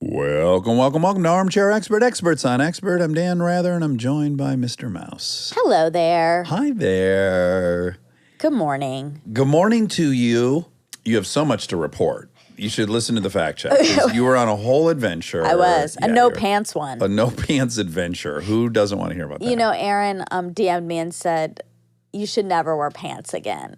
Welcome to Armchair Expert, Experts on Expert. I'm Dan Rather, and I'm joined by Mr. Mouse. Hello there. Hi there. Good morning. Good morning to you. You have so much to report. You should listen to the fact check. 'Cause you were on a whole adventure. I was. A no-pants one. A no-pants adventure. Who doesn't want to hear about that? You know, Aaron DM'd me and said, you should never wear pants again.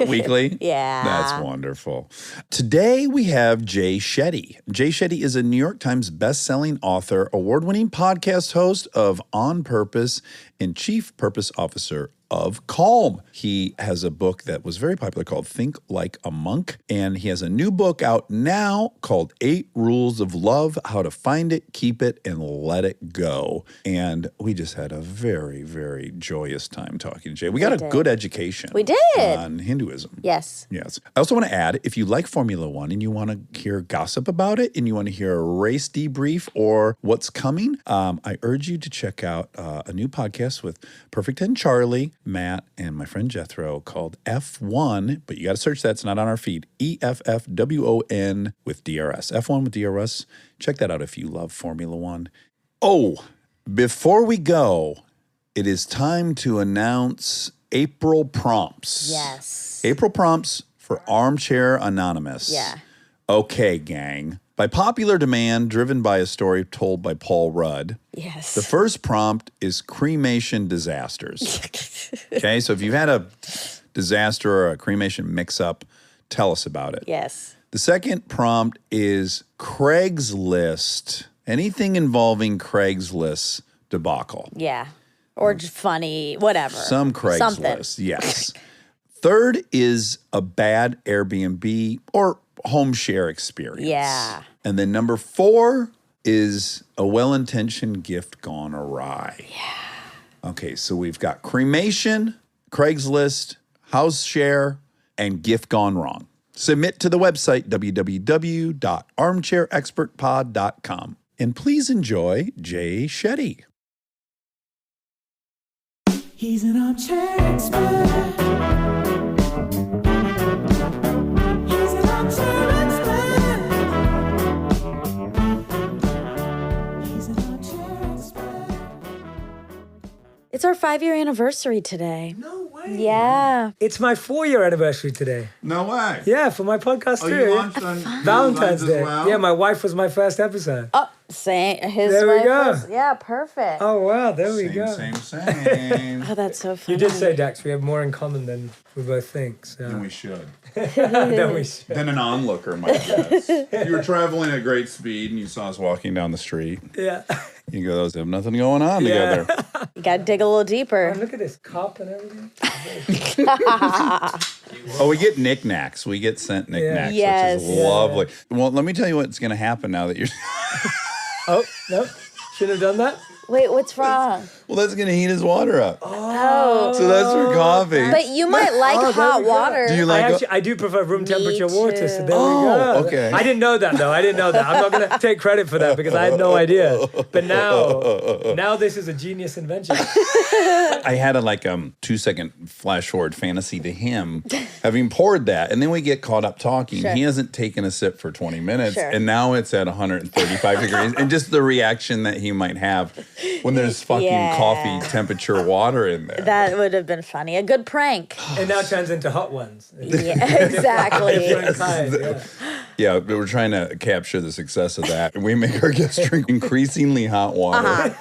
Weekly? Yeah. That's wonderful. Today we have Jay Shetty. Jay Shetty is a New York Times best-selling author, award-winning podcast host of On Purpose, and chief purpose officer of Calm. He has a book that was very popular called Think Like a Monk, and he has a new book out now called 8 Rules of Love, How to Find It, Keep It, and Let It Go. And we just had a very, very joyous time talking to Jay. We got a good education. We did. On Hinduism. Yes. Yes. I also want to add, if you like Formula One and you want to hear gossip about it and you want to hear a race debrief or what's coming, I urge you to check out a new podcast with Perfect 10 Charlie, Matt, and my friend Jethro called F1, but you got to search that. It's not on our feed. EFFWON with DRS. F1 with DRS. Check that out if you love Formula One. Oh, before we go, it is time to announce April prompts. Yes. April prompts for Armchair Anonymous. Yeah. Okay, gang. By popular demand, driven by a story told by Paul Rudd, Yes. the first prompt is cremation disasters. Okay, so if you've had a disaster or a cremation mix-up, tell us about it. Yes. The second prompt is Craigslist. Anything involving Craigslist debacle. Yeah. Or just funny, whatever. Some Craigslist, Something. yes. Third is a bad Airbnb or home share experience. Yeah. And then number 4 is a well-intentioned gift gone awry. Yeah. Okay, so we've got cremation, Craigslist, house share, and gift gone wrong. Submit to the website, www.armchairexpertpod.com. And please enjoy Jay Shetty. He's an armchair expert. He's an armchair expert. He's an armchair expert. It's our 5-year anniversary today. No way. Yeah. It's my 4-year anniversary today. No way. Yeah, for my podcast too. on Valentine's Day. Yeah, my wife was my first episode. Oh, same. His There we wife go. was- yeah, perfect. Oh wow, there we go. Same. Oh, that's so funny. You did say, Dax, we have more in common than we both think. So Then we should. then we should. Then an onlooker might guess. If you were traveling at great speed and you saw us walking down the street, Yeah. you go, those have nothing going on Yeah. together. You got to dig a little Oh, deeper. look at this cup and everything. Oh, we get knickknacks. We get sent knickknacks, Yes. which is lovely. Well, let me tell you what's going to happen now that you're... Oh, no. Shouldn't have done that. Wait, what's wrong? Well, that's going to heat his water up. Oh. So that's for coffee. But you might like there hot we go. water. Do you like... I do prefer room temperature water, so too. there Oh, we go. okay. I didn't know that though. I didn't know that. I'm not gonna take credit for that because I had no idea. But now this is a genius invention. I had a 2-second flash forward fantasy to him having poured that. And then we get caught up talking. Sure. He hasn't taken a sip for 20 minutes. Sure. And now it's at 135 degrees. And just the reaction that he might have when there's fucking Yeah. coffee temperature water in there. That would have been funny. A good prank. And now turns into hot ones. Yeah, exactly. Different kind, yeah. Yeah, but we're trying to capture the success of that. And we make our guests drink increasingly hot water.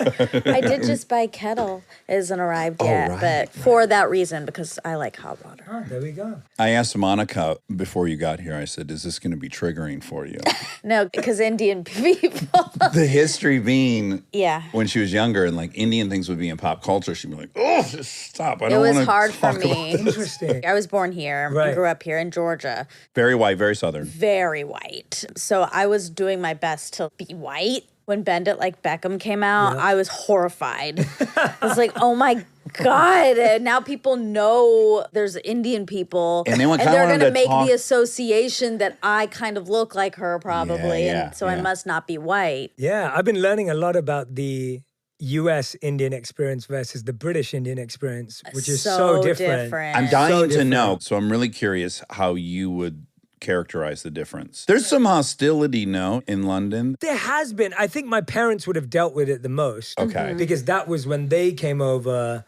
I did just buy kettle. It hasn't arrived yet, right, but for that reason, because I like hot water. Oh, there we go. I asked Monica before you got here, I said, is this going to be triggering for you? No, because Indian people. The history being Yeah. when she was younger and Indian things would be in pop culture, she'd be like, oh, just stop. I It don't want was to hard for talk about me. this." Interesting. I was born here Right. and grew up here in Georgia. Very white, very southern. Very white. So I was doing my best to be white. When Bend It Like Beckham came out, I was horrified. I was like, oh my God. And now people know there's Indian people. And they kinda they're wanted going to to make talk- the association that I kind of look like her probably. Yeah, and so I yeah. must not be white. Yeah, I've been learning a lot about the US Indian experience versus the British Indian experience, which is so different. I'm dying So to know. different. So I'm really curious how you would characterize the difference? There's some hostility, no, in London. There has been. I think my parents would have dealt with it the most. Okay. Because that was when they came over,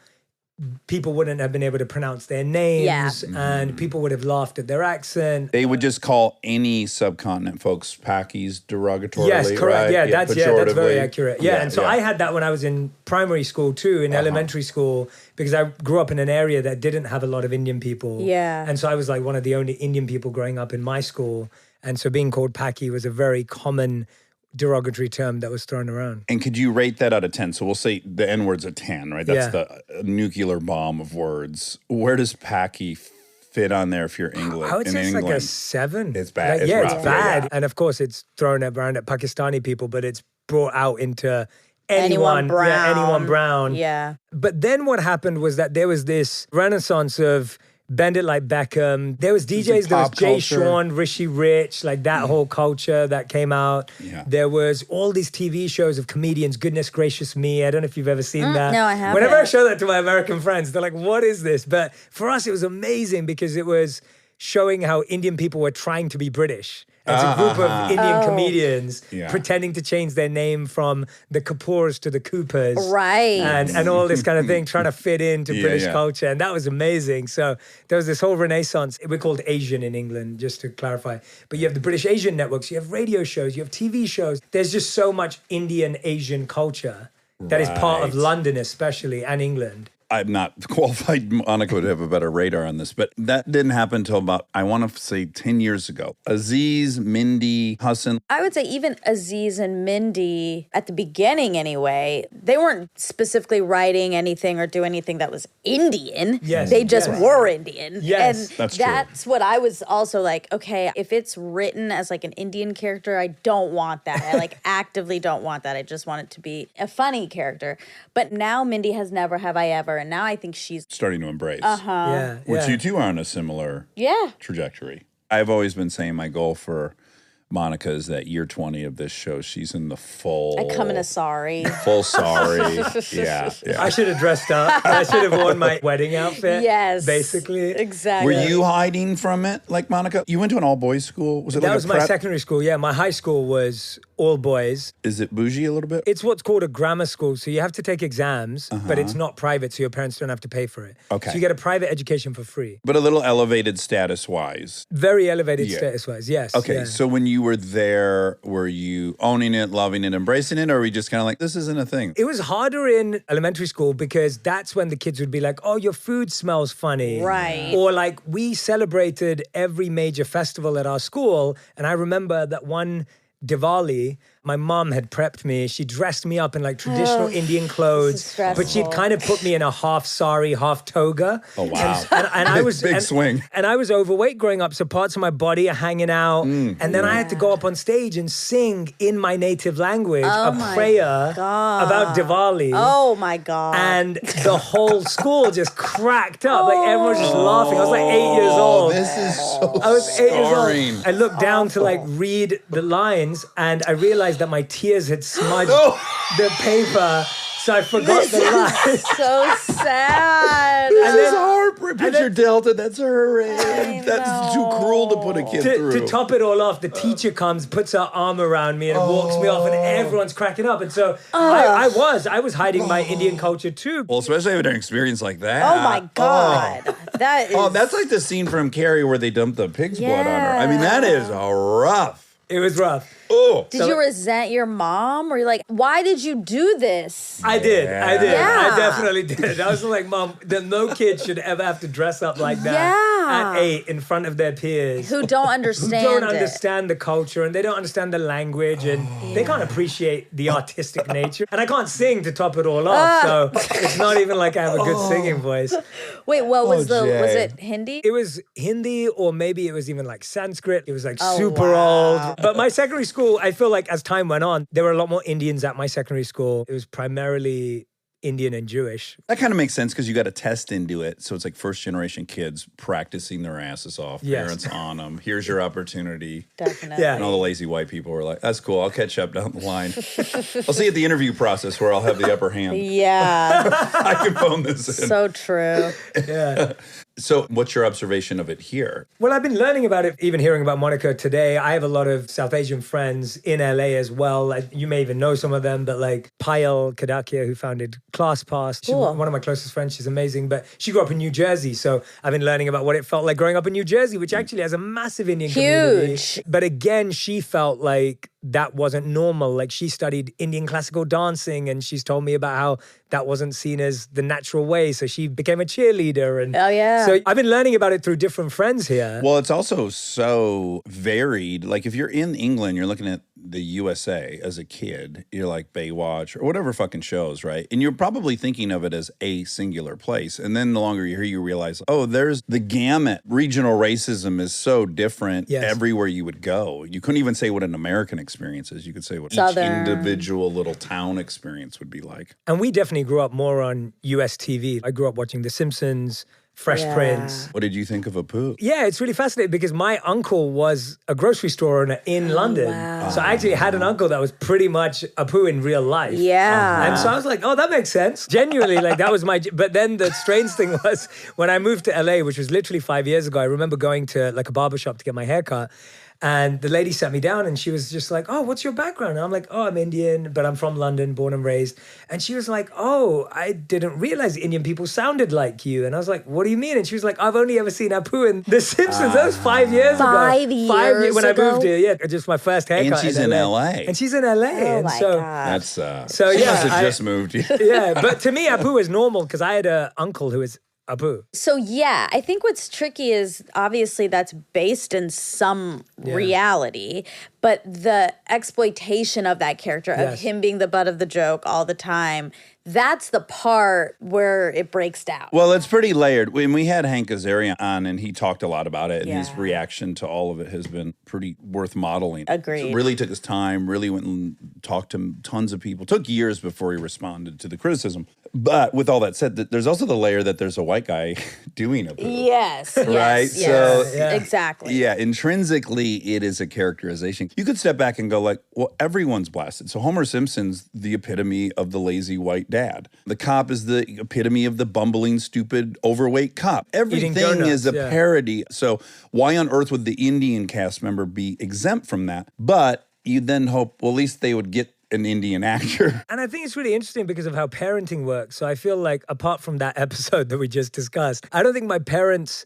people wouldn't have been able to pronounce their names and people would have laughed at their accent. They would just call any subcontinent folks Pakis derogatorily, Yes, correct. right? Yeah, that's very pejoratively. accurate. Yeah, and so I had that when I was in primary school too, in elementary school, because I grew up in an area that didn't have a lot of Indian people. Yeah. And so I was like one of the only Indian people growing up in my school. And so being called Paki was a very common derogatory term that was thrown around. And could you rate that out of 10? So we'll say the N word's a 10, right? That's Yeah. the nuclear bomb of words. Where does Paki fit on there if you're England? I would in say it's England? like a 7. It's bad. Like, It's yeah, rough. it's bad. Yeah. And of course, it's thrown around at Pakistani people, but it's brought out into Anyone brown. Yeah, anyone brown. Yeah. But then what happened was that there was this renaissance of Bend It Like Beckham. There was DJs, there was pop Jay culture. Sean, Rishi Rich, like that whole culture that came out. Yeah. There was all these TV shows of comedians, Goodness Gracious Me. I don't know if you've ever seen that. no, I haven't. Whenever I show that to my American friends, they're like, what is this? But for us, it was amazing because it was showing how Indian people were trying to be British. It's a group of Indian comedians Yeah. pretending to change their name from the Kapoors to the Coopers. Right. And all this kind of thing, trying to fit into Yeah, British yeah. culture. And that was amazing. So there was this whole renaissance. We're called Asian in England, just to clarify. But you have the British Asian networks, you have radio shows, you have TV shows. There's just so much Indian Asian culture that is part of Right. London especially and England. I'm not qualified. Monica would have a better radar on this, but that didn't happen until about, I want to say 10 years ago. Aziz, Mindy, Hassan. I would say even Aziz and Mindy, at the beginning anyway, they weren't specifically writing anything or doing anything that was Indian. Yes, They just yes. were Indian. Yes, and that's true. that's what I was also like, okay, if it's written as like an Indian character, I don't want that. I like actively don't want that. I just want it to be a funny character. But now Mindy has Never Have I Ever, and now I think she's Starting to embrace. Yeah. Which yeah. you two are on a similar yeah. trajectory. I've always been saying my goal for Monica is that year 20 of this show, she's in the full. I come in a sari. Full sorry. yeah. I should have dressed up. I should have worn my wedding outfit. Yes. Basically. Exactly. Were you hiding from it like Monica? You went to an all boys school? Was it That like was a my prep? secondary school. Yeah, my high school was all boys. Is it bougie a little bit? It's what's called a grammar school. So you have to take exams, but it's not private, so your parents don't have to pay for it. Okay. So you get a private education for free. But a little elevated status wise. Very elevated Yeah. status-wise, yes. Okay, yeah. so when you were there, were you owning it, loving it, embracing it, or were you just kind of like, this isn't a thing? It was harder in elementary school because that's when the kids would be like, oh, your food smells funny. Right. Or like we celebrated every major festival at our school. And I remember that one Diwali, my mom had prepped me. She dressed me up in like traditional Indian clothes, stressful. but she'd kind of put me in a half sari, half toga. Oh, wow. And I was Big swing. And I was overweight growing up, so parts of my body are hanging out. And then I had to go up on stage and sing in my native language a my prayer God. about Diwali. Oh my God. And the whole school just cracked up. Like everyone was just laughing. I was like 8 years old. This is so I was 8 years scarring. old. I looked down to like read the lines and I realized that my tears had smudged the paper. So I forgot the lines. so sad. This then- is heartbreaking. Picture Delta, that's her. I That's too cruel to put a kid through. To top it all off, the teacher comes, puts her arm around me and walks me off and everyone's cracking up. And so I was hiding my Indian culture too. Well, especially having an experience like that. Oh my God. That is. Oh, that's like the scene from Carrie where they dumped the pig's blood on her. I mean, that is rough. It was rough. Oh. Did you resent your mom? Or you're like, why did you do this? I did. Yeah. I definitely did. I was like, Mom, no kid should ever have to dress up like that Yeah. at 8 in front of their peers. Who don't Who understand don't it. understand the culture and they don't understand the language and they can't appreciate the artistic nature. And I can't sing to top it all off, so it's not even like I have a good singing voice. Wait, what was was Jay. it Hindi? It was Hindi or maybe it was even like Sanskrit. It was like Oh, super wow. old. But my secondary school, I feel like as time went on, there were a lot more Indians at my secondary school. It was primarily Indian and Jewish. That kind of makes sense because you got to test into it. So it's like first generation kids practicing their asses off, Yes. parents on them. Here's your opportunity. Definitely. Yeah. And all the lazy white people were like, that's cool. I'll catch up down the line. I'll see you at the interview process where I'll have the upper hand. Yeah. I can phone this in. So true. Yeah. So what's your observation of it here? Well, I've been learning about it, even hearing about Monaco today. I have a lot of South Asian friends in LA as well. You may even know some of them, but like Payal Kadakia, who founded ClassPass, she's Cool. one of my closest friends. She's amazing, but she grew up in New Jersey. So I've been learning about what it felt like growing up in New Jersey, which actually has a massive Indian community. Huge. But again, she felt like that wasn't normal. Like she studied Indian classical dancing and she's told me about how that wasn't seen as the natural way. So she became a cheerleader. And Oh, yeah. so I've been learning about it through different friends here. Well, it's also so varied. Like if you're in England, you're looking at the USA as a kid, you're like Baywatch or whatever fucking shows, right? And you're probably thinking of it as a singular place. And then the longer you're here, you realize, oh, there's the gamut. Regional racism is so different everywhere you would go. You couldn't even say what an American experience is. You could say what Southern. each individual little town experience would be like. And we definitely grew up more on US TV. I grew up watching The Simpsons, Fresh Prince. What did you think of Apu? Yeah, it's really fascinating because my uncle was a grocery store owner in London. wow. So I actually had an uncle that was pretty much Apu in real life. Yeah. And so I was like, oh, that makes sense. Genuinely, like that was my, but then the strange thing was when I moved to LA, which was literally 5 years ago, I remember going to like a barber shop to get my hair cut. And the lady sat me down and she was just like, oh, what's your background? And I'm like, oh, I'm Indian, but I'm from London, born and raised. And she was like, oh, I didn't realize Indian people sounded like you. And I was like, what do you mean? And she was like, I've only ever seen Apu in The Simpsons. That was 5 years ago. 5 years when I ago? moved here. Yeah, just my first haircut. And she's in LA. And she's in LA. Oh and my so, God. That's So, she yeah, must have I- just moved. yeah, but to me, Apu is normal because I had an uncle who is Apu. So yeah, I think what's tricky is obviously that's based in some reality, but the exploitation of that character, of Yes. him being the butt of the joke all the time, that's the part where it breaks down. Well, it's pretty layered. When we had Hank Azaria on and he talked a lot about it, and his Yeah. reaction to all of it has been pretty worth modeling. Agreed. Really took his time, really went and talked to tons of people. Took years before he responded to the criticism. But with all that said, there's also the layer that there's a white guy doing it. Yes, Right? yes, So- yes, Yeah. exactly. Yeah, intrinsically, it is a characterization. You could step back and go like, well, everyone's blasted. So Homer Simpson's the epitome of the lazy white dad. The cop is the epitome of the bumbling, stupid, overweight cop. Everything donuts, is a yeah. parody. So why on earth would the Indian cast member be exempt from that? But you then hope, well, at least they would get an Indian actor. And I think it's really interesting because of how parenting works. So I feel like apart from that episode that we just discussed, I don't think my parents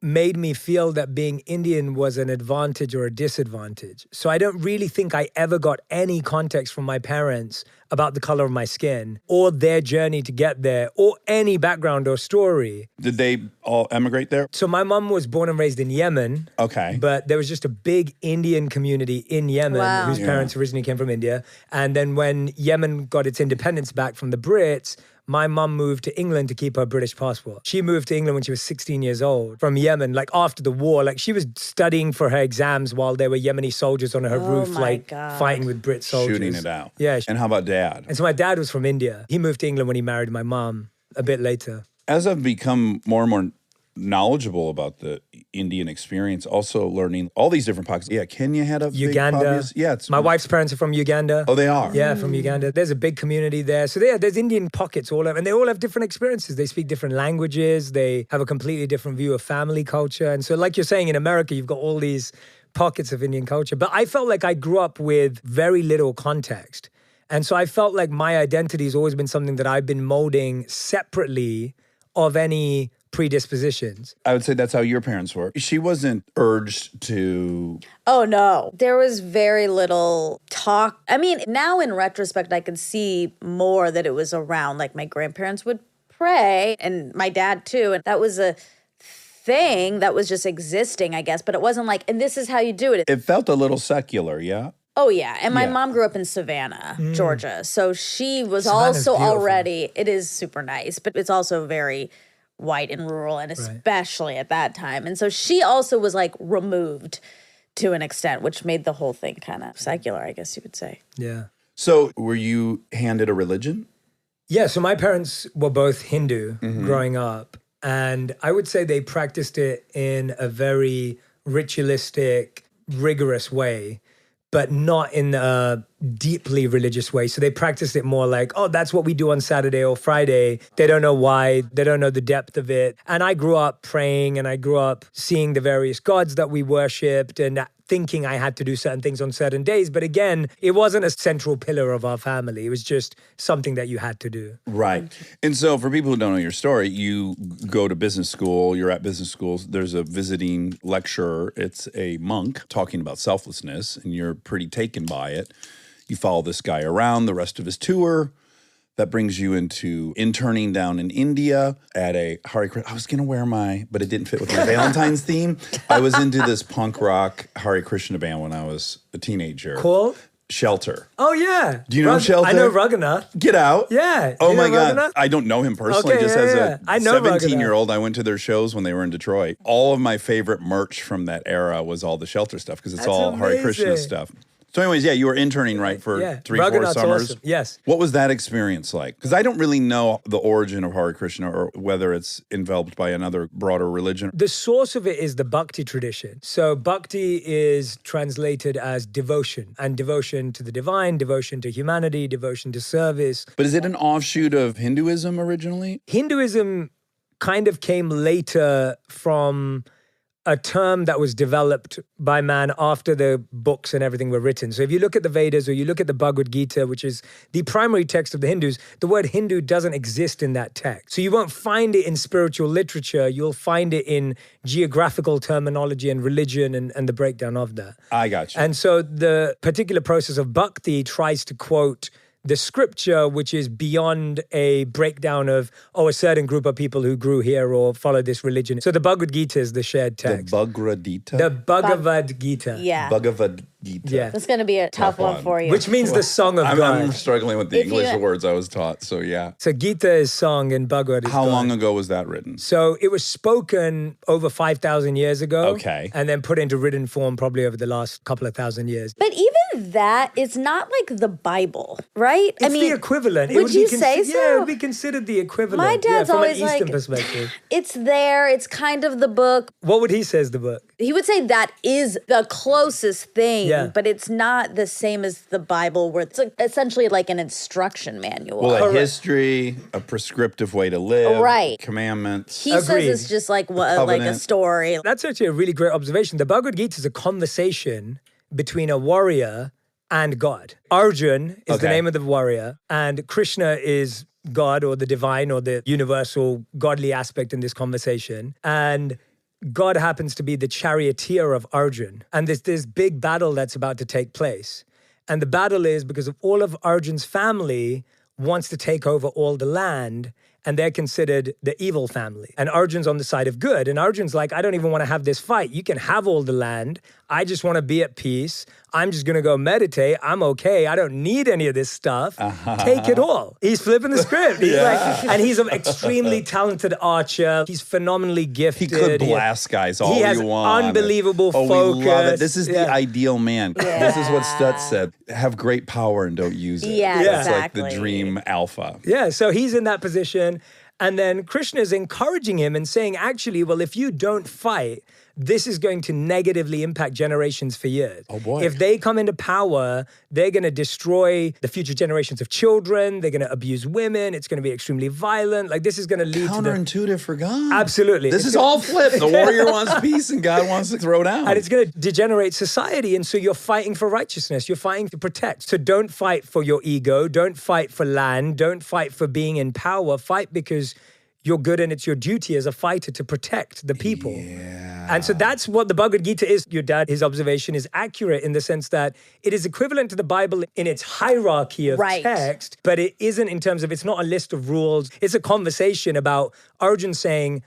made me feel that being Indian was an advantage or a disadvantage. So I don't really think I ever got any context from my parents about the color of my skin or their journey to get there or any background or story. Did they all emigrate there? So my mom was born and raised in Yemen. Okay. But there was just a big Indian community in Yemen Wow. whose parents originally came from India. And then when Yemen got its independence back from the Brits, my mum moved to England to keep her British passport. She moved to England when she was 16 years old from Yemen, like after the war. Like she was studying for her exams while there were Yemeni soldiers on her roof, my like God. fighting with Brit soldiers. Shooting it out. Yeah. And how about dad? And so my dad was from India. He moved to England when he married my mum a bit later. As I've become more and more knowledgeable about the Indian experience, also learning all these different pockets. Yeah, Kenya had a big Uganda. obvious- yeah, it's My wife's parents are from Uganda. Oh, they are. Yeah, from Uganda. There's a big community there. So there's Indian pockets all over, and they all have different experiences. They speak different languages. They have a completely different view of family culture. And so like you're saying, in America, you've got all these pockets of Indian culture. But I felt like I grew up with very little context. And so I felt like my identity has always been something that I've been molding separately of any predispositions. I would say that's how your parents were. She wasn't urged to. Oh, no. There was very little talk. I mean, now in retrospect, I can see more that it was around, like my grandparents would pray and my dad too. And that was a thing that was just existing, I guess. But it wasn't like, and this is how you do it. It felt a little secular, yeah? Oh, yeah. And my Yeah. mom grew up in Savannah, Georgia. So she was Savannah's also beautiful. already, it is super nice, but it's also very white and rural, and especially at that time. And so she also was like removed to an extent, which made the whole thing kind of secular, I guess you would say. Yeah. So were you handed a religion? Yeah, so my parents were both Hindu growing up, and I would say they practiced it in a very ritualistic, rigorous way. but not in a deeply religious way. So they practiced it more like, oh, that's what we do on Saturday or Friday. They don't know why. They don't know the depth of it. And I grew up praying, and I grew up seeing the various gods that we worshipped and thinking I had to do certain things on certain days. But again, it wasn't a central pillar of our family. It was just something that you had to do. Right. And so for people who don't know your story, you go to business school, you're at business schools, there's a visiting lecturer, it's a monk talking about selflessness, and you're pretty taken by it. You follow this guy around the rest of his tour. That brings you into interning down in India at a Hare Krishna. I was going to wear but it didn't fit with my Valentine's theme. I was into this punk rock Hare Krishna band when I was a teenager. Cool. Shelter. Oh, yeah. Do you know Shelter? I know Raghunath. Get out. Yeah. Oh, You know my God. Raghunath? I don't know him personally. Okay, Just yeah, as yeah. a I know 17-year-old, I went to their shows when they were in Detroit. All of my favorite merch from that era was all the Shelter stuff because it's That's all Hare Krishna amazing. stuff. So anyways, yeah, you were interning, right, for Yeah. 3-4 Raghunath's summers. awesome. Yes. What was that experience like? Because I don't really know the origin of Hare Krishna or whether it's enveloped by another broader religion. The source of it is the Bhakti tradition. So Bhakti is translated as devotion, and devotion to the divine, devotion to humanity, devotion to service. But is it an offshoot of Hinduism originally? Hinduism kind of came later from a term that was developed by man after the books and everything were written. So if you look at the Vedas or you look at the Bhagavad Gita, which is the primary text of the Hindus, the word Hindu doesn't exist in that text. So you won't find it in spiritual literature. You'll find it in geographical terminology and religion and the breakdown of that. I got you. And so the particular process of bhakti tries to quote the scripture, which is beyond a breakdown of, a certain group of people who grew here or follow this religion. So the Bhagavad Gita is the shared the text. Bhagavad Gita? The Bhagavad Gita. Yeah. Bhagavad Gita. Yeah. That's going to be a tough one one. for you. Which means the song of I'm God. struggling with the If you- English words I was taught, so yeah. So Gita is song and Bhagavad is How God. long ago was that written? So it was spoken over 5,000 years ago. Okay. And then put into written form probably over the last couple of thousand years. But even that is not like the Bible, right? It's the equivalent. would you say Yeah, so? it would be considered the equivalent. My dad's from always an Eastern like- perspective. It's there. It's kind of the book. What would he say is the book? He would say that is the closest thing, Yeah. but it's not the same as the Bible, where it's like essentially like an instruction manual. Well, a Correct. history, a prescriptive way to live, Right. commandments. He says Agreed. it's just like like a covenant. story. That's actually a really great observation. The Bhagavad Gita is a conversation between a warrior and God. Arjun is the Okay. name of the warrior, and Krishna is God or the divine or the universal godly aspect in this conversation. And God happens to be the charioteer of Arjun. And there's this big battle that's about to take place. And the battle is because of all of Arjun's family wants to take over all the land, and they're considered the evil family. And Arjun's on the side of good. And Arjun's like, I don't even want to have this fight. You can have all the land. I just want to be at peace. I'm just going to go meditate. I'm okay. I don't need any of this stuff. Take it all. He's flipping the script. He's and he's an extremely talented archer. He's phenomenally He gifted. could blast guys all he has you want. unbelievable We love it. focus. This is Yeah. the ideal man. This is what Stutz said. Have great power and don't use it. Yeah, Yeah. It's like the exactly. dream alpha. Yeah, so he's in that position. And then Krishna is encouraging him and saying, actually, well, if you don't fight, this is going to negatively impact generations for years. Oh, boy. If they come into power, they're going to destroy the future generations of children. They're going to abuse women. It's going to be extremely violent. Like, this is going to lead to the... Counterintuitive for God. Absolutely. This It's is gonna- all flipped. The warrior wants peace and God wants to throw down. And it's going to degenerate society. And so you're fighting for righteousness. You're fighting to protect. So don't fight for your ego. Don't fight for land. Don't fight for being in power. Fight because you're good and it's your duty as a fighter to protect the people. And so that's what the Bhagavad Gita is. Your dad, his observation is accurate in the sense that it is equivalent to the Bible in its hierarchy of Right. text, but it isn't in terms of, it's not a list of rules. It's a conversation about Arjun saying,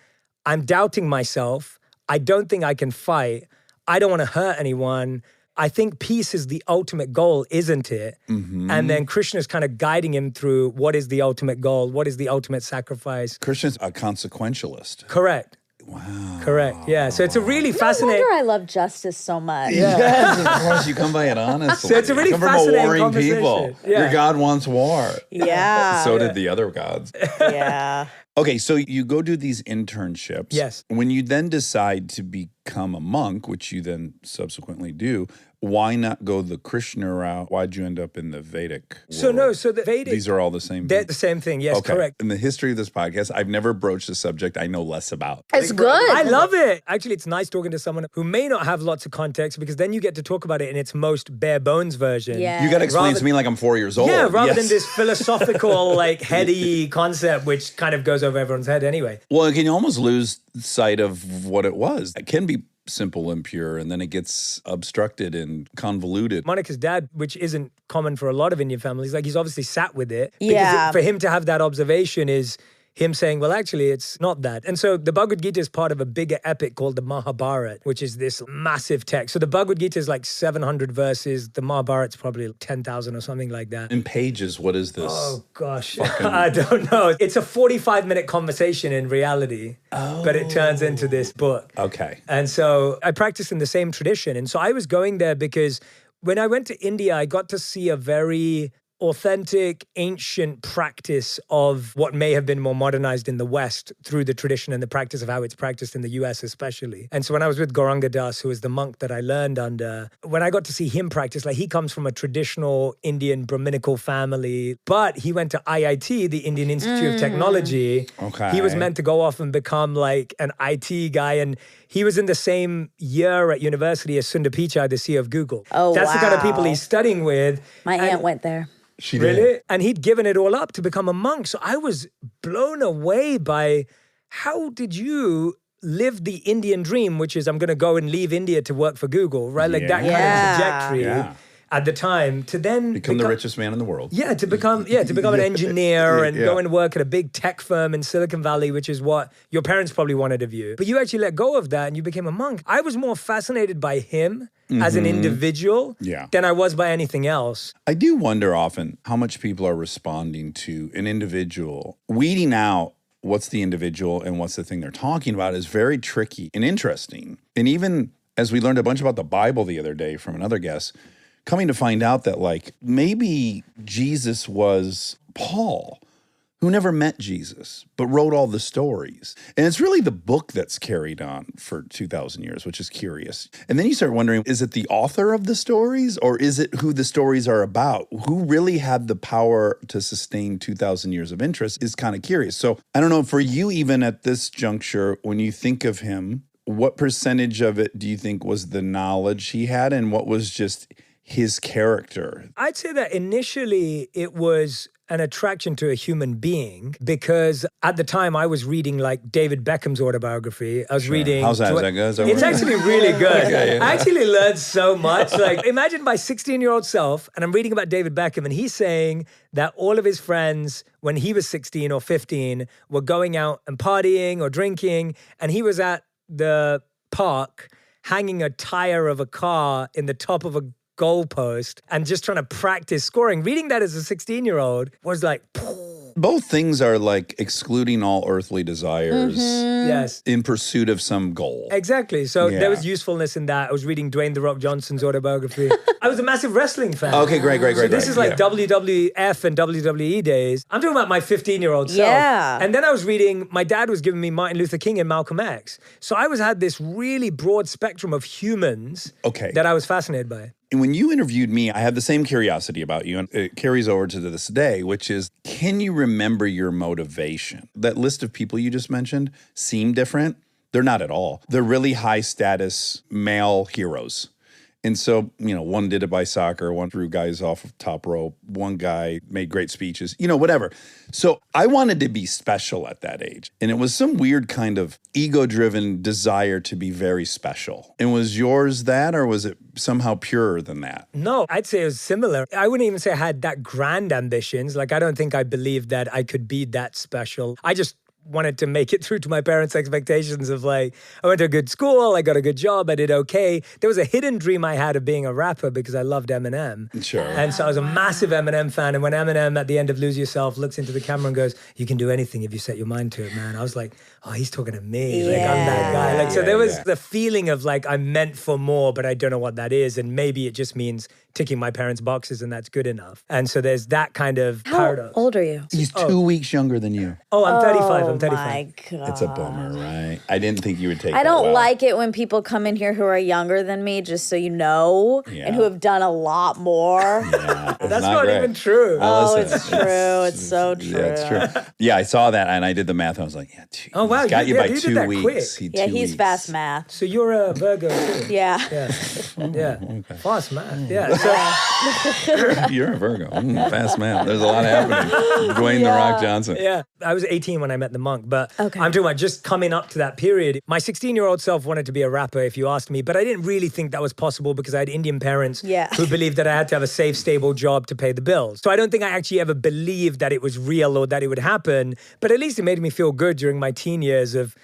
I'm doubting myself. I don't think I can fight. I don't want to hurt anyone. I think peace is the ultimate goal, isn't it? And then Krishna's kind of guiding him through what is the ultimate goal? What is the ultimate sacrifice? Christian's a consequentialist. Correct. Wow. Correct. Yeah. So it's a really No fascinating. wonder I love justice so much. Yes, of course, you come by it honestly. So it's a really you come from fascinating a warring conversation. people. Yeah. Your God wants war. Yeah. So did the other gods. Yeah. Okay, so you go do these internships. Yes. When you then decide to become a monk, which you then subsequently do, why not go the Krishna route? Why'd you end up in the Vedic So the Vedic, these are all the same they're thing? the same thing. Yes, correct. In the history of this podcast, I've never broached a subject I know less about. It's good. I love it. Actually, it's nice talking to someone who may not have lots of context because then you get to talk about it in its most bare bones version. Yeah. You got to explain Rather- to me like I'm 4 years old. Yeah, rather Yes. than this philosophical, like heady concept, which kind of goes over everyone's head anyway. Well, can you almost lose sight of what it was? It can be simple and pure, and then it gets obstructed and convoluted. Monica's dad, which isn't common for a lot of Indian families, like he's obviously sat with it. Yeah. For him to have that observation is him saying, well, actually, it's not that. And so the Bhagavad Gita is part of a bigger epic called the Mahabharata, which is this massive text. So the Bhagavad Gita is like 700 verses. The Mahabharata's probably 10,000 or something like that. In pages, what is this? Oh, gosh. I don't know. It's a 45-minute conversation in reality, but it turns into this book. Okay. And so I practiced in the same tradition. And so I was going there because when I went to India, I got to see a very authentic, ancient practice of what may have been more modernized in the West through the tradition and the practice of how it's practiced in the US especially. And so when I was with Gauranga Das, who was the monk that I learned under, when I got to see him practice, like he comes from a traditional Indian Brahminical family, but he went to IIT, the Indian Institute of Technology. Okay. He was meant to go off and become like an IT guy, and he was in the same year at university as Sundar Pichai, the CEO of Google. Oh, That's the kind of people wow. he's studying with. My And- aunt went there. She Really? And he'd given it all up to become a monk. So I was blown away by how did you live the Indian dream, which is I'm going to go and leave India to work for Google, right? Like that kind Yeah. of trajectory Yeah. at the time to then Become the richest man in the world. Yeah, to become an engineer and Yeah. go and work at a big tech firm in Silicon Valley, which is what your parents probably wanted of you. But you actually let go of that and you became a monk. I was more fascinated by him as an individual Yeah. than I was by anything else. I do wonder often how much people are responding to an individual. Weeding out what's the individual and what's the thing they're talking about is very tricky and interesting. And even as we learned a bunch about the Bible the other day from another guest, coming to find out that like maybe Jesus was Paul, who never met Jesus, but wrote all the stories. And it's really the book that's carried on for 2,000 years, which is curious. And then you start wondering, is it the author of the stories or is it who the stories are about? Who really had the power to sustain 2,000 years of interest is kind of curious. So I don't know, for you, even at this juncture, when you think of him, what percentage of it do you think was the knowledge he had and what was just his character? I'd say that initially it was an attraction to a human being because at the time I was reading like David Beckham's autobiography. I was reading. How's that? Is that good? Is that It's right? actually really good. Okay, yeah. I actually learned so much. Like imagine my 16-year-old self and I'm reading about David Beckham and he's saying that all of his friends when he was 16 or 15 were going out and partying or drinking and he was at the park hanging a tire of a car in the top of a goalpost and just trying to practice scoring. Reading that as a 16-year-old was like, Both things are like excluding all earthly desires yes. in pursuit of some goal. Exactly. So Yeah. there was usefulness in that. I was reading Dwayne "The Rock" Johnson's autobiography. I was a massive wrestling fan. Okay, great. So this is like yeah. WWF and WWE days. I'm talking about my 15-year-old self. Yeah. And then I was reading, my dad was giving me Martin Luther King and Malcolm X. So I had this really broad spectrum of humans Okay. that I was fascinated by. And when you interviewed me, I had the same curiosity about you, and it carries over to this day, which is, can you remember your motivation? That list of people you just mentioned seem different. They're not at all. They're really high status male heroes. And so, one did it by soccer, one threw guys off of top rope, one guy made great speeches, whatever. So I wanted to be special at that age. And it was some weird kind of ego-driven desire to be very special. And was yours that, or was it somehow purer than that? No, I'd say it was similar. I wouldn't even say I had that grand ambitions. Like, I don't think I believed that I could be that special. I just wanted to make it through to my parents' expectations of like, I went to a good school, I got a good job, I did okay. There was a hidden dream I had of being a rapper because I loved Eminem. Sure. And so I was a massive Eminem fan. And when Eminem at the end of Lose Yourself looks into the camera and goes, you can do anything if you set your mind to it, man. I was like, oh, he's talking to me. Like, I'm that guy. Like, so there was the feeling of like, I'm meant for more, but I don't know what that is. And maybe it just means ticking my parents' boxes and that's good enough. And so there's that kind of How paradox. old are you? He's 2 weeks younger than you. Oh, I'm 35. Oh I'm 35. my God. It's a bummer, right? I didn't think you would take I that don't well. like it when people come in here who are younger than me, just so you know, Yeah. and who have done a lot more. Yeah, it's That's not great. even true. Oh, Listen, it's true. It's so true. Yeah, it's true. Yeah, I saw that and I did the math. And I was like, yeah, geez, Oh, wow, he's got you- you by you did 2 that weeks. quick. Yeah, 2 he's weeks. fast math. So you're a Virgo too. Yeah. Yeah. Yeah. Fast math. Yeah. So, You're a Virgo. Fast man. There's a lot happening. Dwayne The Rock Johnson. yeah. I was 18 when I met the monk, but Okay. I'm talking about just coming up to that period. My 16-year-old self wanted to be a rapper, if you asked me, but I didn't really think that was possible because I had Indian parents Yeah. who believed that I had to have a safe, stable job to pay the bills. So I don't think I actually ever believed that it was real or that it would happen, but at least it made me feel good during my teen years of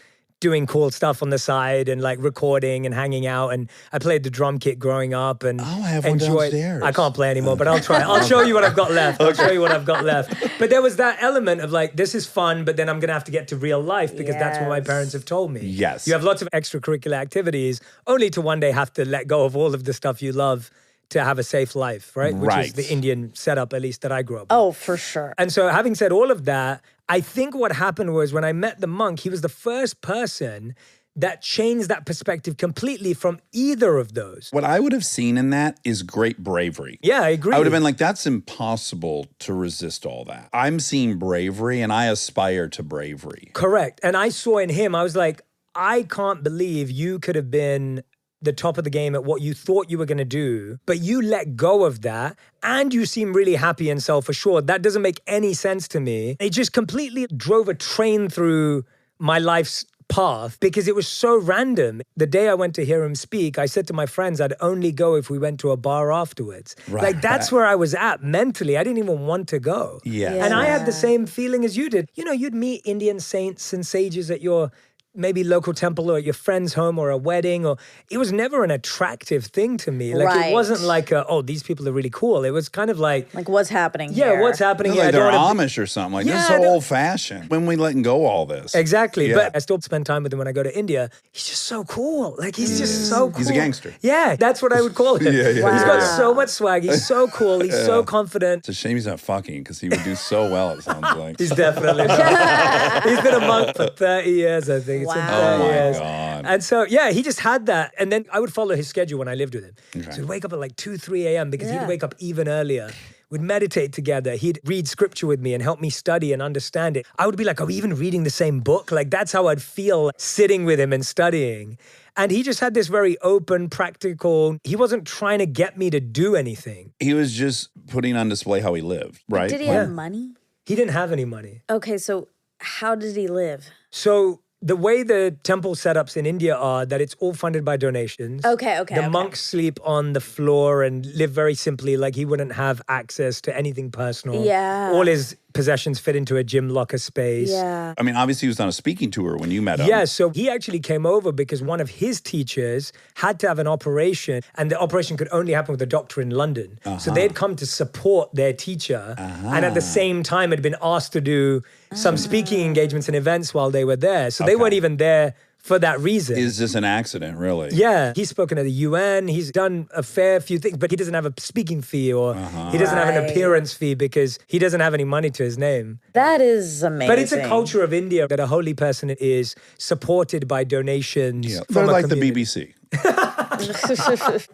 doing cool stuff on the side and like recording and hanging out. And I played the drum kit growing up and Oh, I have one downstairs. I can't play anymore, but I'll try. I'll show you what I've got left. I'll show you what I've got left. But there was that element of like, this is fun, but then I'm going to have to get to real life because that's what my Yes. parents have told me. Yes. You have lots of extracurricular activities only to one day have to let go of all of the stuff you love to have a safe life, right? Which is Right. the Indian setup, at least that I grew up with. Oh, for sure. And so having said all of that, I think what happened was when I met the monk, he was the first person that changed that perspective completely from either of those. What I would have seen in that is great bravery. Yeah, I agree. I would have been like, that's impossible to resist all that. I'm seeing bravery and I aspire to bravery. Correct. And I saw in him, I was like, I can't believe you could have been the top of the game at what you thought you were going to do, but you let go of that and you seem really happy and self-assured. That doesn't make any sense to me. It just completely drove a train through my life's path because it was so random. The day I went to hear him speak, I said to my friends I'd only go if we went to a bar afterwards. Right. Like that's where I was at mentally. I didn't even want to go. Yeah. And I had the same feeling as you did. You know, you'd meet Indian saints and sages at your maybe local temple or at your friend's home or a wedding, or it was never an attractive thing to me. Like it Right. wasn't like, oh, these people are really cool. It was kind of like, What's happening yeah, here? what's happening They're here? like I they're don't wanna be- Amish or something. Like, this is Yeah, so they're- old fashioned. When we letting go all this. Exactly. Yeah. But I still spend time with him when I go to India. He's just so cool. Like he's just so cool. He's a gangster. Yeah, that's what I would call him. Yeah, He's got yeah. so much swag. He's so cool. He's so confident. It's a shame he's not fucking because he would do so well, it sounds like. He's definitely not. He's been a monk for 30 years, I think. It's been Wow. 30 Oh my years. God. And so, yeah, he just had that. And then I would follow his schedule when I lived with him. So he'd wake up at like 2, 3 a.m. because Yeah. he'd wake up even earlier. We'd meditate together. He'd read scripture with me and help me study and understand it. I would be like, are we even reading the same book? Like, that's how I'd feel sitting with him and studying. And he just had this very open, practical, he wasn't trying to get me to do anything. He was just putting on display how he lived, right? Did he Like, have money? He didn't have any money. Okay, so how did he live? So the way the temple setups in India are that it's all funded by donations. Okay. The monks sleep on the floor and live very simply, like he wouldn't have access to anything personal. Yeah. All his possessions fit into a gym locker space. Yeah. I mean, obviously he was on a speaking tour when you met him. Yeah, so he actually came over because one of his teachers had to have an operation, and the operation could only happen with a doctor in London. So they'd come to support their teacher, and at the same time had been asked to do some speaking engagements and events while they were there. So they weren't even there for that reason. Is this an accident, really? Yeah, he's spoken at the UN. He's done a fair few things, but he doesn't have a speaking fee or he doesn't have an Right. appearance fee because he doesn't have any money to his name. That is amazing. But it's a culture of India that a holy person is supported by donations. Yeah. From They're a like the community. BBC.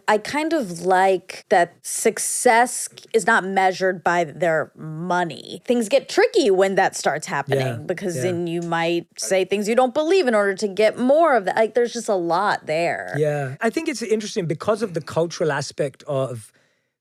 I kind of like that success is not measured by their money. Things get tricky when that starts happening Yeah, because yeah. then you might say things you don't believe in order to get more of that. Like there's just a lot there. Yeah. I think it's interesting because of the cultural aspect of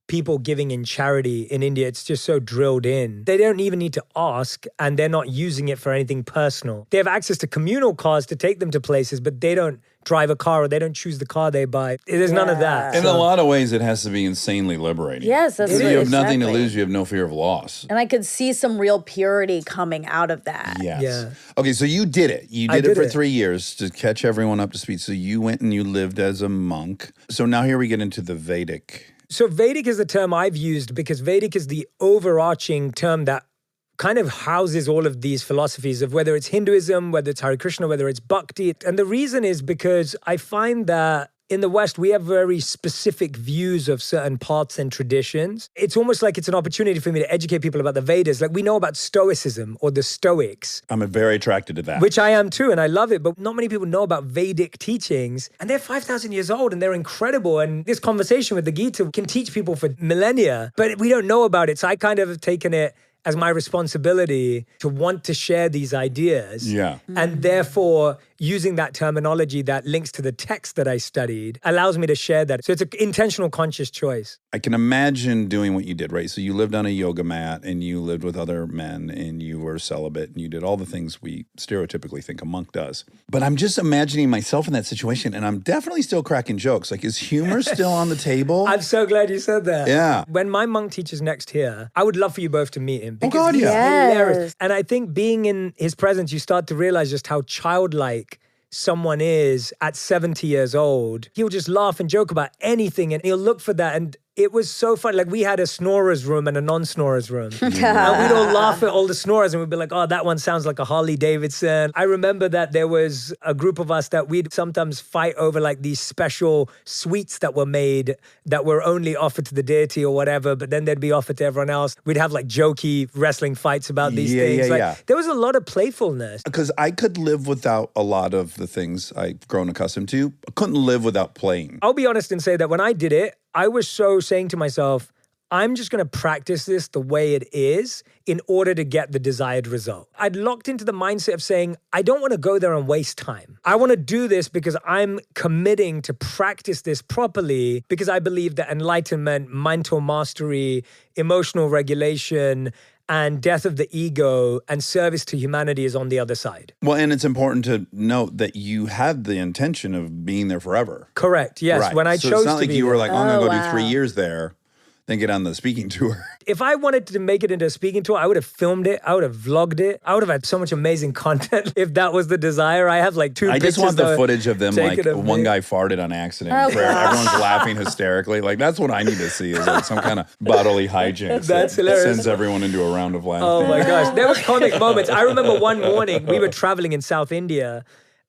people giving in charity in India. It's just so drilled in. They don't even need to ask, and they're not using it for anything personal. They have access to communal cars to take them to places, but they don't drive a car or they don't choose the car they buy. There's none of that. In So- a lot of ways, it has to be insanely liberating. Yes, that's So what- you have nothing to exactly. lose. You have no fear of loss. And I could see some real purity coming out of that. Yes. Yeah. Okay, so you did it. You I did it did for it. 3 years to catch everyone up to speed. So you went and you lived as a monk. So now here we get into the Vedic. So Vedic is the term I've used because Vedic is the overarching term that kind of houses all of these philosophies of whether it's Hinduism, whether it's Hare Krishna, whether it's Bhakti. And the reason is because I find that in the West, we have very specific views of certain paths and traditions. It's almost like it's an opportunity for me to educate people about the Vedas. Like we know about Stoicism or the Stoics. I'm very attracted to that. Which I am too, and I love it, but not many people know about Vedic teachings, and they're 5,000 years old, and they're incredible, and this conversation with the Gita can teach people for millennia, but we don't know about it, so I kind of have taken it as my responsibility to want to share these ideas. Yeah. And therefore, using that terminology that links to the text that I studied allows me to share that. So it's an intentional, conscious choice. I can imagine doing what you did, right? So you lived on a yoga mat and you lived with other men and you were celibate and you did all the things we stereotypically think a monk does. But I'm just imagining myself in that situation and I'm definitely still cracking jokes. Like, is humor still on the table? I'm so glad you said that. Yeah. When my monk teacher's next here, I would love for you both to meet him. Oh, God, he's yeah. hilarious. And I think being in his presence, you start to realize just how childlike someone is at 70 years old. He'll just laugh and joke about anything and he'll look for that. And it was so fun. Like we had a snorer's room and a non-snorer's room. And we'd all laugh at all the snorers and we'd be like, oh, that one sounds like a Harley Davidson. I remember that there was a group of us that we'd sometimes fight over like these special sweets that were made that were only offered to the deity or whatever, but then they'd be offered to everyone else. We'd have like jokey wrestling fights about these things. There was a lot of playfulness. Because I could live without a lot of the things I've grown accustomed to. I couldn't live without playing. I'll be honest and say that when I did it, I was so saying to myself, I'm just going to practice this the way it is in order to get the desired result. I'd locked into the mindset of saying, I don't want to go there and waste time. I want to do this because I'm committing to practice this properly because I believe that enlightenment, mental mastery, emotional regulation, and death of the ego and service to humanity is on the other side. Well, and it's important to note that you had the intention of being there forever. Correct, yes. Right. When I so chose it's not to like be you were there. like, oh, I'm going to go do wow. 3 years there, then get on the speaking tour. If I wanted to make it into a speaking tour, I would have filmed it. I would have vlogged it. I would have had so much amazing content if that was the desire. I have like 2 I pictures. just want the that footage of them, like taken of one me. guy farted on accident. Oh, in prayer. gosh. Everyone's laughing hysterically. Like, that's what I need to see is like some kind of bodily hijinks That's that hilarious. sends everyone into a round of laughter. Oh my gosh. There were comic moments. I remember one morning we were traveling in South India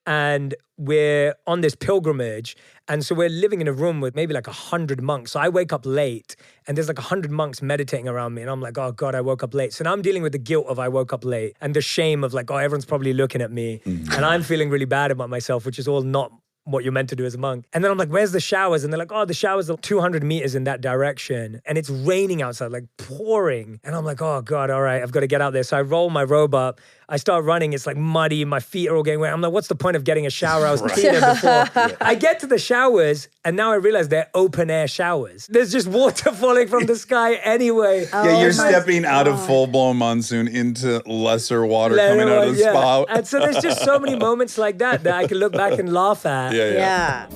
and we're on this pilgrimage. And so we're living in a room with maybe like 100 monks. So I wake up late and there's like 100 monks meditating around me. And I'm like, oh God, I woke up late. So now I'm dealing with the guilt of I woke up late and the shame of like, oh, everyone's probably looking at me. And I'm feeling really bad about myself, which is all not what you're meant to do as a monk. And then I'm like, where's the showers? And they're like, oh, the showers are 200 meters in that direction. And it's raining outside, like pouring. And I'm like, oh God, all right, I've got to get out there. So I roll my robe up. I start running. It's like muddy. My feet are all getting wet. I'm like, what's the point of getting a shower? I was cleaner before. I get to the showers and now I realize they're open air showers. There's just water falling from the sky anyway. Yeah, you're Oh my stepping out of God. full-blown monsoon into lesser water Let coming out of the everyone- yeah. spout. And so there's just so many moments like that I can look back and laugh at. Yeah.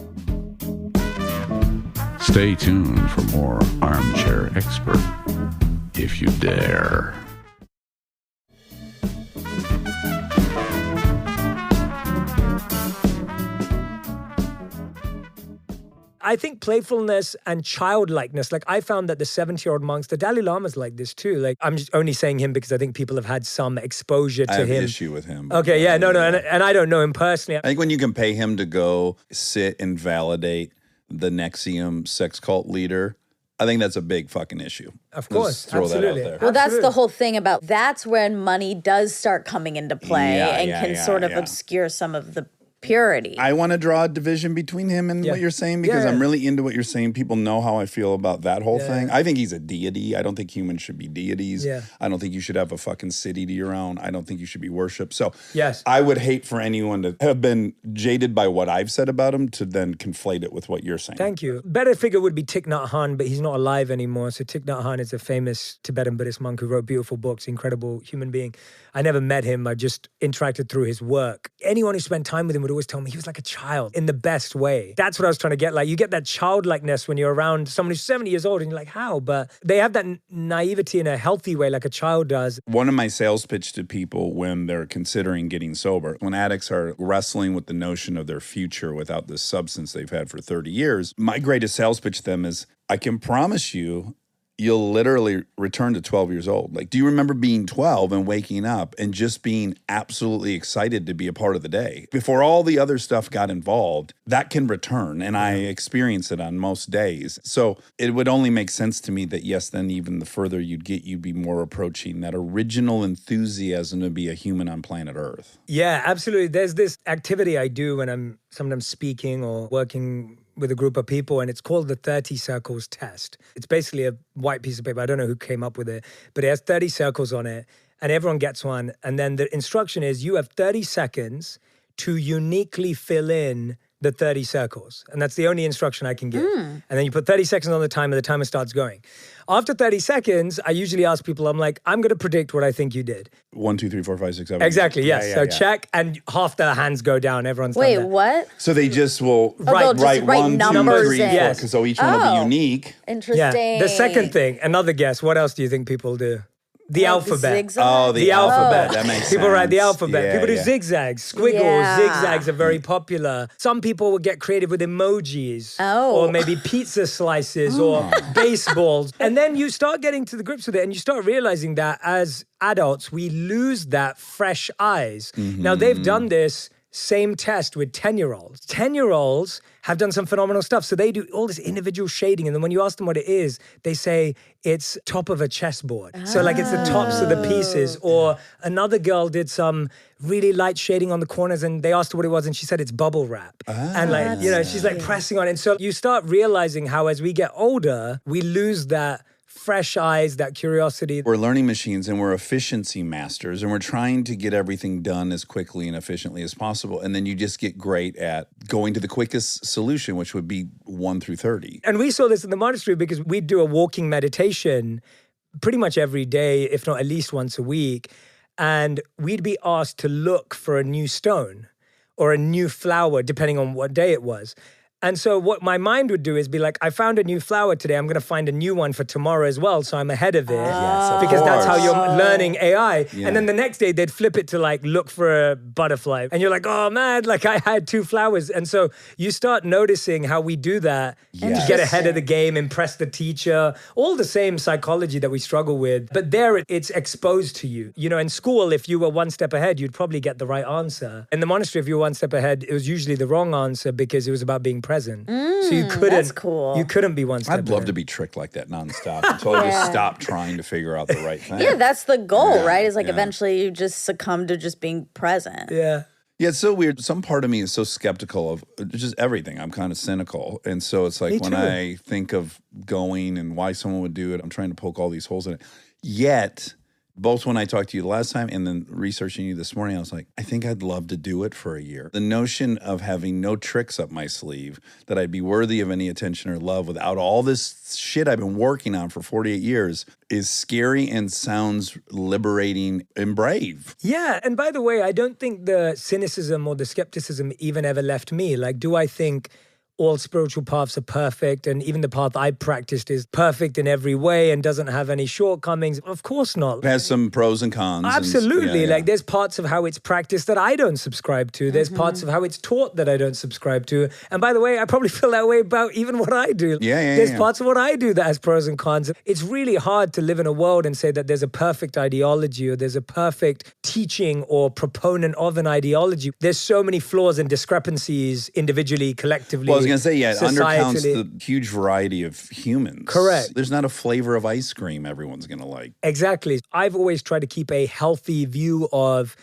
Stay tuned for more Armchair Expert, if you dare. I think playfulness and childlikeness, like I found that the 70-year-old monks, the Dalai Lama's like this too. Like I'm just only saying him because I think people have had some exposure to I have him. an issue with him. Okay, yeah, no, and I don't know him personally. I think when you can pay him to go sit and validate the Nexium sex cult leader, I think that's a big fucking issue. Of Let's course, throw absolutely. that out there. Well, that's the Absolutely. whole thing about that's when money does start coming into play Yeah, and yeah, can yeah, sort of yeah. obscure some of the purity. I want to draw a division between him and Yeah. what you're saying because Yeah, I'm yeah. really into what you're saying. People know how I feel about that whole Yeah, thing. yeah. I think he's a deity. I don't think humans should be deities. Yeah. I don't think you should have a fucking city to your own. I don't think you should be worshipped. So Yes. I would hate for anyone to have been jaded by what I've said about him to then conflate it with what you're saying. Thank you. Better figure would be Thich Nhat Hanh, but he's not alive anymore. So Thich Nhat Hanh is a famous Tibetan Buddhist monk who wrote beautiful books, incredible human being. I never met him. I just interacted through his work. Anyone who spent time with him would always tell me he was like a child in the best way. That's what I was trying to get. Like you get that childlikeness when you're around someone who's 70 years old and you're like, how? But they have that naivety in a healthy way like a child does. One of my sales pitch to people when they're considering getting sober, when addicts are wrestling with the notion of their future without this substance they've had for 30 years, my greatest sales pitch to them is, I can promise you, you'll literally return to 12 years old. Like, do you remember being 12 and waking up and just being absolutely excited to be a part of the day? Before all the other stuff got involved, that can return. And I experience it on most days. So it would only make sense to me that, yes, then even the further you'd get, you'd be more approaching that original enthusiasm to be a human on planet Earth. Yeah, absolutely. There's this activity I do when I'm sometimes speaking or working with a group of people, and it's called the 30 circles test. It's basically a white piece of paper. I don't know who came up with it, but it has 30 circles on it, and everyone gets one. And then the instruction is you have 30 seconds to uniquely fill in the 30 circles. And that's the only instruction I can give. And then you put 30 seconds on the timer, the timer starts going. After 30 seconds, I usually ask people, I'm like, I'm going to predict what I think you did. 1, 2, 3, 4, 5, 6, 7. Exactly, yes. So check, and half the hands go down. Everyone's done Wait, that. what? So they just will they'll just write write 1, 2, numbers 3, 4. in. Yes. So each one will be Oh. unique. Interesting. Yeah. The second thing, another guess. What else do you think people do? The alphabet. Zigzag? Oh, The alphabet. That makes sense. People write the alphabet. Yeah, People do yeah. zigzags, squiggles. Yeah. Zigzags are very popular. Some people will get creative with emojis. Oh. Or maybe pizza slices or baseballs. And then you start getting to the grips with it and you start realizing that as adults, we lose that fresh eyes. Now, they've done this same test with 10-year-olds. 10-year-olds have done some phenomenal stuff. So they do all this individual shading. And then when you ask them what it is, they say it's top of a chessboard. So like it's the tops of the pieces. Or another girl did some really light shading on the corners and they asked her what it was and she said it's bubble wrap. And like, you know, she's like pressing on it. And so you start realizing how as we get older, we lose that fresh eyes, that curiosity. We're learning machines and we're efficiency masters and we're trying to get everything done as quickly and efficiently as possible. And then you just get great at going to the quickest solution, which would be 1 through 30. And we saw this in the monastery because we'd do a walking meditation pretty much every day, if not at least once a week. And we'd be asked to look for a new stone or a new flower, depending on what day it was. And so what my mind would do is be like, I found a new flower today. I'm going to find a new one for tomorrow as well. So I'm ahead of it. Because that's how you're learning AI. Yeah. And then the next day they'd flip it to like, look for a butterfly. And you're like, oh man, like I had 2 flowers. And so you start noticing how we do that to get ahead of the game, impress the teacher, all the same psychology that we struggle with. But there it's exposed to you. You know, in school, if you were 1 step ahead, you'd probably get the right answer. In the monastery, if you were 1 step ahead, it was usually the wrong answer because it was about being present. So you couldn't. That's cool. You couldn't be 1 step I'd love ahead. to be tricked like that nonstop until I just stop trying to figure out the right thing. Yeah, that's the goal, right? Is like yeah. eventually you just succumb to just being present. Yeah. Yeah, it's so weird. Some part of me is so skeptical of just everything. I'm kind of cynical. And so it's like Me when too. I think of going and why someone would do it, I'm trying to poke all these holes in it. Yet, both when I talked to you the last time and then researching you this morning, I was like, I think I'd love to do it for a year. The notion of having no tricks up my sleeve, that I'd be worthy of any attention or love without all this shit I've been working on for 48 years is scary and sounds liberating and brave. Yeah. And by the way, I don't think the cynicism or the skepticism even ever left me. Like, do I think all spiritual paths are perfect and even the path I practiced is perfect in every way and doesn't have any shortcomings? Of course not. It has some pros and cons. and- Absolutely. yeah, yeah. Like there's parts of how it's practiced that I don't subscribe to. There's parts of how it's taught that I don't subscribe to. And by the way, I probably feel that way about even what I do. Yeah, There's yeah. parts of what I do that has pros and cons. It's really hard to live in a world and say that there's a perfect ideology or there's a perfect teaching or proponent of an ideology. There's so many flaws and discrepancies individually, collectively. Well, I was going to say, yeah, it undercounts societally. the huge variety of humans. Correct. There's not a flavor of ice cream everyone's going to like. Exactly. I've always tried to keep a healthy view of,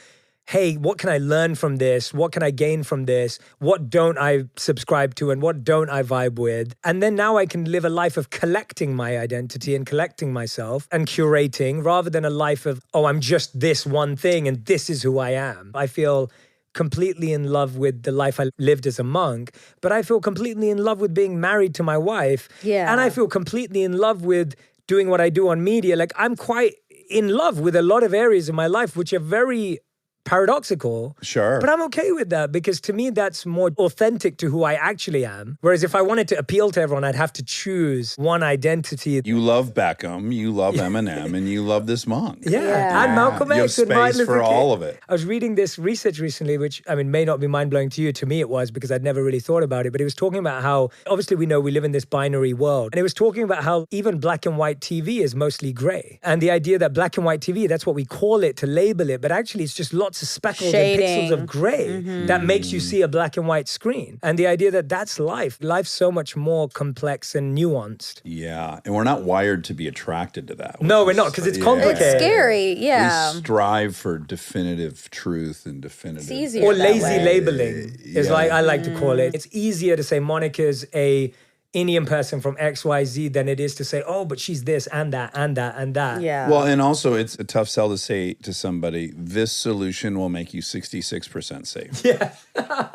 hey, what can I learn from this? What can I gain from this? What don't I subscribe to and what don't I vibe with? And then now I can live a life of collecting my identity and collecting myself and curating rather than a life of, oh, I'm just this one thing and this is who I am. I feel completely in love with the life I lived as a monk, but I feel completely in love with being married to my wife. Yeah. And I feel completely in love with doing what I do on media. Like I'm quite in love with a lot of areas of my life, which are very paradoxical. Sure. But I'm okay with that because to me, that's more authentic to who I actually am. Whereas if I wanted to appeal to everyone, I'd have to choose one identity. You love Beckham, you love Eminem, and you love this monk. Yeah. And Malcolm You have X and Martin space Luther for King. all of it. I was reading this research recently, which I mean may not be mind-blowing to you. To me it was because I'd never really thought about it. But it was talking about how, obviously we know we live in this binary world. And it was talking about how even black and white TV is mostly gray. And the idea that black and white TV, that's what we call it to label it. But actually it's just lots of speckles and pixels of gray that makes you see a black and white screen. And the idea that that's life. Life's so much more complex and nuanced. Yeah, and we're not wired to be attracted to that. No, which we're not, is- 'cause it's yeah. complicated. It's scary. Yeah. We strive for definitive truth and definitive. It's easier Or that lazy way. labeling is Yeah. like I like to call it. It's easier to say Monica's a Indian person from XYZ than it is to say, oh, but she's this and that and that and that. Yeah. Well, and also it's a tough sell to say to somebody, this solution will make you 66% safe. Yeah.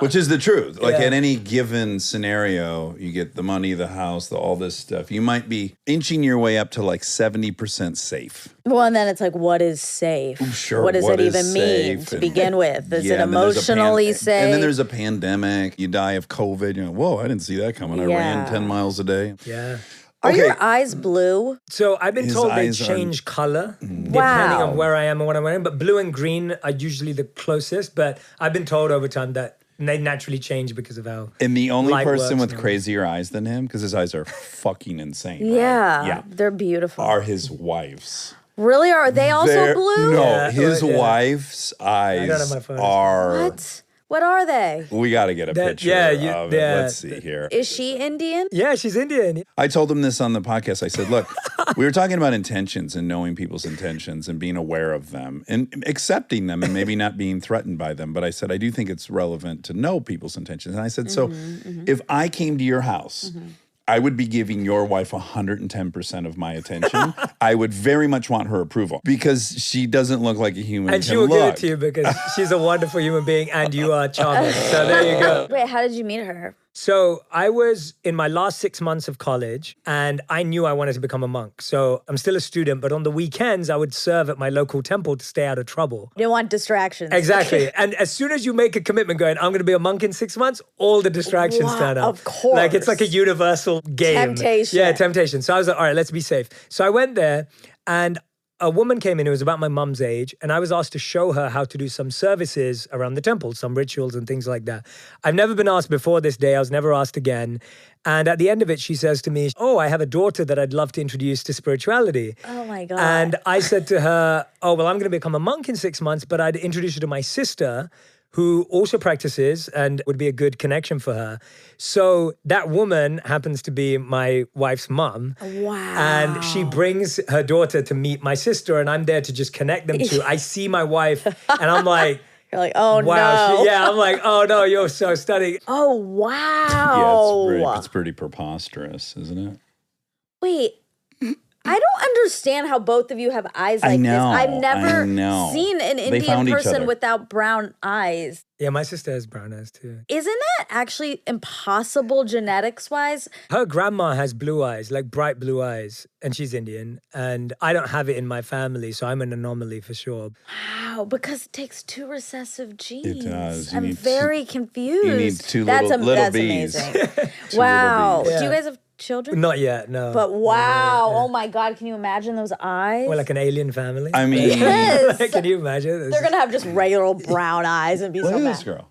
Which is the truth. Like Yeah. in any given scenario, you get the money, the house, all this stuff. You might be inching your way up to like 70% safe. Well, and then it's like, what is safe? Sure, What does what it is even mean safe? to And- begin with? Is it and then there's a emotionally safe? And then there's a pandemic. You die of COVID. You know, whoa, I didn't see that coming. I ran Yeah. 10 miles a day. Yeah. Are Okay. your eyes blue? So I've been His told they eyes are- change color depending Wow. on where I am and what I'm wearing. But blue and green are usually the closest. But I've been told over time that they naturally change because of how. And the only light person works with and crazier eyes than him, because his eyes are fucking insane. right? Yeah. Yeah. They're beautiful. Are his wife's. Really? Are they also They're- blue? No, Yeah, his yeah. wife's eyes have my photos. are. What? What are they? We got to get a That- picture yeah, you- of it. yeah. Let's see here. Is she Indian? Yeah, she's Indian. I told him this on the podcast. I said, look, we were talking about intentions and knowing people's intentions and being aware of them and accepting them and maybe not being threatened by them. But I said, I do think it's relevant to know people's intentions. And I said, so if I came to your house, I would be giving your wife 110% of my attention. I would very much want her approval because she doesn't look like a human. And she can will give look. it to you because she's a wonderful human being and you are charming. So there you go. Wait, how did you meet her? So I was in my last 6 months of college and I knew I wanted to become a monk. So I'm still a student, but on the weekends I would serve at my local temple to stay out of trouble. You didn't want distractions. Exactly. And as soon as you make a commitment going, I'm going to be a monk in 6 months, all the distractions Wow, turn up. of course. Like it's like a universal game. Temptation. Yeah, temptation. So I was like, all right, let's be safe. So I went there and a woman came in who was about my mum's age, and I was asked to show her how to do some services around the temple, some rituals and things like that. I've never been asked before this day. I was never asked again. And at the end of it, she says to me, oh, I have a daughter that I'd love to introduce to spirituality. Oh my God. And I said to her, oh, well, I'm going to become a monk in 6 months, but I'd introduce her to my sister who also practices and would be a good connection for her. So that woman happens to be my wife's mum. Wow. And she brings her daughter to meet my sister, and I'm there to just connect them two. I see my wife, and I'm like, You're like, oh wow. no. I'm like, oh no, you're so stunning. Oh wow. Yeah, it's pretty preposterous, isn't it? Wait. I don't understand how both of you have eyes like I know, this. I've never I know. seen an They Indian found each person other. without brown eyes. Yeah, my sister has brown eyes too. Isn't that actually impossible genetics wise? Her grandma has blue eyes, like bright blue eyes, and she's Indian. And I don't have it in my family, so I'm an anomaly for sure. Wow, because it takes two recessive genes. does. You I'm need very confused. You need two that's little that's bees. amazing. Two Wow. little bees. Do you guys have children? Not yet, no. But wow, oh my God, can you imagine those eyes? We're like an alien family. I mean, Yes. Can you imagine? They're gonna have just regular brown eyes and be look so at mad. this girl.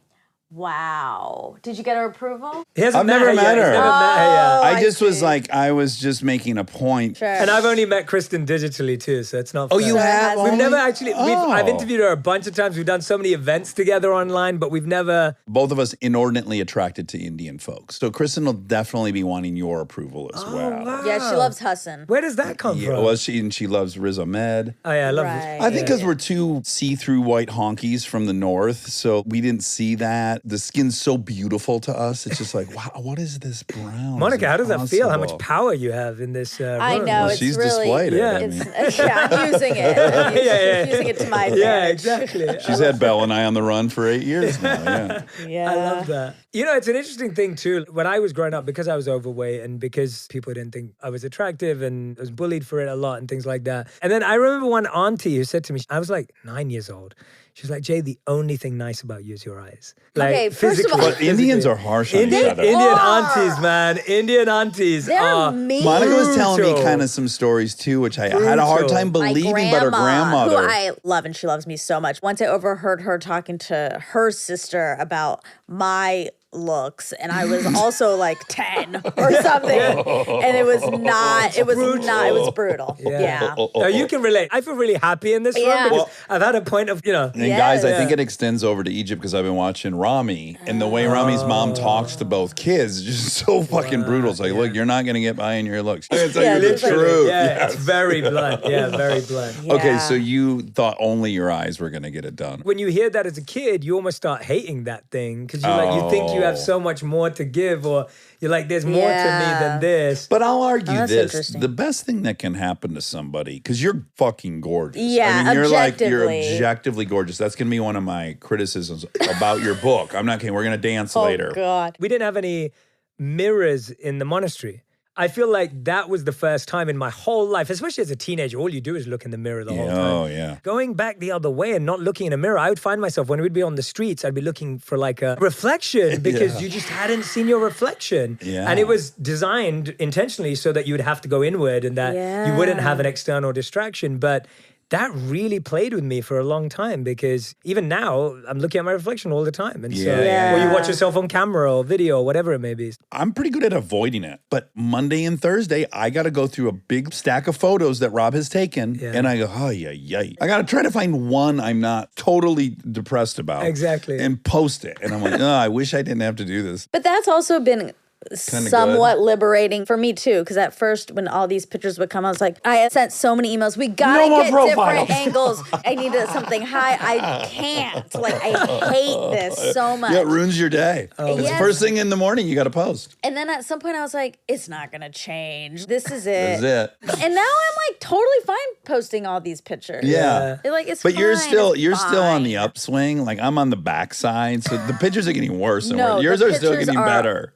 Wow. Did you get her approval? He hasn't I've never yet. met He's her. never met her yet. I I just was see. like, I was just making a point. Sure. And I've only met Kristen digitally too, so it's not Oh, fair. you So it have? has- We've only? never actually, I've Oh. interviewed her a bunch of times. We've done so many events together online, but we've never, Both of us inordinately attracted to Indian folks. So Kristen will definitely be wanting your approval as well. wow. Yeah, she loves Hassan. Where does that come Yeah, from? well, she loves Riz Ahmed. Oh yeah, I love Right. I think because we're two see-through white honkies from the north, so we didn't see that. The skin's so beautiful to us. It's just like, wow, what is this brown? Monica, how does that feel? How much Impossible. power you have in this I room? know, Well, it's she's really, displayed it. Yeah. I mean. yeah, I'm using it. I'm using it to my advantage. Yeah, exactly. She's had Belle and I on the run for 8 years now. Yeah. Yeah. I love that. You know, it's an interesting thing too. When I was growing up, because I was overweight and because people didn't think I was attractive and I was bullied for it a lot and things like that. And then I remember one auntie who said to me, I was like 9 years old. She's like, Jay, the only thing nice about you is your eyes. Okay, first of all- But Indians are harsh on each other. Indian are. aunties, man. Indian aunties They're are mean. Monica was telling me Brutal. kind of some stories too, which I had a hard Brutal. time My believing, but her grandmother. who I love and she loves me so much. Once I overheard her talking to her sister about my looks, and I was also like 10 or something, and it was brutal. Yeah. Now you can relate. I feel really happy in this Yeah. room because I've had a point of, And guys, I Yes. think it extends over to Egypt because I've been watching Rami, and the way Rami's mom talks to both kids is just so fucking brutal. It's like, look, you're not gonna get by in your looks. It's like Yeah, the literally. truth. Yeah, it's very blunt. Yeah, very blunt. Okay, Yeah. so you thought only your eyes were gonna get it done. When you hear that as a kid, you almost start hating that thing because you think you have so much more to give, or you're like, there's more to me than this. But I'll argue that's this: interesting. the best thing that can happen to somebody, because you're fucking gorgeous. Yeah, I mean, you're objectively. objectively gorgeous. That's gonna be one of my criticisms about your book. I'm not kidding. We're gonna dance later. Oh God. We didn't have any mirrors in the monastery. I feel like that was the first time in my whole life, especially as a teenager, all you do is look in the mirror the whole time. Oh yeah. Going back the other way and not looking in a mirror, I would find myself when we'd be on the streets, I'd be looking for like a reflection because you just hadn't seen your reflection. Yeah. And it was designed intentionally so that you would have to go inward and that you wouldn't have an external distraction. But that really played with me for a long time because even now I'm looking at my reflection all the time. And so, Yeah. or you watch yourself on camera or video or whatever it may be. I'm pretty good at avoiding it. But Monday and Thursday, I got to go through a big stack of photos that Rob has taken. Yeah. And I go, oh, yeah. I got to try to find one I'm not totally depressed about. Exactly. And post it. And I'm like, oh, I wish I didn't have to do this. But that's also been somewhat liberating for me too, because at first when all these pictures would come, I was like, I had sent so many emails. We gotta No more get profiles. different angles. I needed something high. I can't. Like I hate this so much. Yeah, it ruins your day. It's Yes. first thing in the morning, you got to post. And then at some point I was like, it's not gonna change. This is it. That's it. And now I'm like totally fine posting all these pictures. Yeah. Like it's But you're fine, still it's on the fine. upswing. Like I'm on the backside, so the pictures are getting worse and No, worse. Yours the are still pictures getting are better.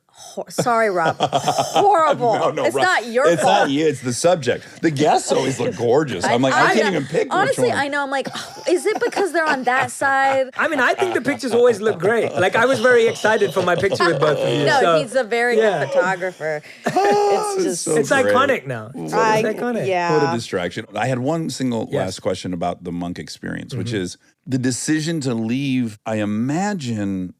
Sorry, Rob. Horrible. No, it's Rob, not your It's fault. not you. It's the subject. The guests always look gorgeous. I'm like, I can't know. even pick Honestly, which one. I know. I'm like, oh, is it because they're on that side? I mean, I think the pictures always look great. Like, I was very excited for my picture with both of you. No, so, he's a very yeah. good photographer. It's just so It's great. iconic now. It's iconic. Yeah. What a distraction. I had one single last question about the monk experience, which is the decision to leave, I imagine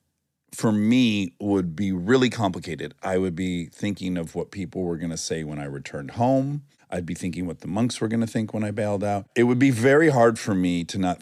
for me would be really complicated. I would be thinking of what people were going to say when I returned home. I'd be thinking what the monks were going to think when I bailed out. It would be very hard for me to not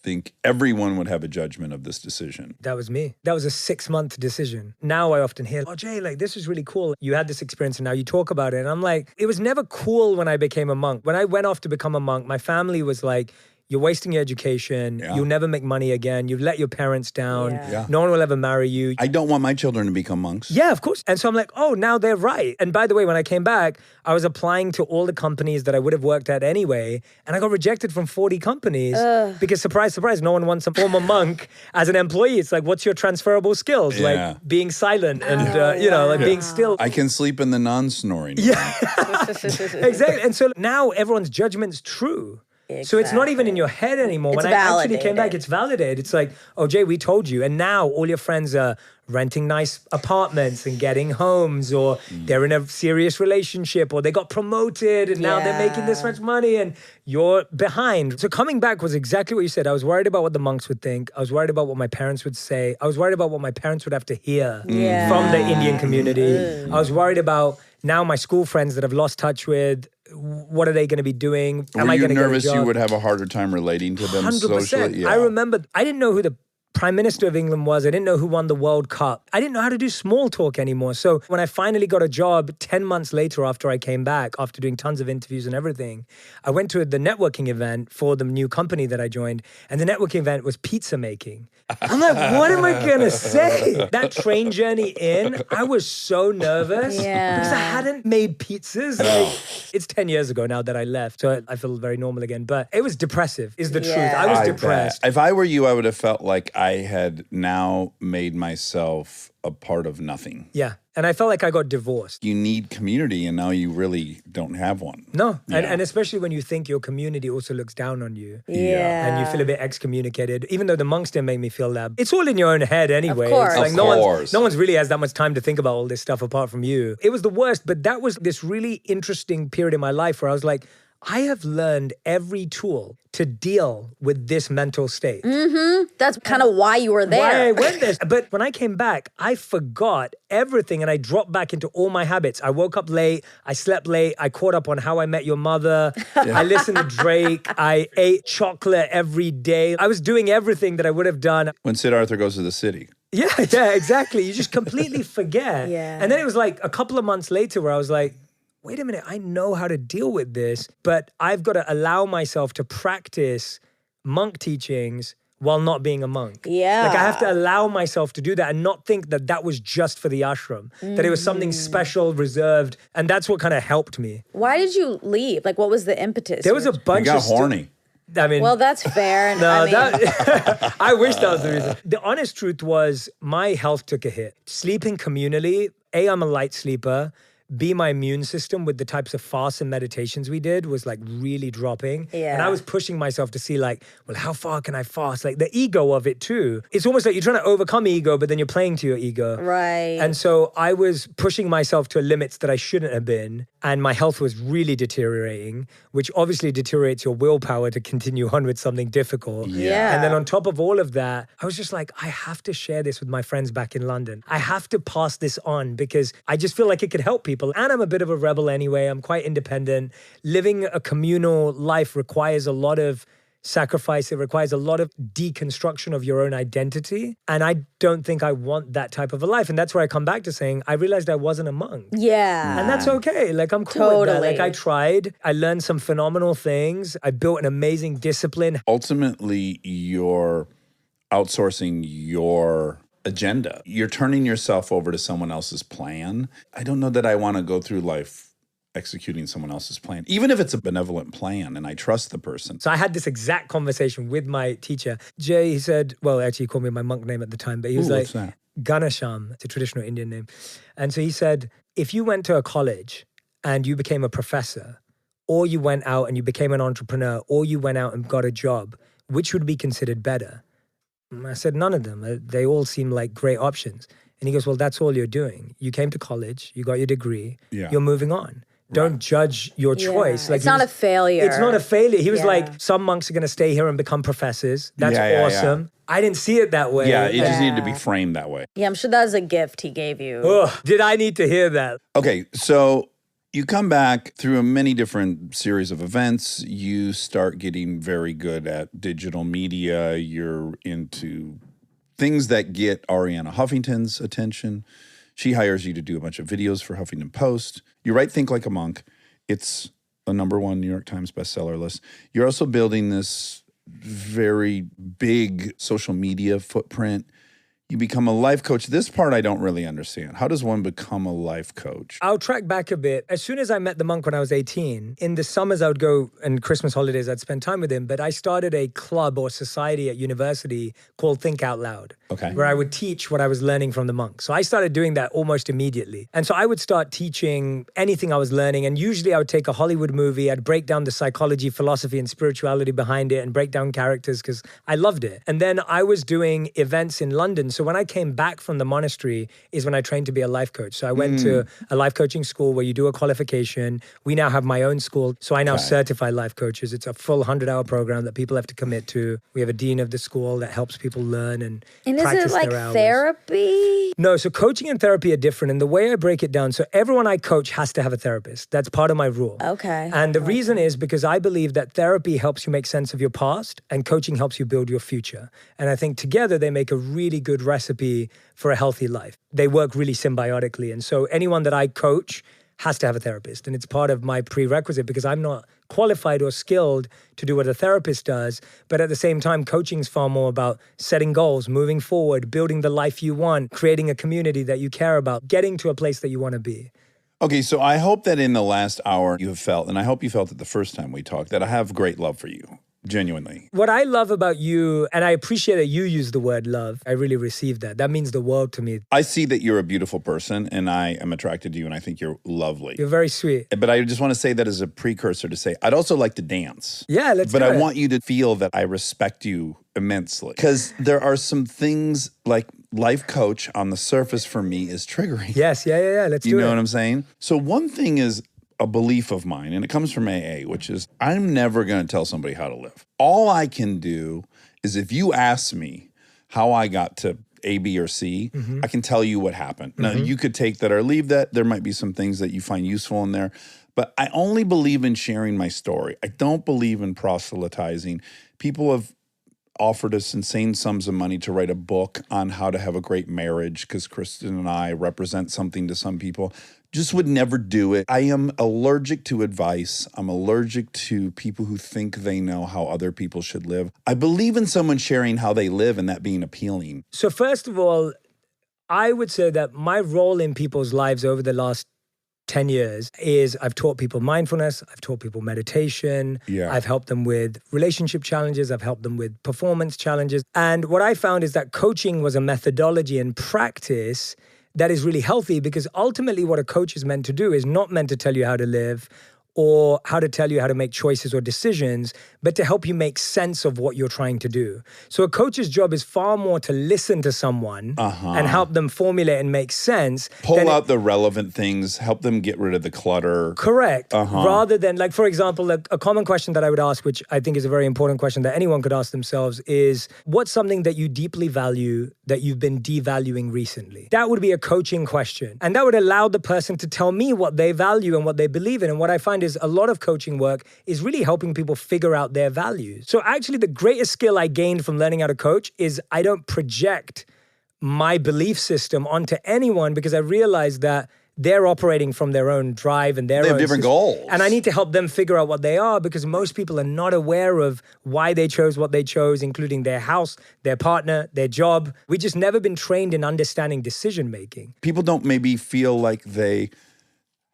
think everyone would have a judgment of this decision. That was me. That was a 6-month decision. Now I often hear, oh, Jay, like, this is really cool. You had this experience and now you talk about it. And I'm like, it was never cool when I became a monk. When I went off to become a monk, my family was like, you're wasting your education. Yeah. You'll never make money again. You've let your parents down. Yeah. No one will ever marry you. I don't want my children to become monks. Yeah, of course. And so I'm like, oh, now they're right. And by the way, when I came back, I was applying to all the companies that I would have worked at anyway. And I got rejected from 40 companies because, surprise, surprise, no one wants a former monk as an employee. It's like, what's your transferable skills? Yeah. Like being silent and, you know, like being still. I can sleep in the non-snoring. Exactly. And so now everyone's judgment's true. So it's not even in your head anymore. It's when I actually came validated. back, it's validated. It's like, oh, Jay, we told you. And now all your friends are renting nice apartments and getting homes, or they're in a serious relationship, or they got promoted and now they're making this much money and you're behind. So coming back was exactly what you said. I was worried about what the monks would think. I was worried about what my parents would say. I was worried about what my parents would have to hear from the Indian community. I was worried about now my school friends that I've lost touch with. What are they going to be doing? Were Am I you going to get a nervous you job? would have a harder time relating to them 100%. socially? Yeah. I remember, I didn't know who the Prime Minister of England was. I didn't know who won the World Cup. I didn't know how to do small talk anymore. So when I finally got a job 10 months later after I came back, after doing tons of interviews and everything, I went to the networking event for the new company that I joined. And the networking event was pizza making. I'm like, what am I going to say? That train journey in, I was so nervous Yeah. because I hadn't made pizzas. Like, it's 10 years ago now that I left. So I feel very normal again. But it was depressive, is the truth. I was I bet. depressed. If I were you, I would have felt like I had now made myself a part of nothing. Yeah. And I felt like I got divorced. You need community, and now you really don't have one. No. Yeah. And especially when you think your community also looks down on you. Yeah. And you feel a bit excommunicated, even though the monks didn't make me feel that. It's all in your own head anyway. course. It's like Of no course. one's really has that much time to think about all this stuff apart from you. It was the worst, but that was this really interesting period in my life where I was like, I have learned every tool to deal with this mental state. That's kind of why you were there. Why I went there. But when I came back, I forgot everything and I dropped back into all my habits. I woke up late, I slept late, I caught up on How I Met Your Mother, I listened to Drake, I ate chocolate every day. I was doing everything that I would have done. When Sid Arthur goes to the city. Yeah, exactly. You just completely forget. Yeah. And then it was like a couple of months later where I was like, wait a minute, I know how to deal with this, but I've got to allow myself to practice monk teachings while not being a monk. Yeah. Like I have to allow myself to do that and not think that that was just for the ashram, that it was something special, reserved. And that's what kind of helped me. Why did you leave? Like, what was the impetus? There was a You bunch got of horny. I mean, Well, that's fair. And no, I mean, that, I wish that was the reason. The honest truth was my health took a hit. Sleeping communally, I'm a light sleeper. B, my immune system with the types of fasts and meditations we did was like really dropping. Yeah. And I was pushing myself to see like, well, how far can I fast? Like the ego of it too. It's almost like you're trying to overcome ego, but then you're playing to your ego. right. And so I was pushing myself to limits that I shouldn't have been. And my health was really deteriorating, which obviously deteriorates your willpower to continue on with something difficult. Yeah. And then on top of all of that, I was just like, I have to share this with my friends back in London. I have to pass this on because I just feel like it could help people. And I'm a bit of a rebel anyway. I'm quite independent. Living a communal life requires a lot of sacrifice. It requires a lot of deconstruction of your own identity. And I don't think I want that type of a life. And that's where I come back to saying, I realized I wasn't a monk. yeah. And that's okay. Like, I'm cool with that. Totally. Like, I tried. I learned some phenomenal things. I built an amazing discipline. Ultimately, you're outsourcing your agenda. You're turning yourself over to someone else's plan. I don't know that I want to go through life executing someone else's plan, even if it's a benevolent plan and I trust the person. So I had this exact conversation with my teacher. Jay, he said, well, actually he called me my monk name at the time, but he was Ooh, like, what's that? Ganesham. It's a traditional Indian name. And so he said, if you went to a college and you became a professor, or you went out and you became an entrepreneur, or you went out and got a job, which would be considered better? And I said, none of them. They all seem like great options. And he goes, well, that's all you're doing. You came to college, you got your degree, Yeah. you're moving on. Don't judge your choice. Like it's not a failure. It's not a failure. He was Yeah. like, some monks are going to stay here and become professors. That's Yeah, yeah, awesome. I didn't see it that way. Yeah, it just needed to be Yeah. framed that way. Yeah, I'm sure that was a gift he gave you. Ugh, did I need to hear that? Okay, so you come back through a many different series of events. You start getting very good at digital media. You're into things that get Arianna Huffington's attention. She hires you to do a bunch of videos for Huffington Post. You write Think Like a Monk. It's a #1 New York Times bestseller list. You're also building this very big social media footprint. You become a life coach. This part I don't really understand. How does one become a life coach? I'll track back a bit. As soon as I met the monk when I was 18, in the summers I would go, and Christmas holidays I'd spend time with him, but I started a club or society at university called Think Out Loud. Okay. Where I would teach what I was learning from the monk. So I started doing that almost immediately. And so I would start teaching anything I was learning. And usually I would take a Hollywood movie, I'd break down the psychology, philosophy, and spirituality behind it and break down characters because I loved it. And then I was doing events in London. So when I came back from the monastery is when I trained to be a life coach. So I went to a life coaching school where you do a qualification. We now have my own school. So I now certify life coaches. It's a full 100-hour program that people have to commit to. We have a dean of the school that helps people learn and And is practice it like their hours. therapy? No, so coaching and therapy are different. And the way I break it down, so everyone I coach has to have a therapist. That's part of my rule. Okay. And the reason is because I believe that therapy helps you make sense of your past and coaching helps you build your future. And I think together they make a really good recipe for a healthy life. They work really symbiotically. And so anyone that I coach has to have a therapist. And it's part of my prerequisite because I'm not qualified or skilled to do what a therapist does. But at the same time, coaching is far more about setting goals, moving forward, building the life you want, creating a community that you care about, getting to a place that you want to be. Okay, so I hope that in the last hour you have felt, and I hope you felt it the first time we talked, that I have great love for you. genuinely. What I love about you, and I appreciate that you use the word love. I really received that. That means the world to me. I see that you're a beautiful person, and I am attracted to you, and I think you're lovely. You're very sweet. But I just want to say that as a precursor to say, I'd also like to dance. Yeah, let's But do I it. want you to feel that I respect you immensely. Because there are some things like life coach on the surface for me is triggering. Yes, yeah. Let's You do know it. what I'm saying? So one thing is a belief of mine, and it comes from AA, which is I'm never going to tell somebody how to live. All I can do is if you ask me how I got to A, B, or C, I can tell you what happened. Now, you could take that or leave that. There might be some things that you find useful in there. But I only believe in sharing my story. I don't believe in proselytizing. People have offered us insane sums of money to write a book on how to have a great marriage because Kristen and I represent something to some people. Just would never do it. I am allergic to advice. I'm allergic to people who think they know how other people should live. I believe in someone sharing how they live and that being appealing. So first of all, I would say that my role in people's lives over the last 10 years is I've taught people mindfulness, I've taught people meditation, Yeah. I've helped them with relationship challenges, I've helped them with performance challenges. And what I found is that coaching was a methodology and practice that is really healthy because ultimately what a coach is meant to do is not meant to tell you how to live or how to tell you how to make choices or decisions, but to help you make sense of what you're trying to do. So a coach's job is far more to listen to someone and help them formulate and make sense. Pull than out the relevant things, help them get rid of the clutter. Correct. Rather than, like, for example, a common question that I would ask, which I think is a very important question that anyone could ask themselves is, what's something that you deeply value that you've been devaluing recently? That would be a coaching question. And that would allow the person to tell me what they value and what they believe in. And what I find is a lot of coaching work is really helping people figure out their values. So actually the greatest skill I gained from learning how to coach is I don't project my belief system onto anyone because I realized that they're operating from their own drive and their They have own different system. goals. And I need to help them figure out what they are because most people are not aware of why they chose what they chose, including their house, their partner, their job. We've just never been trained in understanding decision making. People don't maybe feel like they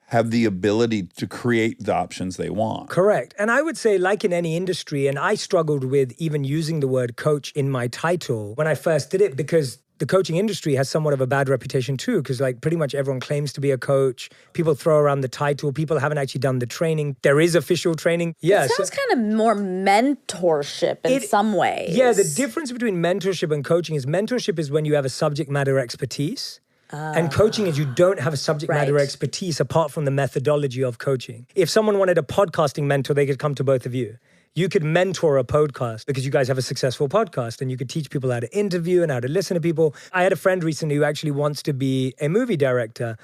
have the ability to create the options they want. Correct. And I would say, like in any industry, and I struggled with even using the word coach in my title when I first did it because the coaching industry has somewhat of a bad reputation too, because like pretty much everyone claims to be a coach. People throw around the title. People haven't actually done the training. There is official training. Yeah. It sounds kind of more mentorship in some ways. Yeah, the difference between mentorship and coaching is mentorship is when you have a subject matter expertise. And coaching is you don't have a subject matter Right. expertise apart from the methodology of coaching. If someone wanted a podcasting mentor, they could come to both of you. You could mentor a podcast because you guys have a successful podcast and you could teach people how to interview and how to listen to people. I had a friend recently who actually wants to be a movie director.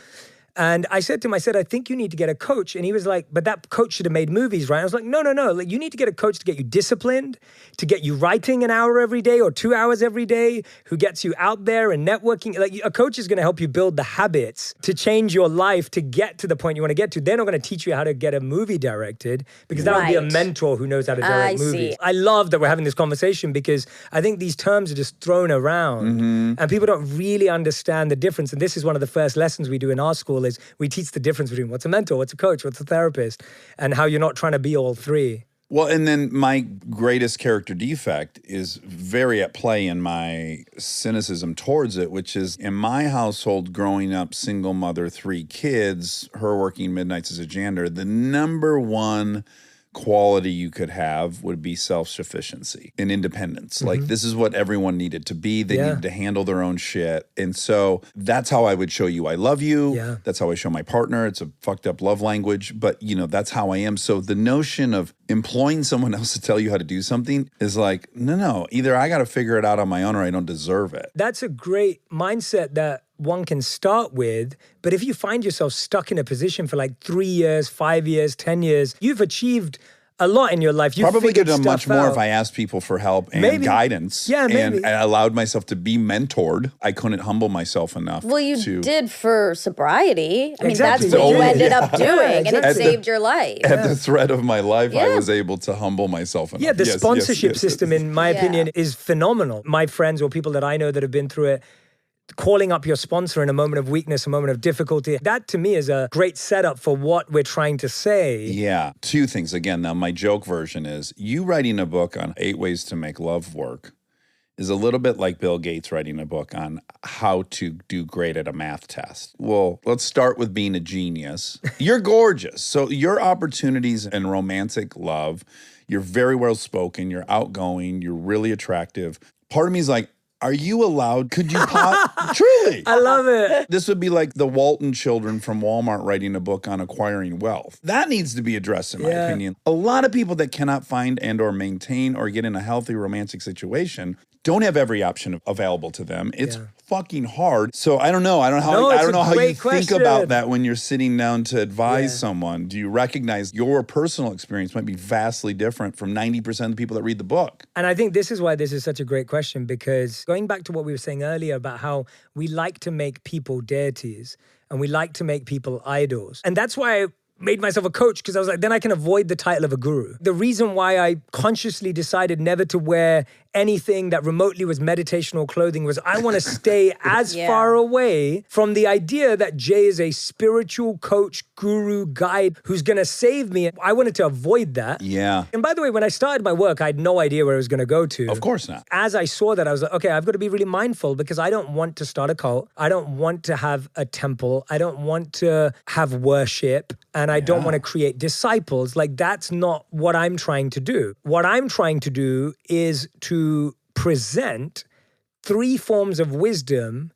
And I said to him, I think you need to get a coach. And he was like, but that coach should have made movies, right? I was like, no. Like, you need to get a coach to get you disciplined, to get you writing an hour every day or 2 hours every day, who gets you out there and networking. Like, a coach is going to help you build the habits to change your life to get to the point you want to get to. They're not going to teach you how to get a movie directed because that would be a Right. mentor who knows how to direct I movies. see. I love that we're having this conversation because I think these terms are just thrown around and people don't really understand the difference. And this is one of the first lessons we do in our school is we teach the difference between what's a mentor, what's a coach, what's a therapist, and how you're not trying to be all three. Well, and then my greatest character defect is very at play in my cynicism towards it, which is in my household, growing up, single mother, 3 kids, her working midnights as a janitor, the number one quality you could have would be self-sufficiency and independence. Like this is what everyone needed to be. They needed to handle their own shit. And so that's how I would show you I love you. Yeah. That's how I show my partner. It's a fucked up love language, but you know, that's how I am. So the notion of employing someone else to tell you how to do something is like, no, either I got to figure it out on my own or I don't deserve it. That's a great mindset that one can start with. But if you find yourself stuck in a position for like 3 years, 5 years, 10 years, you've achieved a lot in your life. You've Probably could figured have done much stuff more out. if I asked people for help and Maybe. guidance. Yeah, maybe. And I allowed myself to be mentored. I couldn't humble myself enough. Well, you to, did for sobriety. I mean, Exactly. that's what you Oh, ended yeah. up doing, and it exactly. saved your life. At the threat of my life, I Yeah. was able to humble myself enough. Yeah, the sponsorship yes. system, in my Yeah. opinion, is phenomenal. My friends or people that I know that have been through it, calling up your sponsor in a moment of weakness, a moment of difficulty. That to me is a great setup for what we're trying to say. Yeah. Two things. Again, now my joke version is you writing a book on 8 ways to make love work is a little bit like Bill Gates writing a book on how to do great at a math test. Well, let's start with being a genius. You're gorgeous. So your opportunities in romantic love, you're very well spoken, you're outgoing, you're really attractive. Part of me is like, are you allowed? Could you truly? I love it. This would be like the Walton children from Walmart writing a book on acquiring wealth. That needs to be addressed, in my opinion. A lot of people that cannot find and or maintain or get in a healthy romantic situation don't have every option available to them. It's fucking hard. So I don't know. I don't know how you think about that when you're sitting down to advise someone. Do you recognize your personal experience might be vastly different from 90% of the people that read the book? And I think this is why this is such a great question, because going back to what we were saying earlier about how we like to make people deities and we like to make people idols. And that's why I made myself a coach, because I was like, then I can avoid the title of a guru. The reason why I consciously decided never to wear anything that remotely was meditational clothing was I want to stay as far away from the idea that Jay is a spiritual coach, guru, guide who's going to save me. I wanted to avoid that. Yeah. And by the way, when I started my work, I had no idea where I was going to go to. Of course not. As I saw that, I was like, okay, I've got to be really mindful because I don't want to start a cult. I don't want to have a temple. I don't want to have worship. And I don't want to create disciples. Like, that's not what I'm trying to do. What I'm trying to do is to present 3 forms of wisdom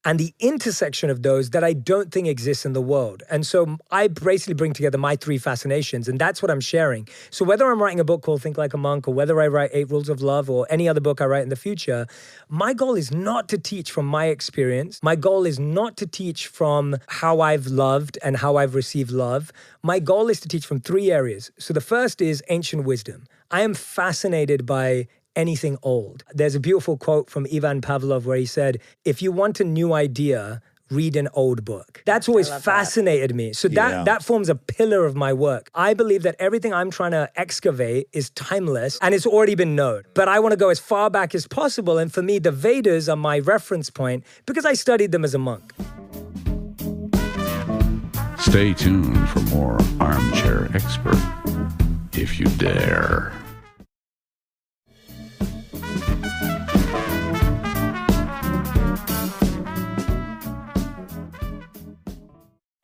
and the intersection of those that I don't think exists in the world. And so I basically bring together my 3 fascinations, and that's what I'm sharing. So whether I'm writing a book called Think Like a Monk, or whether I write 8 Rules of Love, or any other book I write in the future, my goal is not to teach from my experience. My goal is not to teach from how I've loved and how I've received love. My goal is to teach from 3 areas. So the first is ancient wisdom. I am fascinated by anything old. There's a beautiful quote from Ivan Pavlov where he said, if you want a new idea, read an old book. That's always fascinated me. So that forms a pillar of my work. I believe that everything I'm trying to excavate is timeless and it's already been known. But I want to go as far back as possible. And for me, the Vedas are my reference point because I studied them as a monk. Stay tuned for more Armchair Expert, if you dare.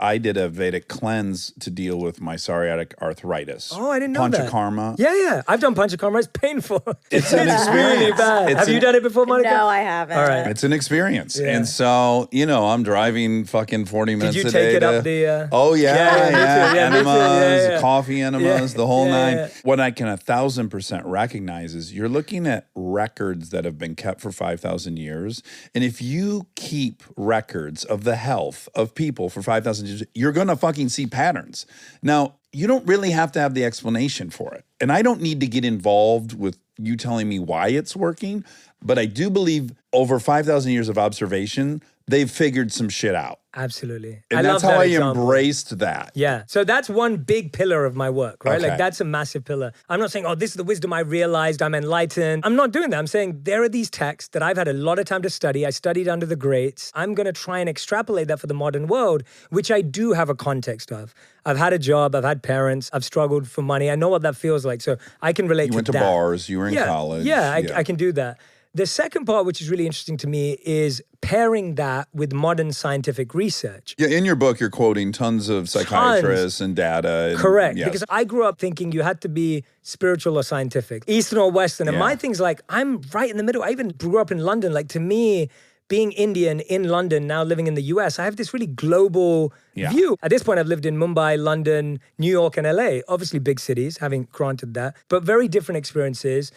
I did a Vedic cleanse to deal with my psoriatic arthritis. Oh, I didn't know that. Panchakarma. Yeah. I've done Panchakarma. It's painful. It's an experience. Really bad. Have you done it before, Monica? No, I haven't. All right. It's an experience. Yeah. And so, I'm driving fucking 40 minutes Did you a day. take it up the... Oh, yeah. Enemas, coffee enemas, the whole nine. Yeah. What I can 1,000% recognize is you're looking at records that have been kept for 5,000 years. And if you keep records of the health of people for 5,000 years, you're going to fucking see patterns. Now, you don't really have to have the explanation for it. And I don't need to get involved with you telling me why it's working, but I do believe over 5,000 years of observation, they've figured some shit out. Absolutely. And that's how I embraced that. Yeah. So that's one big pillar of my work, right? Okay. Like that's a massive pillar. I'm not saying, oh, this is the wisdom I realized, I'm enlightened. I'm not doing that. I'm saying there are these texts that I've had a lot of time to study. I studied under the greats. I'm going to try and extrapolate that for the modern world, which I do have a context of. I've had a job, I've had parents, I've struggled for money. I know what that feels like. So I can relate to that. You went to bars, you were in college. Yeah, I can do that. The second part, which is really interesting to me, is pairing that with modern scientific research. Yeah, in your book, you're quoting tons of psychiatrists and data. Correct. Yes. Because I grew up thinking you had to be spiritual or scientific, Eastern or Western. And my thing's like, I'm right in the middle. I even grew up in London. Like to me, being Indian in London, now living in the US, I have this really global view. At this point, I've lived in Mumbai, London, New York, and LA. Obviously big cities, having granted that, but very different experiences.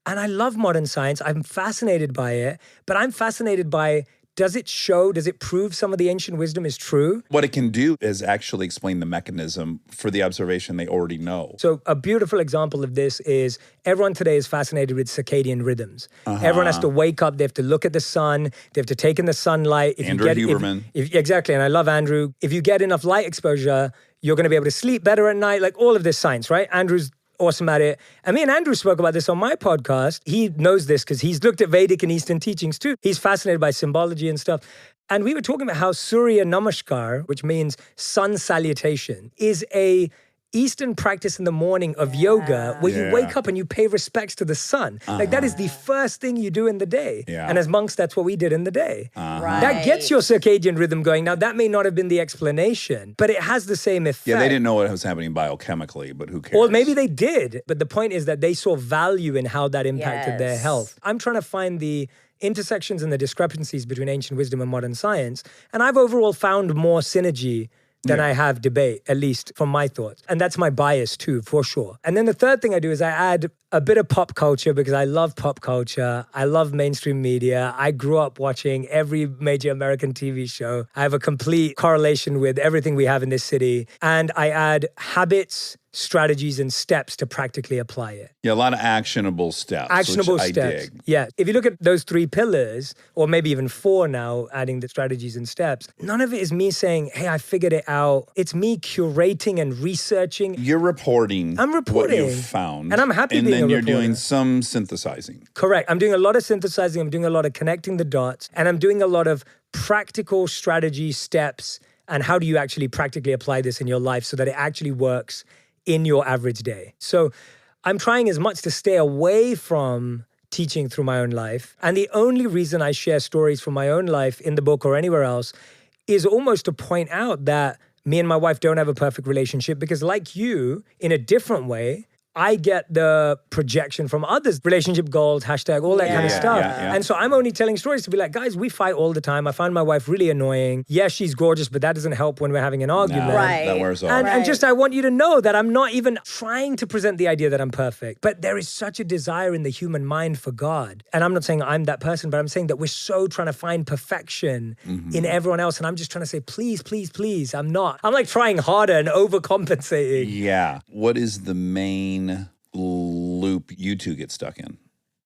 And I love modern science. I'm fascinated by it, but I'm fascinated by, does it prove some of the ancient wisdom is true? What it can do is actually explain the mechanism for the observation they already know. So a beautiful example of this is everyone today is fascinated with circadian rhythms. Everyone has to wake up, they have to look at the sun, they have to take in the sunlight. Andrew Huberman. Exactly, and I love Andrew. If you get enough light exposure, you're going to be able to sleep better at night, like all of this science, right? Andrew's awesome at it. And me and Andrew spoke about this on my podcast. He knows this because he's looked at Vedic and Eastern teachings too. He's fascinated by symbology and stuff. And we were talking about how Surya Namaskar, which means sun salutation, is a Eastern practice in the morning of yoga where you wake up and you pay respects to the sun. Like that is the first thing you do in the day. Yeah. And as monks, that's what we did in the day. Right. That gets your circadian rhythm going. Now, that may not have been the explanation, but it has the same effect. Yeah, they didn't know what was happening biochemically, but who cares? Or maybe they did. But the point is that they saw value in how that impacted their health. I'm trying to find the intersections and the discrepancies between ancient wisdom and modern science. And I've overall found more synergy than I have debate, at least from my thoughts. And that's my bias too, for sure. And then the third thing I do is I add a bit of pop culture because I love pop culture. I love mainstream media. I grew up watching every major American TV show. I have a complete correlation with everything we have in this city. And I add habits, strategies, and steps to practically apply it. Yeah, a lot of actionable steps. Actionable which steps. I dig. Yeah. If you look at those 3 pillars, or maybe even 4 now, adding the strategies and steps, none of it is me saying, hey, I figured it out. It's me curating and researching. You're reporting. I'm reporting. What you've found. And I'm happy and being then a you're reporter. doing some synthesizing. Correct. I'm doing a lot of synthesizing. I'm doing a lot of connecting the dots. And I'm doing a lot of practical strategy steps. And how do you actually practically apply this in your life so that it actually works in your average day? So I'm trying as much to stay away from teaching through my own life. And the only reason I share stories from my own life in the book or anywhere else is almost to point out that me and my wife don't have a perfect relationship because, like you, in a different way, I get the projection from others, relationship goals, hashtag, all that kind of stuff. Yeah. And so I'm only telling stories to be like, guys, we fight all the time. I find my wife really annoying. Yes, she's gorgeous, but that doesn't help when we're having an argument. No, Right. That wears off. And just, I want you to know that I'm not even trying to present the idea that I'm perfect, but there is such a desire in the human mind for God. And I'm not saying I'm that person, but I'm saying that we're so trying to find perfection in everyone else. And I'm just trying to say, please, please, please, I'm not. I'm like trying harder and overcompensating. Yeah. What is the main loop you two get stuck in?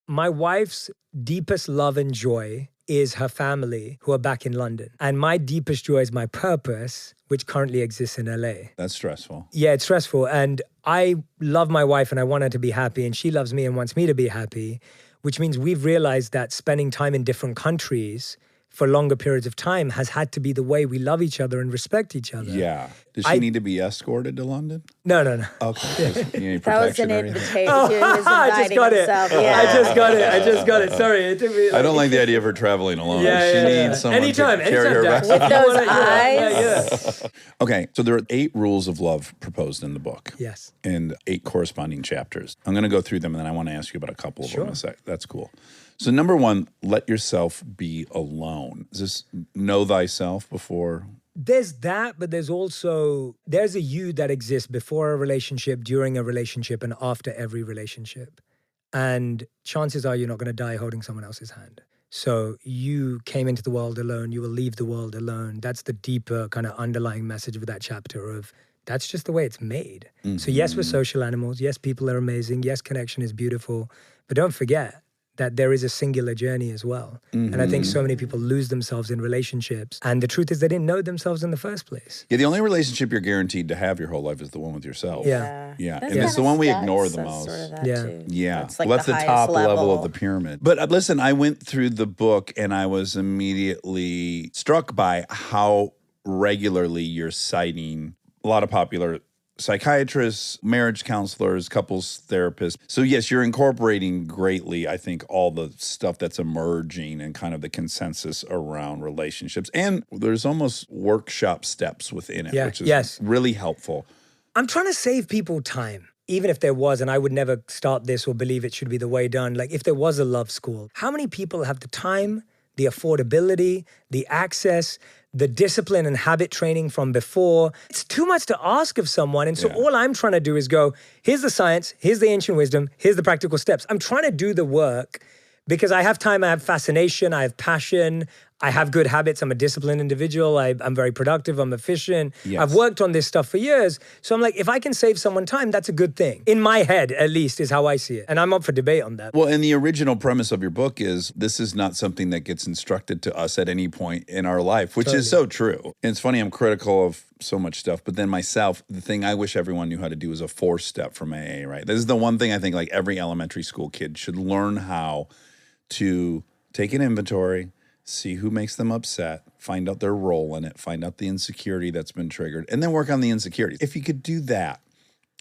My wife's deepest love and joy is her family who are back in London. And my deepest joy is my purpose, which currently exists in LA. That's stressful. Yeah, it's stressful. And I love my wife and I want her to be happy, and she loves me and wants me to be happy, which means we've realized that spending time in different countries for longer periods of time has had to be the way we love each other and respect each other. Yeah. Does she need to be escorted to London? No. Okay. You need That was protection an or anything? invitation. Oh, He was I just inviting got it. himself. I Yeah. just got it. Sorry. It took me I don't like the idea of her traveling alone. Yeah, she yeah. needs someone Anytime, to carry her Dax. around. With those eyes. Yeah. Okay, so there are 8 rules of love proposed in the book. Yes. And 8 corresponding chapters. I'm going to go through them, and then I want to ask you about a couple of them in a Sure. sec. That's cool. So number 1, let yourself be alone. Is this know thyself before? There's that, but there's a you that exists before a relationship, during a relationship, and after every relationship. And chances are you're not going to die holding someone else's hand. So you came into the world alone, you will leave the world alone. That's the deeper kind of underlying message of that chapter of that's just the way it's made. So yes, we're social animals. Yes, people are amazing. Yes, connection is beautiful. But don't forget that there is a singular journey as well. And I think so many people lose themselves in relationships. And the truth is they didn't know themselves in the first place. Yeah, the only relationship you're guaranteed to have your whole life is the one with yourself. Yeah. Yeah, That's and it's the kinda one we sucks. ignore the That's most. Sort of that Yeah. too. Yeah, That's like well, that's the highest top level of the pyramid. But listen, I went through the book and I was immediately struck by how regularly you're citing a lot of popular psychiatrists, marriage counselors, couples therapists. So yes, you're incorporating greatly, I think, all the stuff that's emerging and kind of the consensus around relationships. And there's almost workshop steps within it, Yeah, which is yes. really helpful. I'm trying to save people time. Even if there was, and I would never start this or believe it should be the way done, like if there was a love school, how many people have the time, the affordability, the access, the discipline and habit training from before? It's too much to ask of someone. And so all I'm trying to do is go, here's the science, here's the ancient wisdom, here's the practical steps. I'm trying to do the work because I have time, I have fascination, I have passion, I have good habits. I'm a disciplined individual. I'm very productive. I'm efficient. Yes. I've worked on this stuff for years. So I'm like, if I can save someone time, that's a good thing. In my head, at least, is how I see it. And I'm up for debate on that. Well, and the original premise of your book is this is not something that gets instructed to us at any point in our life, which is so true. And it's funny, I'm critical of so much stuff, but then myself, the thing I wish everyone knew how to do is a 4-step from AA, right? This is the one thing I think like every elementary school kid should learn how to take an inventory, see who makes them upset, find out their role in it, find out the insecurity that's been triggered, and then work on the insecurity. If you could do that,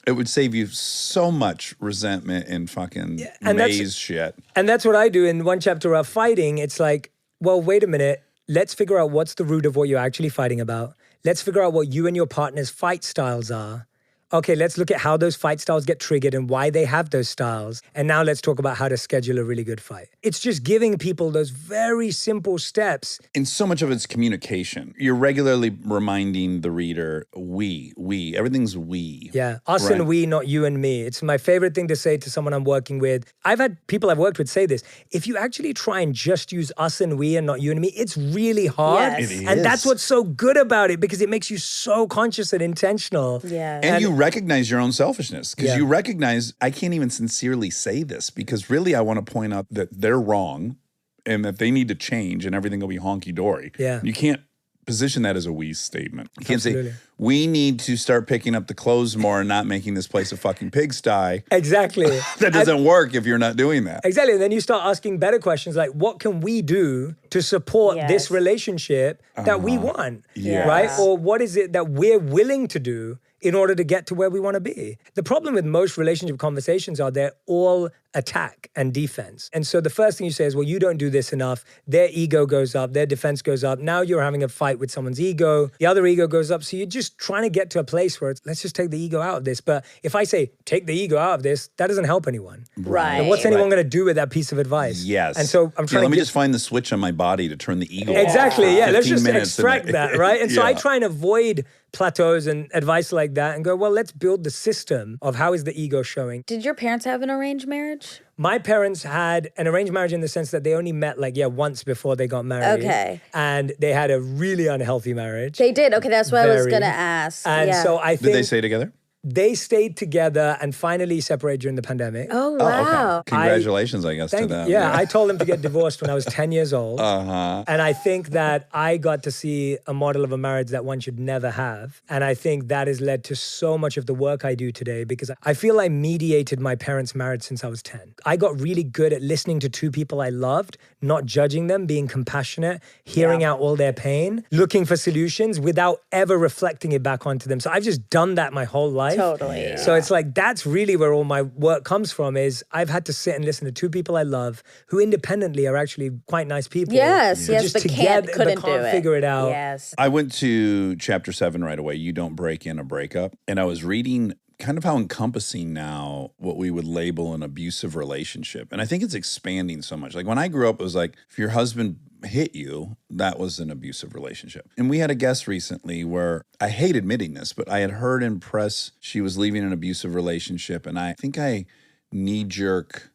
it would save you so much resentment and fucking maze shit. And that's what I do in one chapter of Fighting. It's like, well, wait a minute. Let's figure out what's the root of what you're actually fighting about. Let's figure out what you and your partner's fight styles are. Okay, let's look at how those fight styles get triggered and why they have those styles. And now let's talk about how to schedule a really good fight. It's just giving people those very simple steps. And so much of it's communication. You're regularly reminding the reader, we, everything's we. Yeah, us Right. and we, not you and me. It's my favorite thing to say to someone I'm working with. I've had people I've worked with say this. If you actually try and just use us and we and not you and me, it's really hard. Yes. It And is. that's what's so good about it because it makes you so conscious and intentional. Yeah. And you recognize your own selfishness because Yeah. you recognize, I can't even sincerely say this because really I want to point out that they're wrong and that they need to change and everything will be honky-dory. Yeah. You can't position that as a we statement. You can't Absolutely. say, we need to start picking up the clothes more and not making this place a fucking pigsty. Exactly. That doesn't work if you're not doing that. Exactly. And then you start asking better questions like, what can we do to support Yes. this relationship that we want? Yes. Right? Or what is it that we're willing to do in order to get to where we want to be? The problem with most relationship conversations are they're all attack and defense. And so the first thing you say is, well, you don't do this enough. Their ego goes up, their defense goes up. Now you're having a fight with someone's ego. The other ego goes up. So you're just trying to get to a place where it's, let's just take the ego out of this. But if I say, take the ego out of this, that doesn't help anyone. Right. And what's anyone going to do with that piece of advice? Yes. And so I'm Okay, trying let me to just find the switch on my body to turn the ego off. Exactly. Yeah. Let's 15 just minutes and extract that, right? And so I Yeah. try and avoid plateaus and advice like that and go, well, let's build the system of how is the ego showing. Did your parents have an arranged marriage? My parents had an arranged marriage in the sense that they only met once before they got married. Okay. And they had a really unhealthy marriage. They did. Okay, that's what I was Very. going to ask. And yeah. so I Did they think stay together? they stayed together and finally separated during the pandemic. Oh, wow. Congratulations, I guess, to them. Yeah, I told them to get divorced when I was 10 years old. Uh-huh. And I think that I got to see a model of a marriage that one should never have. And I think that has led to so much of the work I do today because I feel I mediated my parents' marriage since I was 10. I got really good at listening to two people I loved, not judging them, being compassionate, hearing out all their pain, looking for solutions without ever reflecting it back onto them. So I've just done that my whole life. Totally. So it's like that's really where all my work comes from is I've had to sit and listen to two people I love who independently are actually quite nice people. Yes, yes, Just but together, couldn't but can't do it. figure it out. Yes. I went to chapter 7 right away. You don't break in a breakup. And I was reading kind of how encompassing now what we would label an abusive relationship. And I think it's expanding so much. Like when I grew up, it was like if your husband hit you, that was an abusive relationship. And we had a guest recently where I hate admitting this, but I had heard in press she was leaving an abusive relationship. And I think I knee-jerk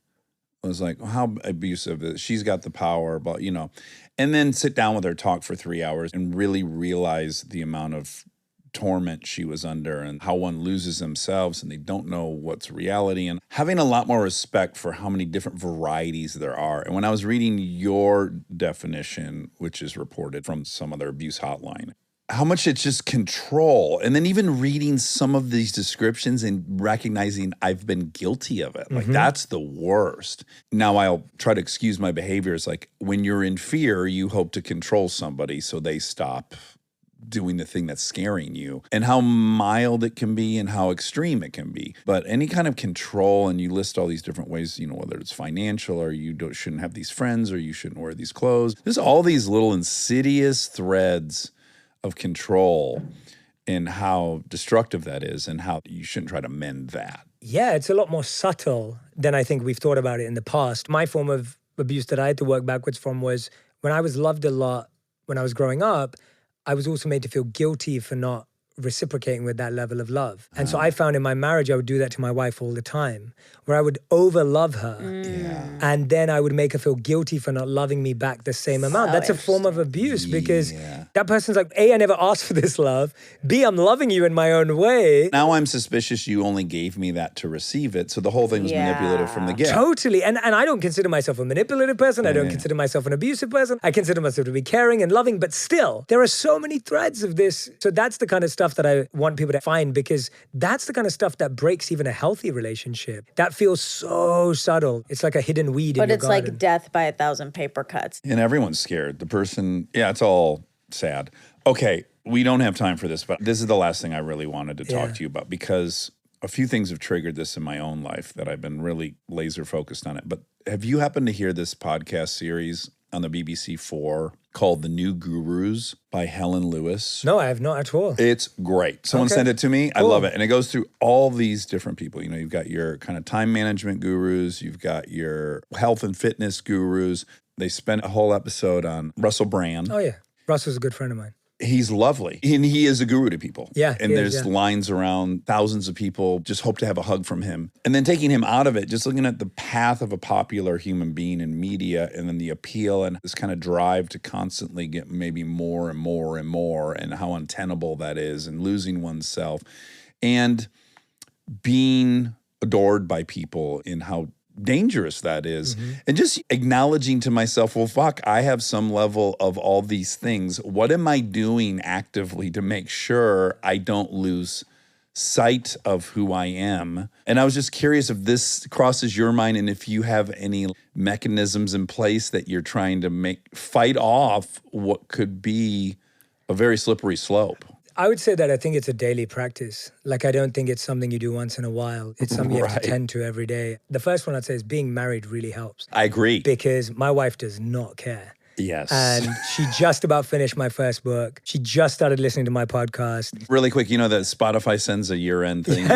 was like, well, how abusive? She's got the power, but and then sit down with her, talk for 3 hours and really realize the amount of torment she was under and how one loses themselves and they don't know what's reality and having a lot more respect for how many different varieties there are. And when I was reading your definition, which is reported from some other abuse hotline, how much it's just control. And then even reading some of these descriptions and recognizing I've been guilty of it. Like that's the worst. Now I'll try to excuse my behavior. It's like when you're in fear, you hope to control somebody so they stop doing the thing that's scaring you, and how mild it can be and how extreme it can be. But any kind of control, and you list all these different ways, whether it's financial or you shouldn't have these friends or you shouldn't wear these clothes. There's all these little insidious threads of control and how destructive that is and how you shouldn't try to mend that. Yeah, it's a lot more subtle than I think we've thought about it in the past. My form of abuse that I had to work backwards from was when I was loved a lot when I was growing up, I was also made to feel guilty for not reciprocating with that level of love. And so I found in my marriage, I would do that to my wife all the time, where I would over love her. And then I would make her feel guilty for not loving me back the same amount. That's a form of abuse because that person's like, A, I never asked for this love. B, I'm loving you in my own way. Now I'm suspicious you only gave me that to receive it. So the whole thing was manipulative from the get. Totally. And I don't consider myself a manipulative person. I don't consider myself an abusive person. I consider myself to be caring and loving, but still, there are so many threads of this. So that's the kind of stuff that I want people to find, because that's the kind of stuff that breaks even a healthy relationship. That feels so subtle. It's like a hidden weed in your garden. But it's like death by 1,000 paper cuts. And everyone's scared. The person, it's all sad. Okay, we don't have time for this, but this is the last thing I really wanted to talk to you about, because a few things have triggered this in my own life that I've been really laser focused on it. But have you happened to hear this podcast series on the BBC4 called The New Gurus by Helen Lewis? No, I have not at all. It's great. Someone sent it to me. I love it. And it goes through all these different people. You know, you've got your kind of time management gurus. You've got your health and fitness gurus. They spent a whole episode on Russell Brand. Oh, yeah. Russell's a good friend of mine. He's lovely. And he is a guru to people. Yeah. And there's lines around thousands of people just hope to have a hug from him. And then taking him out of it, just looking at the path of a popular human being in media, and then the appeal and this kind of drive to constantly get maybe more and more and more, and how untenable that is, and losing oneself, and being adored by people in how dangerous that is. And just acknowledging to myself, well, fuck, I have some level of all these things. What am I doing actively to make sure I don't lose sight of who I am? And I was just curious if this crosses your mind, and if you have any mechanisms in place that you're trying to fight off what could be a very slippery slope. I would say that I think it's a daily practice. Like, I don't think it's something you do once in a while. It's something you have to tend to every day. The first one I'd say is being married really helps. I agree. Because my wife does not care. Yes. And she just about finished my first book. She just started listening to my podcast. Really quick, you know that Spotify sends a year-end thing.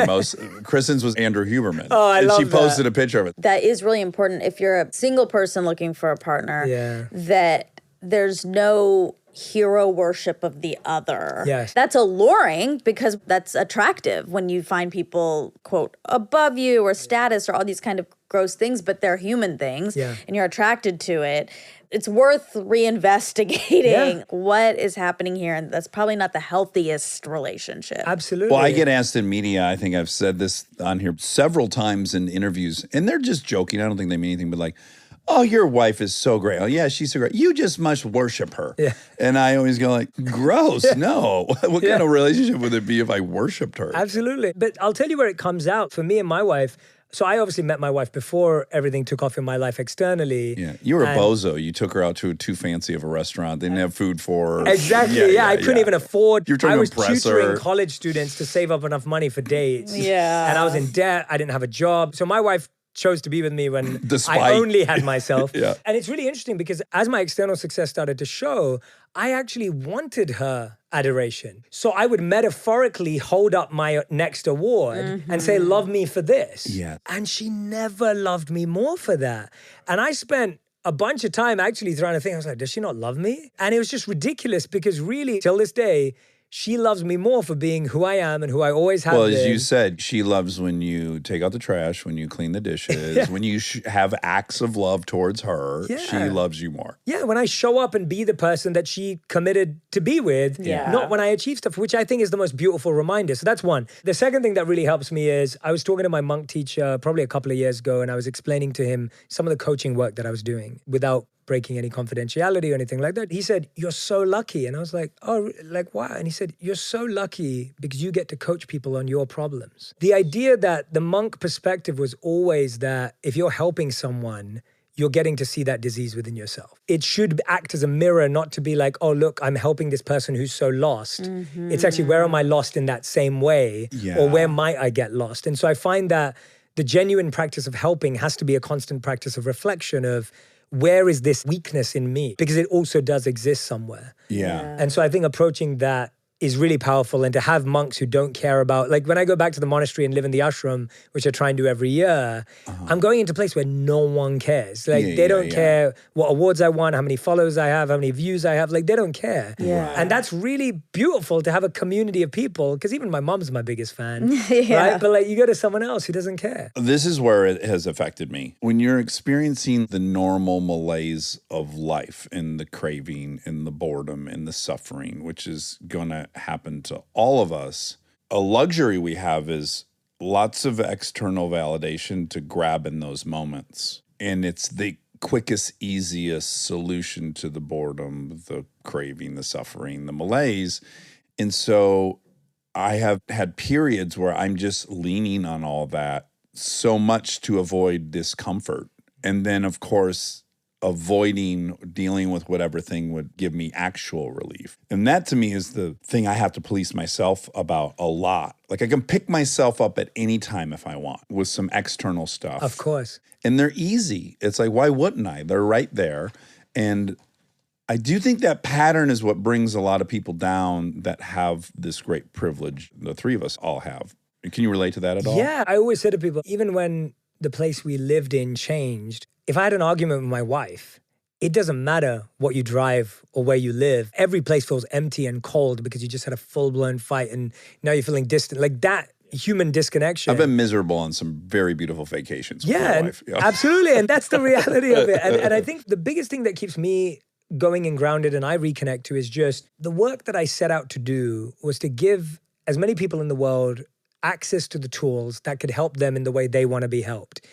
Kristen's was Andrew Huberman. Oh, I love And she posted a picture of it. That is really important if you're a single person looking for a partner, that there's no hero worship of the other. Yes. That's alluring because that's attractive when you find people, quote, above you or status or all these kind of gross things, but they're human things and you're attracted to it. It's worth reinvestigating what is happening here. And that's probably not the healthiest relationship. Absolutely. Well, I get asked in media, I think I've said this on here several times in interviews, and they're just joking. I don't think they mean anything, but like, oh, your wife is so great. Oh, yeah, she's so great. You just must worship her. Yeah. And I always go like, gross, no. What kind of relationship would it be if I worshiped her? Absolutely. But I'll tell you where it comes out. For me and my wife, so I obviously met my wife before everything took off in my life externally. Yeah, you were a bozo. You took her out to too fancy of a restaurant. They didn't have food for her. Exactly, I couldn't even afford. You were trying I to was impress tutoring her. college students to save up enough money for dates. Yeah. And I was in debt. I didn't have a job. So my wife chose to be with me when Despite. I only had myself. Yeah. And it's really interesting because as my external success started to show, I actually wanted her adoration. So I would metaphorically hold up my next award and say, love me for this. Yeah. And she never loved me more for that. And I spent a bunch of time actually trying to think, I was like, does she not love me? And it was just ridiculous because really, till this day, she loves me more for being who I am and who I always have Well, been. as you said, she loves when you take out the trash, when you clean the dishes, when you have acts of love towards her. Yeah. She loves you more. Yeah, when I show up and be the person that she committed to be with, not when I achieve stuff, which I think is the most beautiful reminder. So that's one. The second thing that really helps me is I was talking to my monk teacher probably a couple of years ago, and I was explaining to him some of the coaching work that I was doing without breaking any confidentiality or anything like that. He said, you're so lucky. And I was like, oh, like why? And he said, you're so lucky because you get to coach people on your problems. The idea that the monk perspective was always that if you're helping someone, you're getting to see that disease within yourself. It should act as a mirror, not to be like, oh, look, I'm helping this person who's so lost. It's actually, where am I lost in that same way? Yeah. Or where might I get lost? And so I find that the genuine practice of helping has to be a constant practice of reflection of, where is this weakness in me? Because it also does exist somewhere. Yeah. And so I think approaching that is really powerful. And to have monks who don't care about, like when I go back to the monastery and live in the ashram, which I try and do every year, I'm going into a place where no one cares. Like they don't care what awards I won, how many followers I have, how many views I have. Like they don't care. Yeah. And that's really beautiful to have a community of people, because even my mom's my biggest fan, right? But like you go to someone else who doesn't care. This is where it has affected me. When you're experiencing the normal malaise of life and the craving and the boredom and the suffering, which is going to happen to all of us, a luxury we have is lots of external validation to grab in those moments. And it's the quickest, easiest solution to the boredom, the craving, the suffering, the malaise. And so I have had periods where I'm just leaning on all that so much to avoid discomfort. And then, of course, avoiding dealing with whatever thing would give me actual relief. And that to me is the thing I have to police myself about a lot. Like I can pick myself up at any time if I want with some external stuff. Of course. And they're easy. It's like, why wouldn't I? They're right there. And I do think that pattern is what brings a lot of people down that have this great privilege the three of us all have. Can you relate to that at all? Yeah, I always say to people, even when the place we lived in changed, if I had an argument with my wife, it doesn't matter what you drive or where you live. Every place feels empty and cold because you just had a full-blown fight and now you're feeling distant. Like that human disconnection. I've been miserable on some very beautiful vacations with my wife. Yeah, absolutely. And that's the reality of it. And I think the biggest thing that keeps me going and grounded and I reconnect to is just the work that I set out to do was to give as many people in the world access to the tools that could help them in the way they want to be helped.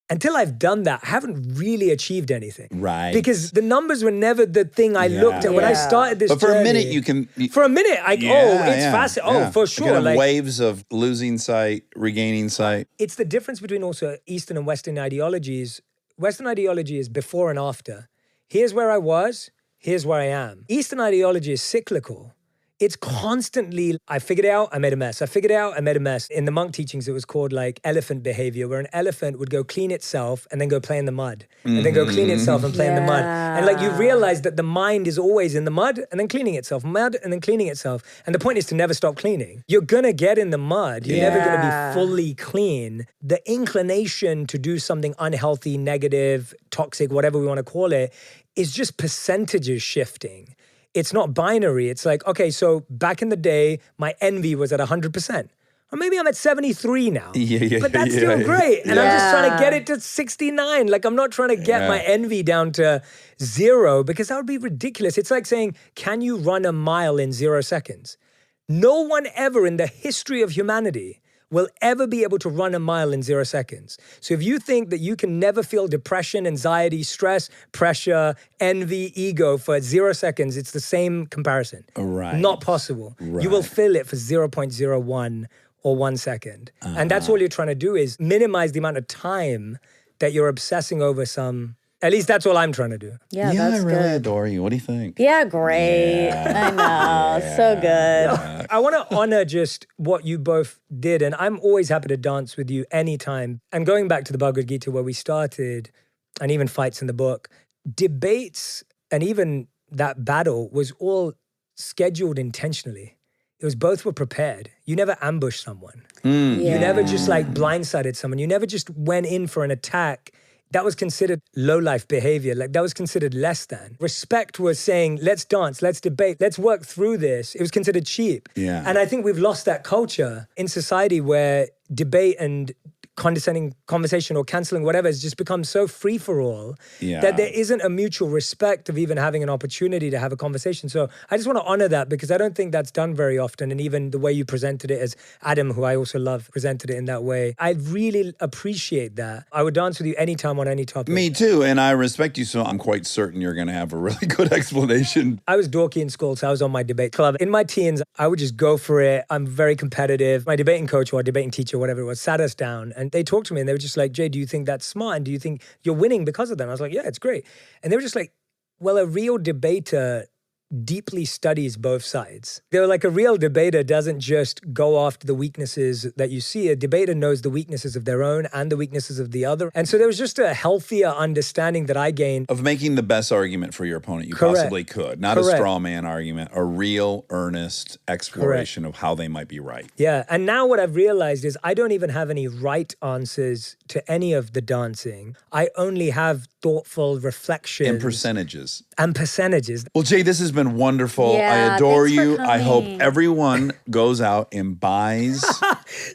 Until I've done that, I haven't really achieved anything. Right. Because the numbers were never the thing I looked at when I started this But for journey. a minute, you can... For a minute, it's fascinating. Oh, for sure. You can have like, waves of losing sight, regaining sight. it's the difference between also Eastern and Western ideologies. Western ideology is before and after. Here's where I was, here's where I am. Eastern ideology is cyclical. It's constantly, I figured it out, I made a mess. I figured it out, I made a mess. In the monk teachings, it was called like elephant behavior, where an elephant would go clean itself and then go play in the mud. And then go clean itself and play in the mud. And like you realize that the mind is always in the mud and then cleaning itself, mud and then cleaning itself. And the point is to never stop cleaning. You're gonna get in the mud. You're never gonna be fully clean. The inclination to do something unhealthy, negative, toxic, whatever we wanna call it, is just percentages shifting. It's not binary. It's like, okay, so back in the day, my envy was at 100%. Or maybe I'm at 73 now. But that's still great. And I'm just trying to get it to 69. Like I'm not trying to get my envy down to 0 because that would be ridiculous. It's like saying, can you run a mile in 0 seconds? No one ever in the history of humanity will ever be able to run a mile in 0 seconds. So if you think that you can never feel depression, anxiety, stress, pressure, envy, ego for 0 seconds, it's the same comparison. Right. Not possible. You will feel it for 0.01 or 1 second. And that's all you're trying to do is minimize the amount of time that you're obsessing over some. At least that's all I'm trying to do. Yeah, I that's really good. adore you. What do you think? Yeah, great. I know. So good. I want to honor just what you both did. And I'm always happy to dance with you anytime. And going back to the Bhagavad Gita where we started, and even fights in the book, debates and even that battle was all scheduled intentionally. It was both were prepared. You never ambushed someone. You never just like blindsided someone. You never just went in for an attack. That was considered low-life behavior. Like that was considered less than. Respect was saying, let's dance, let's debate, let's work through this. It was considered cheap. Yeah. And I think we've lost that culture in society where debate and condescending conversation or canceling whatever has just become so free for all that there isn't a mutual respect of even having an opportunity to have a conversation. So I just want to honor that because I don't think that's done very often. And even the way you presented it as Adam, who I also love, presented it in that way. I really appreciate that. I would dance with you anytime on any topic. Me too. And I respect you, so I'm quite certain you're going to have a really good explanation. I was dorky in school, so I was on my debate club. In my teens, I would just go for it. I'm very competitive. My debating coach or debating teacher, whatever it was, sat us down and they talked to me and they were just like, Jay, do you think that's smart? And do you think you're winning because of them? I was like, yeah, it's great. And they were just like, well, a real debater deeply studies both sides. They're like a real debater doesn't just go after the weaknesses that you see. A debater knows the weaknesses of their own and the weaknesses of the other. And so there was just a healthier understanding that I gained. Of making the best argument for your opponent you Correct. possibly could. Not a straw man argument, a real, earnest exploration of how they might be right. Yeah. And now what I've realized is I don't even have any right answers to any of the dancing. I only have thoughtful reflections. And percentages. And percentages. Well, Jay, this has been wonderful. Yeah, I adore thanks for you. I hope coming. everyone goes out and buys.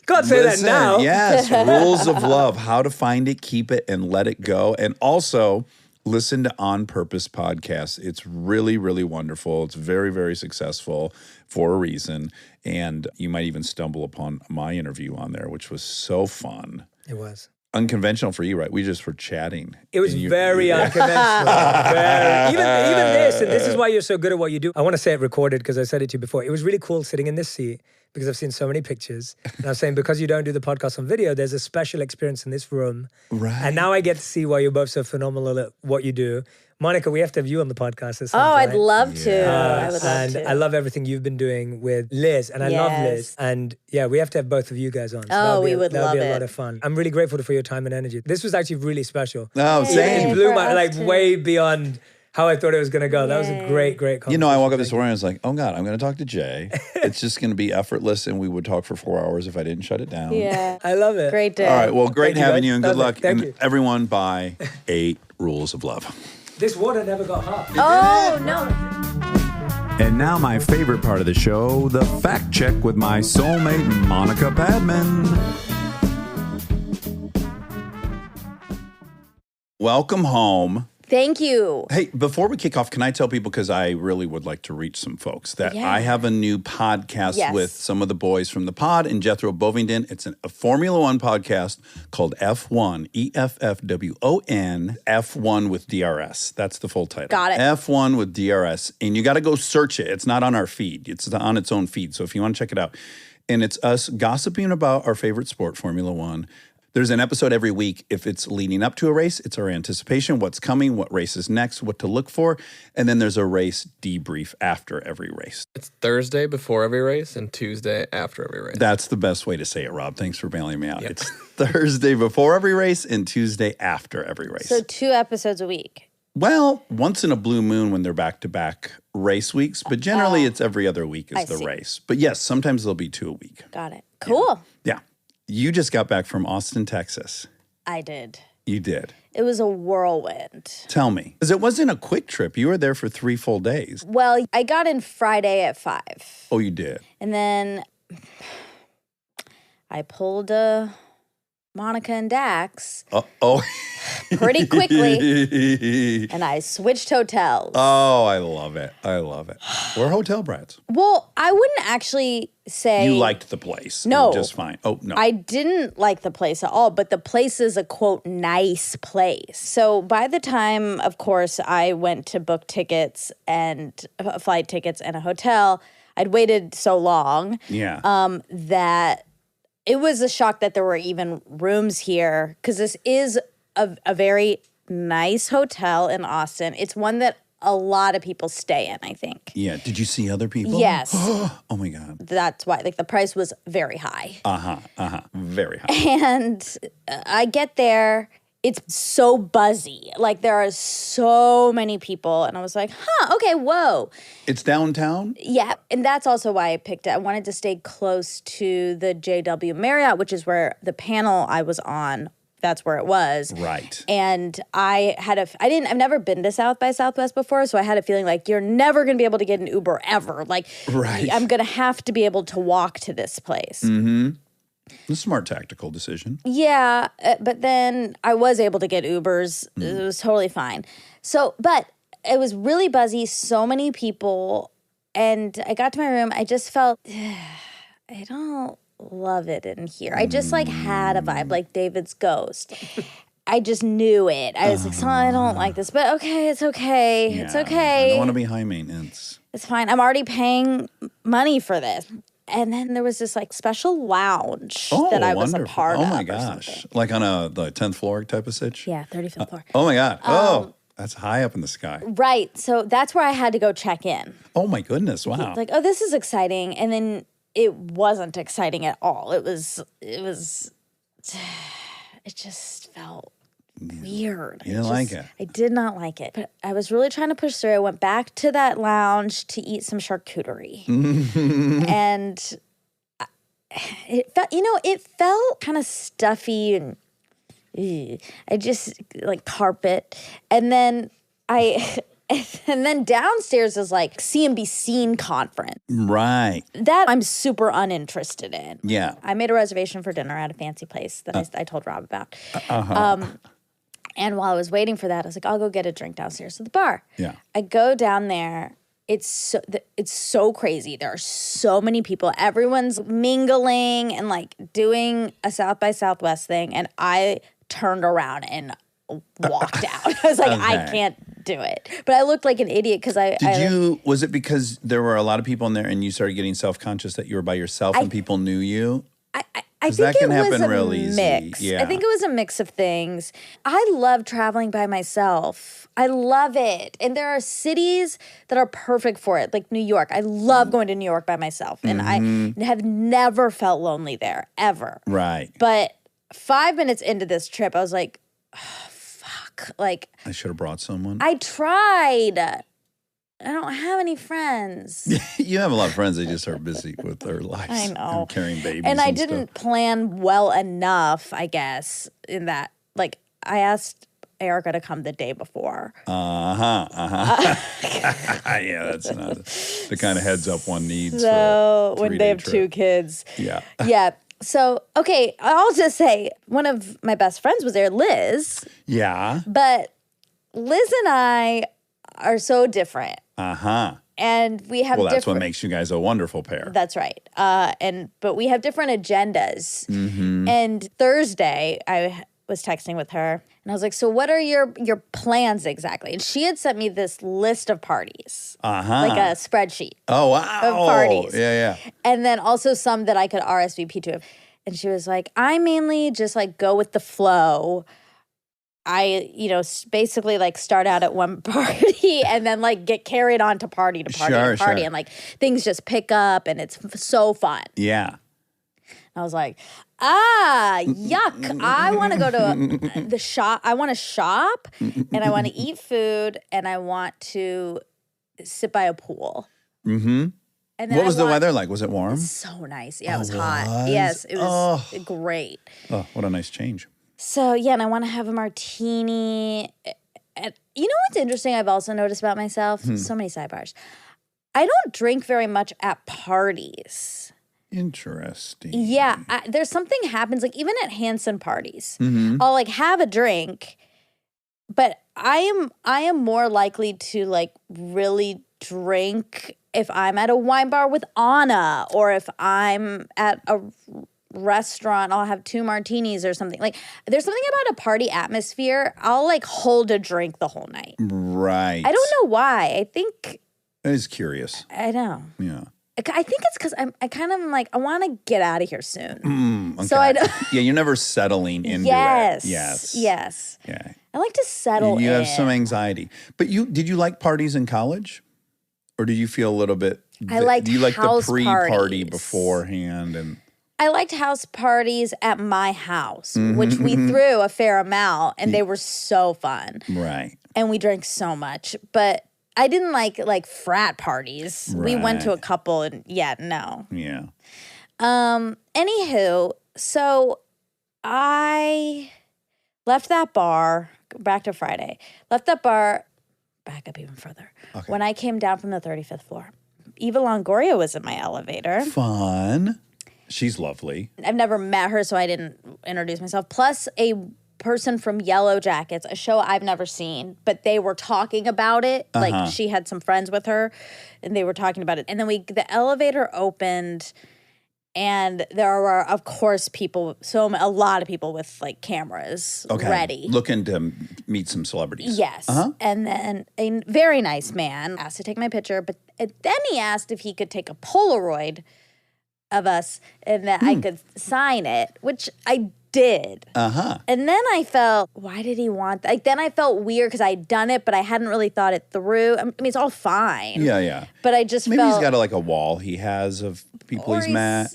Can't say that now. Yes, Rules of Love, how to find it, keep it, and let it go. And also, listen to On Purpose podcast. It's really, really wonderful. It's very, very successful for a reason. And you might even stumble upon my interview on there, which was so fun. It was. Unconventional for you, right? We just were chatting. It was And you- very unconventional. Even this, and this is why you're so good at what you do. I want to say it recorded because I said it to you before. It was really cool sitting in this seat because I've seen so many pictures. And I was saying, because you don't do the podcast on video, there's a special experience in this room. Right. And now I get to see why you're both so phenomenal at what you do. Monica, we have to have you on the podcast at some Oh, point. I'd love to. I would love And to. I love everything you've been doing with Liz, and I love Liz. Yes. And yeah, we have to have both of you guys on. So We would that'll love be a it. lot of fun. I'm really grateful for your time and energy. This was actually really special. Oh, Yay. same. It blew for my us like too. way beyond how I thought it was going to go. That was a Yay. great conversation. You know, I woke up this morning and I was like, oh God, I'm going to talk to Jay. It's just going to be effortless, and we would talk for 4 hours if I didn't shut it down. Yeah. I love it. Great day. All right. Well, great Thank you, having guys. you, and good luck. Thank And you. everyone buy 8 Rules of Love. This water never got hot. Oh, no. And now my favorite part of the show, the fact check with my soulmate, Monica Padman. Welcome home. Thank you. Hey, before we kick off, can I tell people, because I really would like to reach some folks, that Yeah. I have a new podcast Yes. with some of the boys from the pod and Jethro Bovingdon. It's a Formula One podcast called F1, EFFWON, F1 with DRS. That's the full title. Got it. F1 with DRS. And you got to go search it. It's not on our feed. It's on its own feed. So if you want to check it out. And it's us gossiping about our favorite sport, Formula One. There's an episode every week. If it's leading up to a race, it's our anticipation, what's coming, what race is next, what to look for. And then there's a race debrief after every race. It's Thursday before every race and Tuesday after every race. That's the best way to say it, Rob. Thanks for bailing me out. It's Thursday before every race and Tuesday after every race. So 2 episodes a week. Well, once in a blue moon when they're back-to-back race weeks, but generally it's every other week is I the see. race. But yes, sometimes there'll be 2 a week. Got it. Cool. Yeah. You just got back from Austin, Texas. I did. You did. It was a whirlwind. Tell me. Because it wasn't a quick trip. You were there for 3 full days. Well, I got in Friday at 5. Oh, you did? And then I pulled Monica and Dax Oh. pretty quickly, and I switched hotels. Oh, I love it. I love it. We're hotel brats. Well, I wouldn't actually say You liked the place. No. Just fine. Oh, no. I didn't like the place at all, but the place is a quote nice place. So by the time, of course, I went to book tickets and flight tickets and a hotel, I'd waited so long Yeah. that it was a shock that there were even rooms here, because this is a very nice hotel in Austin. It's one that a lot of people stay in, I think. Yeah. Did you see other people? Yes. Oh, my God. That's why, like, the price was very high. Very high. And I get there, it's so buzzy. Like, there are so many people. And I was like, okay, whoa. It's downtown? Yeah. And that's also why I picked it. I wanted to stay close to the JW Marriott, which is where the panel I was on, that's where it was. Right. And I've never been to South by Southwest before, so I had a feeling like you're never going to be able to get an Uber ever. Like, Right. I'm going to have to be able to walk to this place. A smart tactical decision. Yeah, but then I was able to get Ubers. It was totally fine. So, but it was really buzzy, so many people, and I got to my room. I just felt, I don't love it in here. I just like had a vibe, like David's ghost. I just knew it. I was like, I don't like this, but okay, it's okay. It's Yeah, okay. I don't want to be high maintenance. It's fine. I'm already paying money for this. And then there was this like special lounge Oh, that I was wonderful. a part Oh, of. my or gosh. something. Like on the 10th floor type of sitch? Yeah, 35th floor. Oh, my God. That's high up in the sky. Right. So that's where I had to go check in. Oh my goodness! Wow. Like, oh, this is exciting. And then it wasn't exciting at all. It just felt weird. You didn't like it? I did not like it. But I was really trying to push through. I went back to that lounge to eat some charcuterie. And it felt kind of stuffy and I just like carpet. And then and then downstairs is like see and be seen conference. Right. That I'm super uninterested in. Yeah. I made a reservation for dinner at a fancy place that I told Rob about. And while I was waiting for that, I was like, I'll go get a drink downstairs at the bar. Yeah. I go down there. It's so crazy. There are so many people. Everyone's mingling and like doing a South by Southwest thing. And I turned around and walked out. I was like, I can't do it. But I looked like an idiot because was it because there were a lot of people in there and you started getting self-conscious that you were by yourself and people knew you? I think that can it was happen a real easy. mix. Yeah. I think it was a mix of things. I love traveling by myself. I love it. And there are cities that are perfect for it, like New York. I love going to New York by myself. And I have never felt lonely there, ever. Right. But 5 minutes into this trip, I was like, oh, fuck. Like, I should have brought someone. I tried. I don't have any friends. You have a lot of friends. They just are busy with their lives. I know. And carrying babies And I stuff. didn't plan well enough, I guess, in that. Like, I asked Erica to come the day before. Yeah, that's not the kind of heads up one needs. So for a when they have trip. 2 kids. Yeah. Yeah. So, okay, I'll just say one of my best friends was there, Liz. Yeah. But Liz and I are so different. And we have Well, that's different. what makes you guys a wonderful pair. That's right. But we have different agendas. And Thursday, I was texting with her, and I was like, "So, what are your plans exactly?" And she had sent me this list of parties, like a spreadsheet. Oh, wow. Of parties. Yeah. And then also some that I could RSVP to. And she was like, "I mainly just like go with the flow. I, basically like start out at one party and then like get carried on to party to party to party. Sure. And like things just pick up and it's so fun." Yeah. I was like, yuck. I want to go to the shop. I want to shop and I want to eat food and I want to sit by a pool. Mm-hmm. And then What was the weather like? Was it warm? So nice. Yeah, it was hot. was? Yes, it was great. Oh, what a nice change. So, yeah, and I want to have a martini. And you know what's interesting I've also noticed about myself? So many sidebars. I don't drink very much at parties. Interesting. Yeah, there's something happens, like even at Hanson parties. I'll like have a drink, but I am more likely to like really drink if I'm at a wine bar with Anna or if I'm at a restaurant, I'll have 2 martinis or something. Like there's something about a party atmosphere. I'll like hold a drink the whole night. Right. I don't know why. I think I was curious. I know. Yeah. I think it's because I kind of like I want to get out of here soon. Okay. So I don't. Yeah, you're never settling into Yes. it. Yes. Yes. Yeah. I like to settle You in. have some anxiety. But did you like parties in college? Or do you feel a little bit I liked do you like the house pre-party parties. beforehand and I liked house parties at my house, which we threw a fair amount, and they were so fun. right. And we drank so much. But I didn't like frat parties. We went to a Right. couple, and no. Yeah. Anywho, so I left that bar, back to Friday, left that bar, back up even further. Okay. When I came down from the 35th floor, Eva Longoria was in my elevator. Fun. She's lovely. I've never met her, so I didn't introduce myself. Plus a person from Yellow Jackets, a show I've never seen, but they were talking about it. Like she had some friends with her, and they were talking about it. And then the elevator opened, and there were, of course, a lot of people with like cameras ready. Looking to meet some celebrities. Yes. And then a very nice man asked to take my picture, but then he asked if he could take a Polaroid of us and that I could sign it, which I did. Uh-huh. And then I felt, why did he want that? Like, then I felt weird because I'd done it, but I hadn't really thought it through. I mean, it's all fine. Yeah, yeah. But I just Maybe felt. he's got like a wall he has of people or he's met.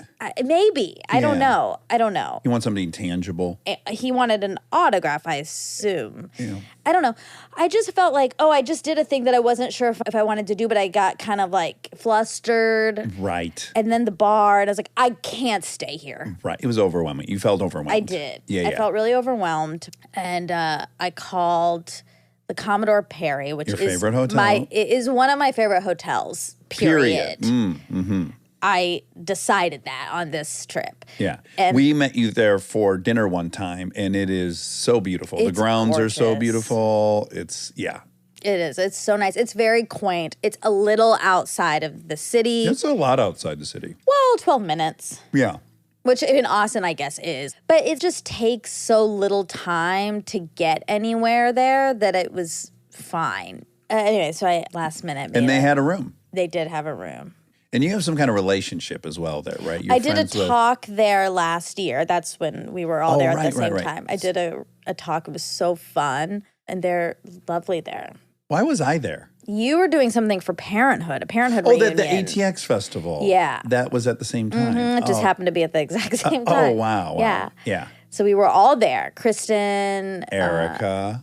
Maybe. I don't Yeah. know. I don't know. He wants something tangible. He wanted an autograph, I assume. Yeah. I don't know. I just felt like, I just did a thing that I wasn't sure if I wanted to do, but I got kind of like flustered. Right. And then the bar, and I was like, I can't stay here. Right. It was overwhelming. You felt overwhelmed. I did. Yeah, I felt really overwhelmed. And I called the Commodore Perry, which Your is favorite hotel? It is one of my favorite hotels, period. Mm-hmm. I decided that on this trip. Yeah. And- we met you there for dinner one time, and it is so beautiful. The It's grounds are so gorgeous. beautiful. It's, yeah. It is. It's so nice. It's very quaint. It's a little outside of the city. It's a lot outside the city. Well, 12 minutes. Yeah. Which in Austin, I guess, is. But it just takes so little time to get anywhere there that it was fine. Anyway, so I last minute. And they had a room. They did have a room. And you have some kind of relationship as well there, right? You're I did a friends with- talk there last year. That's when we were all Oh, there at right, the same right. time. I did a talk. It was so fun. And they're lovely there. Why was I there? You were doing something for Parenthood, a Parenthood Oh, reunion. the ATX festival. Yeah. That was at the same time. It just happened to be at the exact same Oh, time. wow. Yeah. Yeah. So we were all there. Kristen, Erica.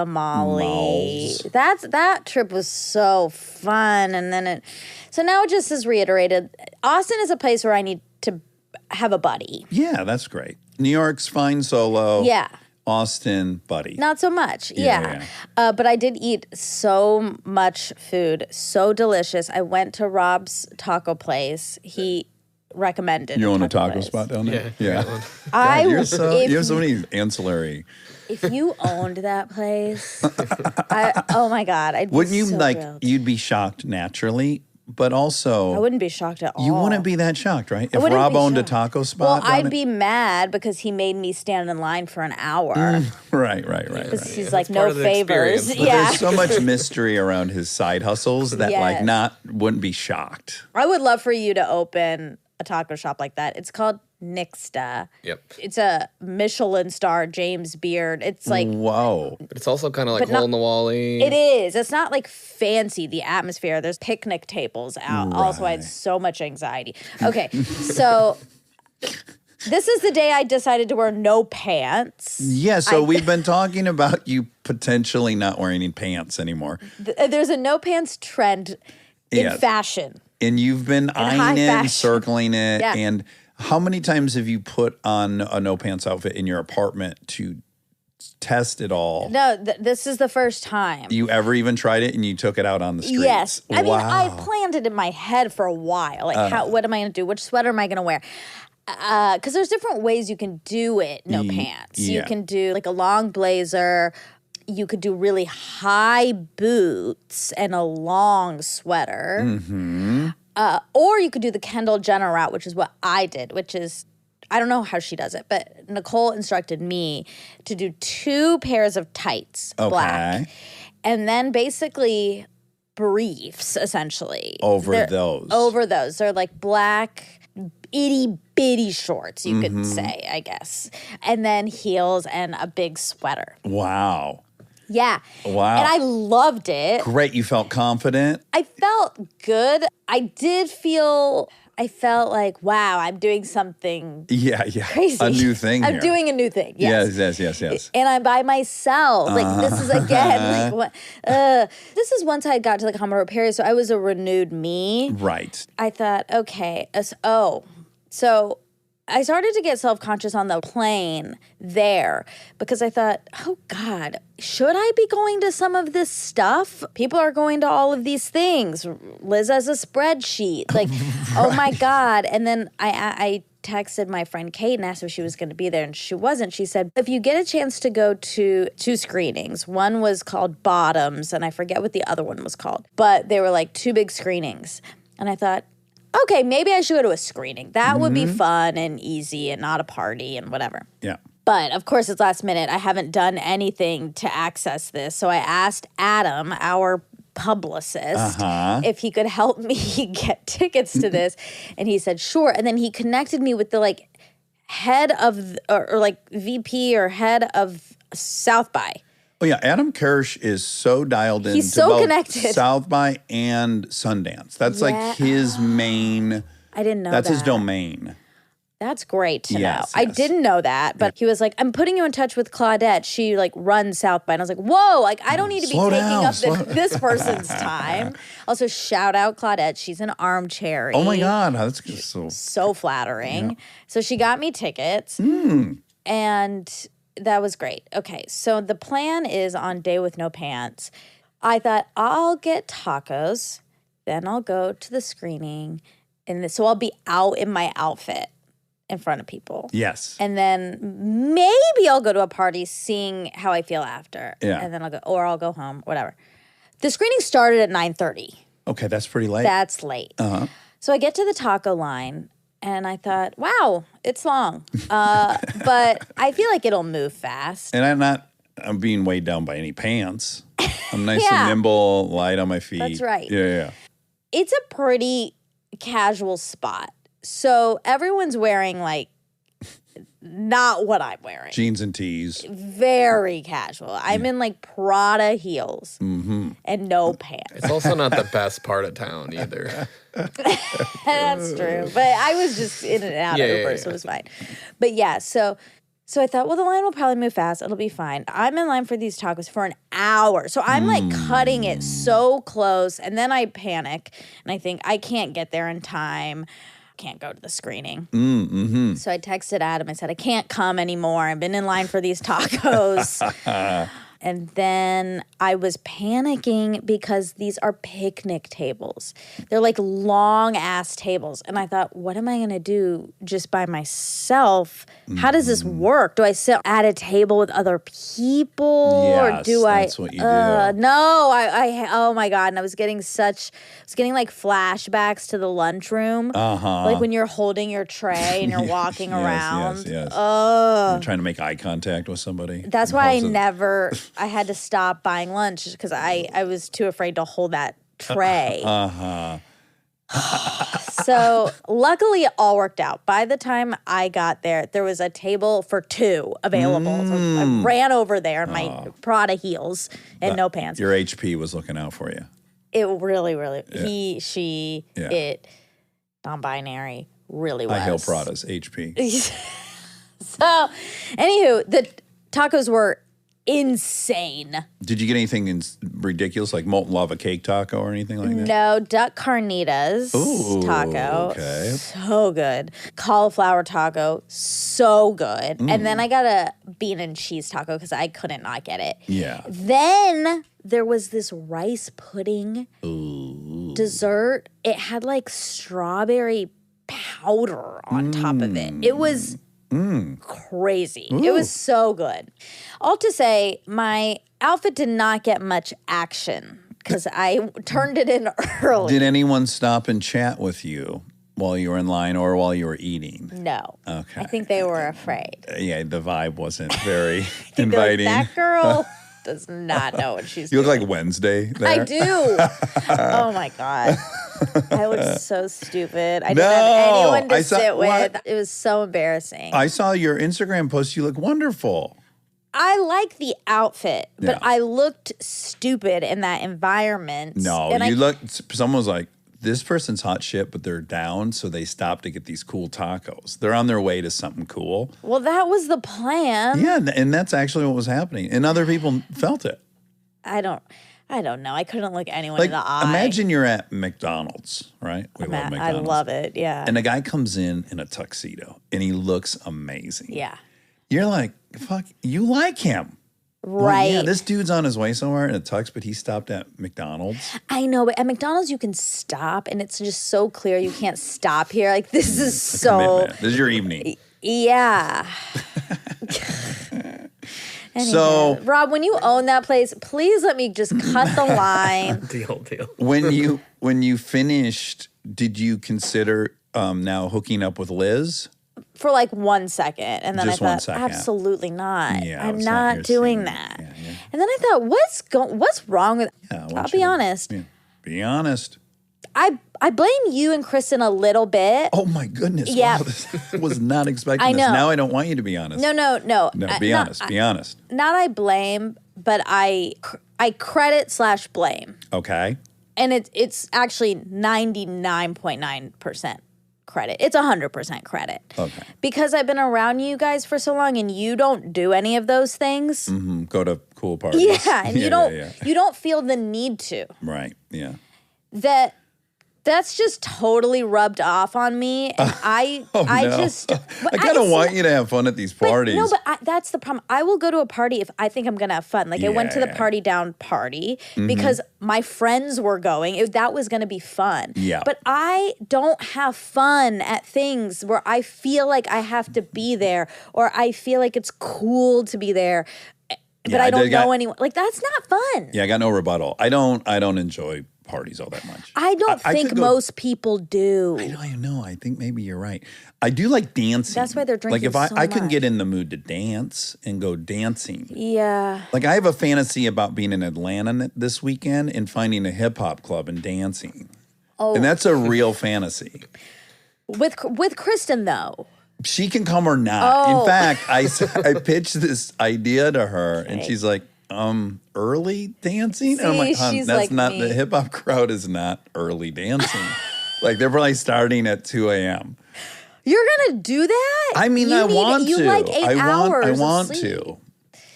Molly. Malls. That trip was so fun. And then so now it just is reiterated. Austin is a place where I need to have a buddy. Yeah, that's great. New York's fine solo. Yeah. Austin, buddy. Not so much. Yeah, But I did eat so much food, so delicious. I went to Rob's taco place. He recommended. You own a taco taco place. spot down there? Yeah, I got one. I You if have so many ancillary. If you owned that place, oh my God, I'd be Wouldn't you so like, thrilled. you'd be shocked naturally, but also I wouldn't be shocked at all. you wouldn't be that shocked, right? If wouldn't Rob be owned a shocked. taco Well, spot. down I'd at- be mad because he made me stand in line for an hour. Right. Because he's That's like, part no of the favors. experience. But Yeah. there's so much mystery around his side hustles that Yes. wouldn't be shocked. I would love for you to open a taco shop like that. It's called Nixta. Yep. It's a Michelin star, James Beard. It's like, Whoa. But it's also kind of like But not- hole in the wally. it is. It's not like fancy, the atmosphere. There's picnic tables out. Also, I had Right. so much anxiety. Okay, so this is the day I decided to wear no pants. Yeah, so we've been talking about you potentially not wearing any pants anymore. There's a no pants trend in Yeah. fashion. And you've been high eyeing it, fashion. and circling it. Yeah. And how many times have you put on a no pants outfit in your apartment to test it all? No, this is the first time. You ever even tried it and you took it out on the streets? Yes. I mean, I Wow. planned it in my head for a while. Like, what am I going to do? Which sweater am I going to wear? Because there's different ways you can do it, no pants. You yeah. can do like a long blazer. You could do really high boots and a long sweater. Mm-hmm. Or you could do the Kendall Jenner route, which is what I did, which is, I don't know how she does it, but Nicole instructed me to do 2 pairs of tights, black. Okay. And then basically briefs, essentially. Over those. Over those. They're like black, itty bitty shorts, you could say, I guess. And then heels and a big sweater. Wow. Yeah. Wow. And I loved it. Great. You felt confident? I felt good. I felt like, wow, I'm doing something Yeah. crazy. A new thing I'm here. doing a new thing. Yes. Yes. And I'm by myself. Like, this is again, like, what? This is once I got to the Commodore Perry, so I was a renewed me. Right. I thought, okay, so I started to get self-conscious on the plane there because I thought, oh God, should I be going to some of this stuff? People are going to all of these things. Liz has a spreadsheet. Like, oh my God. And then I texted my friend Kate and asked if she was going to be there, and she wasn't. She said, if you get a chance to go to 2 screenings, one was called Bottoms, and I forget what the other one was called, but they were like 2 big screenings. And I thought, okay, maybe I should go to a screening. That would be fun and easy and not a party and whatever. Yeah. But of course, it's last minute. I haven't done anything to access this. So I asked Adam, our publicist, if he could help me get tickets to this. And he said, sure. And then he connected me with the head of, or like VP or head of South by. Oh yeah, Adam Kirsch is so dialed in. He's to so both connected. South by and Sundance. That's like his main. I didn't know That's that. his domain. That's great to know. Yes, I yes. didn't know that, but he was like, I'm putting you in touch with Claudette. She like runs South by. And I was like, whoa, like I don't need to be Slow taking down, up slow- this person's time. Also, shout out Claudette. She's an armchair. Oh my God, that's good. So flattering. So she got me tickets. And that was great. Okay, so the plan is on Day with No Pants. I thought I'll get tacos, then I'll go to the screening, and so I'll be out in my outfit in front of people. Yes. And then maybe I'll go to a party seeing how I feel after. Yeah. And then I'll go home, whatever. The screening started at 9:30. Okay, that's pretty late. That's late. So I get to the taco line and I thought, wow, it's long. But I feel like it'll move fast. And I'm being weighed down by any pants. I'm nice Yeah. and nimble, light on my feet. That's right. Yeah. It's a pretty casual spot. So everyone's wearing like not what I'm wearing. Jeans and tees. Very casual. I'm in like Prada heels and no pants. It's also not the best part of town either. That's true. But I was just in and out of Uber, so it was fine. But yeah, so I thought, well, the line will probably move fast. It'll be fine. I'm in line for these tacos for an hour. So I'm like cutting it so close. And then I panic and I think I can't get there in time. Can't go to the screening. So I texted Adam. I said, I can't come anymore. I've been in line for these tacos. And then I was panicking because these are picnic tables. They're like long ass tables. And I thought, what am I going to do just by myself? How does this work? Do I sit at a table with other people? Or Yes, do I? that's what you do. No, oh my God. And I was getting like flashbacks to the lunchroom. Like when you're holding your tray and you're walking Yes, around. Yes. You're trying to make eye contact with somebody. That's why I had to stop buying lunch because I was too afraid to hold that tray. So luckily it all worked out. By the time I got there, there was a table for two available. So I ran over there in my Prada heels and no pants. Your HP was looking out for you. It really, he, she, it, non-binary, really was. I hail Prada's HP. So, anywho, the tacos were insane. Did you get anything ridiculous like molten lava cake taco or anything like that? No, duck carnitas taco. Okay. So good. Cauliflower taco. So good. And then I got a bean and cheese taco because I couldn't not get it. Yeah. Then there was this rice pudding dessert. It had like strawberry powder on top of it. It was crazy. It was so good. All to say, my outfit did not get much action because I turned it in early. Did anyone stop and chat with you while you were in line or while you were eating? No. Okay. I think they were afraid. Yeah, the vibe wasn't very They're like, inviting. that girl does not know what she's You doing. look like Wednesday there. I do. Oh my God. I looked so stupid. I didn't have anyone to sit with. It was so embarrassing. I saw your Instagram post. You look wonderful. I like the outfit, but Yeah. I looked stupid in that environment. No, and you look. Someone was like, "This person's hot shit," but they're down, so they stopped to get these cool tacos. They're on their way to something cool. Well, that was the plan. Yeah, and that's actually what was happening, and other people felt it. I don't know. I couldn't look anyone Like, in the eye. imagine you're at McDonald's, right? We love I McDonald's. love it. Yeah. And a guy comes in a tuxedo, and he looks amazing. Yeah. You're like, fuck, you like him. Well, Right. yeah, this dude's on his way somewhere in a tux, but he stopped at McDonald's. I know, but at McDonald's you can stop, and it's just so clear you can't stop here. Like this is so Commitment. This is your evening. yeah. So Rob, when you own that place, please let me just cut the line. Deal. when you finished, did you consider now hooking up with Liz? For like 1 second, and then Just I 1 thought, second. absolutely not. Yeah, I'm it's not your not doing scene. that. Yeah, yeah. And then I thought, what's wrong with? Yeah, I'll be honest. Yeah, be honest. I blame you and Kristen a little bit. Oh my goodness. Yeah. Wow, this was not expecting I this. know. Now I don't want you to be honest. No. No, be honest. Be honest. Not I blame, but I credit / blame. Okay. And it's actually 99.9% credit. It's 100% credit. Okay. Because I've been around you guys for so long and you don't do any of those things. Mm-hmm. Go to cool parties. Yeah, and you don't feel the need to. Right. Yeah. That's just totally rubbed off on me, and I just I kind of want you to have fun at these parties. That's the problem. I will go to a party if I think I'm gonna have fun. Like I went to the Party Down party because my friends were going. That was gonna be fun. Yeah. But I don't have fun at things where I feel like I have to be there or I feel like it's cool to be there. But I don't know anyone. Like that's not fun. Yeah, I got no rebuttal. I don't enjoy parties all that much. I don't think most people do. I know. I think maybe you're right. I do like dancing. That's why they're drinking Like if so I couldn't much. get in the mood to dance and go dancing. Yeah. Like I have a fantasy about being in Atlanta this weekend and finding a hip hop club and dancing. Oh. And that's a real fantasy. With Kristen though. She can come or not. Oh. In fact, I pitched this idea to her and she's like, early dancing? And I'm like, she's that's like not, me. the hip hop crowd is not early dancing. Like they're probably starting at 2 a.m. You're gonna do that? I mean, I want to. You like 8 hours. I want of sleep. to.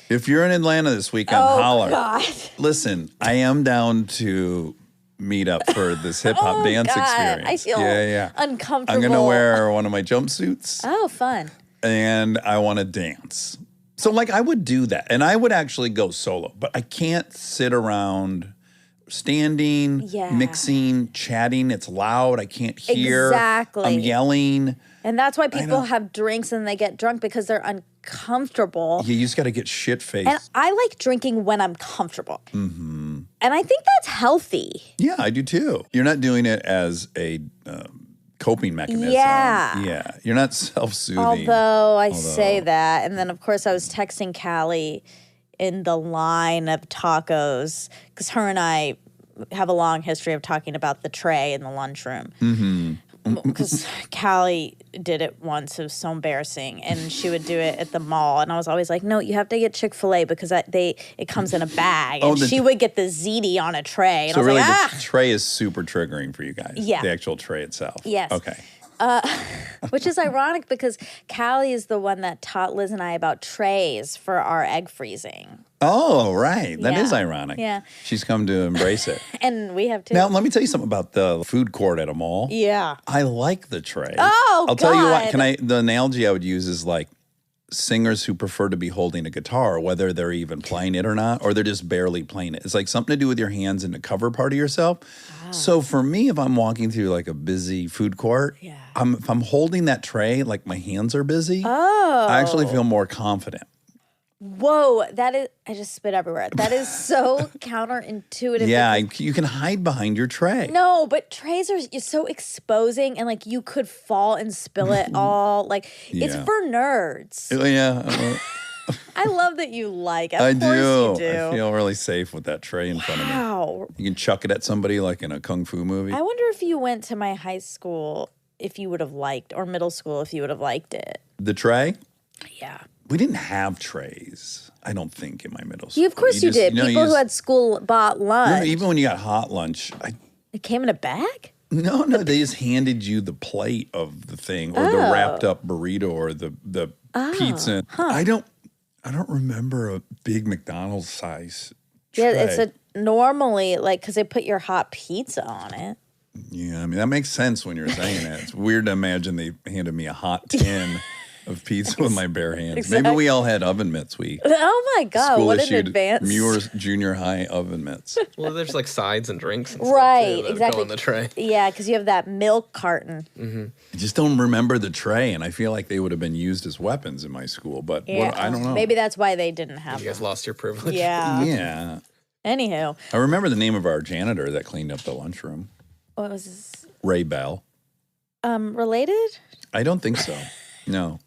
If you're in Atlanta this weekend, Oh holler. God. Listen, I am down to meet up for this hip hop Oh, dance God. experience. I feel uncomfortable. I'm gonna wear one of my jumpsuits Oh, fun. and I want to dance. So like I would do that, and I would actually go solo, but I can't sit around standing, Yeah. mixing, chatting. It's loud. I can't hear. Exactly. I'm yelling. And that's why people know. have drinks and they get drunk because they're uncomfortable. You just got to get shit faced. And I like drinking when I'm comfortable. Mm-hmm. And I think that's healthy. Yeah, I do too. You're not doing it as a coping mechanism. Yeah. Yeah. You're not self-soothing. Although I say that. And then, of course, I was texting Callie in the line of tacos because her and I have a long history of talking about the tray in the lunchroom. Mm-hmm. Because Callie did it once. It was so embarrassing. And she would do it at the mall. And I was always like, no, you have to get Chick-fil-A because it comes in a bag. And she would get the ziti on a tray. And So I was really like, the tray is super triggering for you guys. Yeah. The actual tray itself. Yes. Okay. Which is ironic because Callie is the one that taught Liz and I about trays for our egg freezing. Oh, right. That Yeah. is ironic. Yeah. She's come to embrace it. And we have to. Now, let me tell you something about the food court at a mall. Yeah. I like the tray. Oh, I'll tell you what. God. The analogy I would use is like singers who prefer to be holding a guitar, whether they're even playing it or not, or they're just barely playing it. It's like something to do with your hands and the cover part of yourself. So for me, if I'm walking through like a busy food court, if I'm holding that tray, like my hands are busy, I actually feel more confident. Whoa, I just spit everywhere. That is so counterintuitive. Yeah, because- you can hide behind your tray. No, but trays are so exposing and like you could fall and spill it all. Like it's Yeah. for nerds. Yeah, I love that you like it. I Of course do. you do. I feel really safe with that tray in front of me. Wow. You can chuck it at somebody like in a kung fu movie. I wonder if you went to my high school if you would have liked, or middle school if you would have liked it. The tray? Yeah. We didn't have trays, I don't think, in my middle school. Of course you just- did. no, People you who just- had school bought lunch. No, even when you got hot lunch, It came in a bag? no, they just handed you the plate of the thing or the wrapped up burrito or the pizza. I don't remember a big McDonald's size tray. Yeah, it's normally like because they put your hot pizza on it. Yeah, I mean, that makes sense when you're saying that. It's weird to imagine they handed me a hot tin of pizza with my bare hands. Maybe we all had oven mitts. Oh my God, what an advance. Muir's junior high oven mitts. Well, there's like sides and drinks and stuff Right, too, that exactly. go on the tray. Yeah, because you have that milk carton. I just don't remember the tray, and I feel like they would have been used as weapons in my school, but I don't know. Maybe that's why they didn't have You guys them. lost your privilege. Yeah. Yeah. Anywho, I remember the name of our janitor that cleaned up the lunchroom. what was this? Ray Bell. Related? I don't think so. No.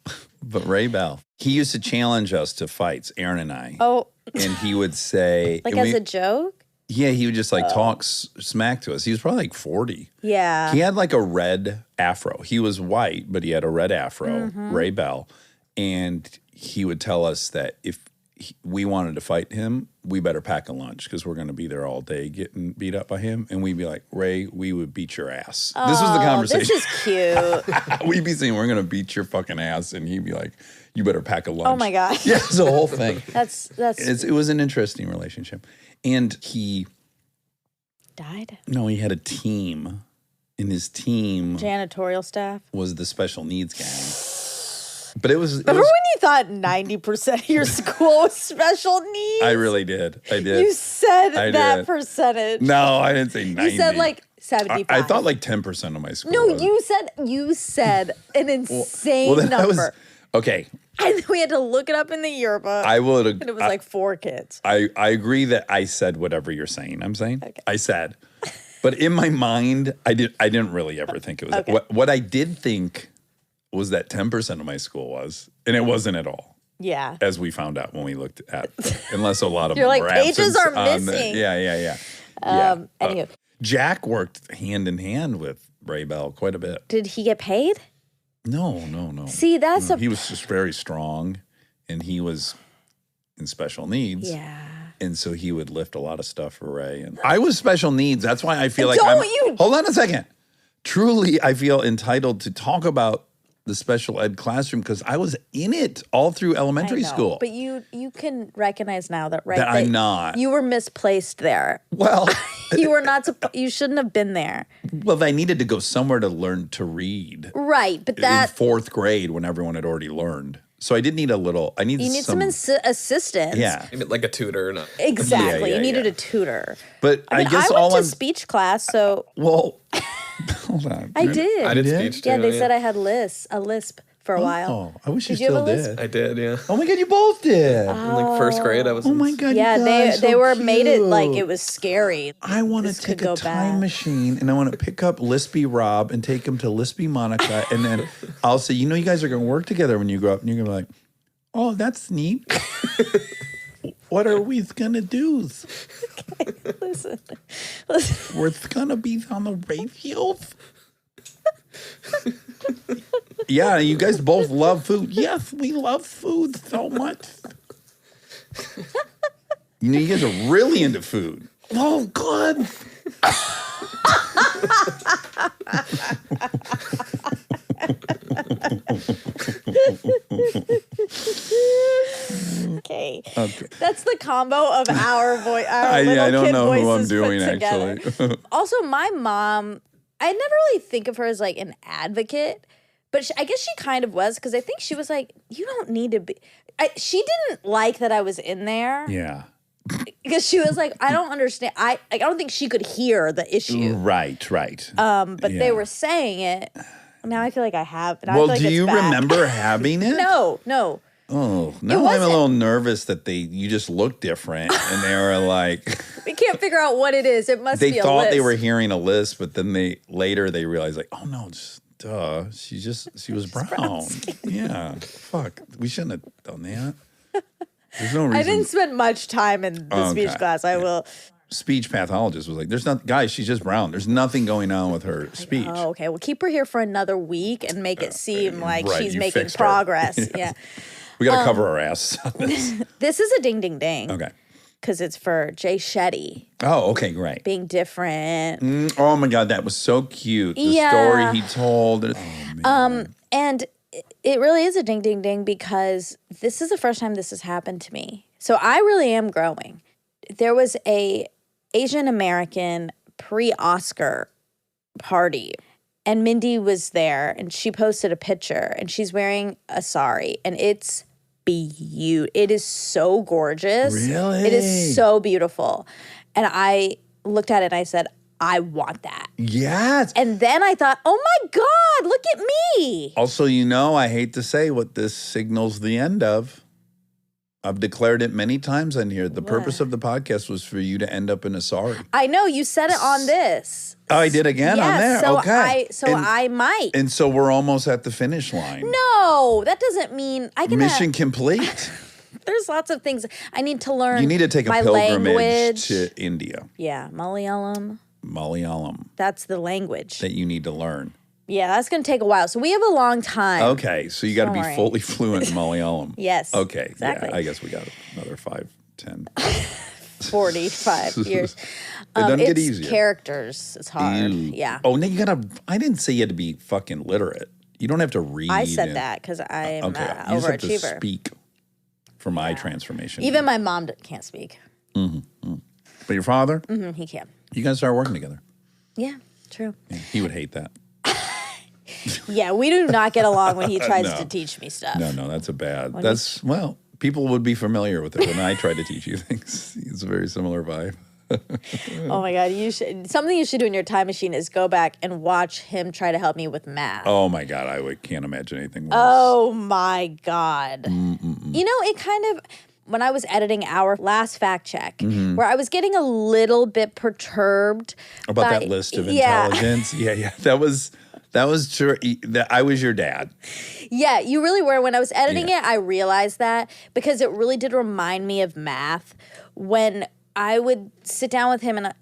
But Ray Bell. He used to challenge us to fights, Aaron and I. Oh, And he would say... like and as we- a joke? Yeah, he would just like talk smack to us. He was probably like 40. Yeah. He had like a red afro. He was white, but he had a red afro, Ray Bell. And he would tell us that if we wanted to fight him, we better pack a lunch because we're going to be there all day getting beat up by him. And we'd be like, Ray, we would beat your ass. This was the conversation. This is cute. We'd be saying, we're going to beat your fucking ass. And he'd be like, you better pack a lunch. Oh my God. Yeah, it's a whole thing. It was an interesting relationship. And he died. No, he had a team. And his team Janitorial staff was the special needs gang. But it was. Remember when you thought 90% of your school was special needs? I really did. I did. You said I that did. percentage. No, I didn't say 90. You said like 75. I thought like 10% of my school. No, was. you said an insane then number. Okay. And we had to look it up in the yearbook. I would. And it was like 4 kids. I agree that I said whatever you're saying. I'm saying. Okay. I said, but in my mind, I didn't really ever think it was. Okay. What I did think was that 10% of my school was, and it wasn't at all. Yeah. As we found out when we looked at, unless a lot of You're them like, were pages absent are on missing. Yeah. Anywho. Jack worked hand in hand with Ray Bell quite a bit. Did he get paid? No. See, that's He was just very strong, and he was in special needs. Yeah. And so he would lift a lot of stuff for Ray. And I was special needs. That's why I feel like Hold on a second. Truly, I feel entitled to talk about the special ed classroom because I was in it all through elementary school. But you can recognize now that That I'm not. You were misplaced there. Well, You were not. You shouldn't have been there. well, I needed to go somewhere to learn to read Right, but in that 4th grade when everyone had already learned. So I did need a little. I needed you need some assistance. Yeah, Maybe like a tutor. Not. Exactly. Yeah, you needed yeah. a tutor. but I mean, guess I went all to I'm. speech class, so Well, hold on. I did. I did speech too. Yeah, they said I had a lisp for a while. Oh, I wish you Did you have still a lisp? did. I did, yeah. Oh my God, you both did. In like 1st grade, I was. Oh my God, Yeah, you guys, they so were made it like cute. it was scary. I want to This take could a go time bad. machine and I want to pick up Lispy Rob and take him to Lispy Monica. And then I'll say, you guys are going to work together when you grow up. And you're going to be like, oh, that's neat. What are we going to do? Listen. We're going to be on the radio? Yeah, you guys both love food. Yes, we love food so much. You guys are really into food. Oh, good. Okay. Okay. That's the combo of our voice. I don't kid know who I'm voices doing, put together. actually. Also, my mom, I never really think of her as like an advocate, but I guess she kind of was because I think she was like, you don't need to be. She didn't like that I was in there Yeah. because she was like, I don't understand. I don't think she could hear the issue. Right. But Yeah. they were saying it. Now I feel like I have. And I Well, feel like do it's you bad. remember having it? No. Oh, now I'm a wasn't. little nervous that you just look different, and they were like, We can't figure out what it is. It must they be a thought they lisp. were hearing a lisp, but then they realized like, oh no, just duh, she was brown. Yeah, fuck, we shouldn't have done that. There's no reason. I didn't spend much time in the speech Okay. class. I will. Speech pathologist was like, there's not, guys, she's just brown. There's nothing going on with her speech. Oh, okay. Well, keep her here for another week and make it seem like right, she's you making fixed her. progress. Yes. Yeah. We got to cover our ass on this. This is a ding ding ding. Okay. Because it's for Jay Shetty Oh, okay, great. being different. Oh my God, that was so cute. The Yeah. story he told. Oh, man. And it really is a ding ding ding because this is the first time this has happened to me. So I really am growing. There was a Asian American pre-Oscar party and Mindy was there and she posted a picture and she's wearing a sari and it's beautiful. It is so gorgeous. Really? It is so beautiful. And I looked at it and I said, I want that. Yes. And then I thought, oh my God, look at me. Also, I hate to say what this signals the end of. I've declared it many times on here. The purpose of the podcast was for you to end up in a sorry. I know you said it on this. Oh, I did again on there? So Okay. I might. And so we're almost at the finish line. No, that doesn't mean I can. Mission complete. There's lots of things I need to learn. You need to take a my pilgrimage language. to India. Yeah, Malayalam. Malayalam That's the language. that you need to learn. Yeah, that's going to take a while. So we have a long time. Okay, so you got to be Don't worry. fully fluent in Malayalam. Yes. Okay. Exactly. Yeah, I guess we got another 5, 10. 45 years. It doesn't get it's easier. characters. It's hard. Ew. Yeah. Oh, no, you gotta. I didn't say you had to be fucking literate. You don't have to read. I said and- that because I am Okay, an you just have to overachiever. speak for my transformation. Even my mom can't speak. But your father, He can. you guys start working together. Yeah, true. Yeah, he would hate that. Yeah, we do not get along when he tries No. to teach me stuff. No, that's a bad. That's well, people would be familiar with it when I try to teach you things. It's a very similar vibe. Oh my God, something you should do in your time machine is go back and watch him try to help me with math. Oh my God, can't imagine anything worse. Oh my God. You know, it kind of, when I was editing our last fact check, where I was getting a little bit perturbed About by- that list of yeah. intelligence. Yeah. That was true. I was your dad. Yeah, you really were. When I was editing Yeah. it, I realized that because it really did remind me of math when I would sit down with him and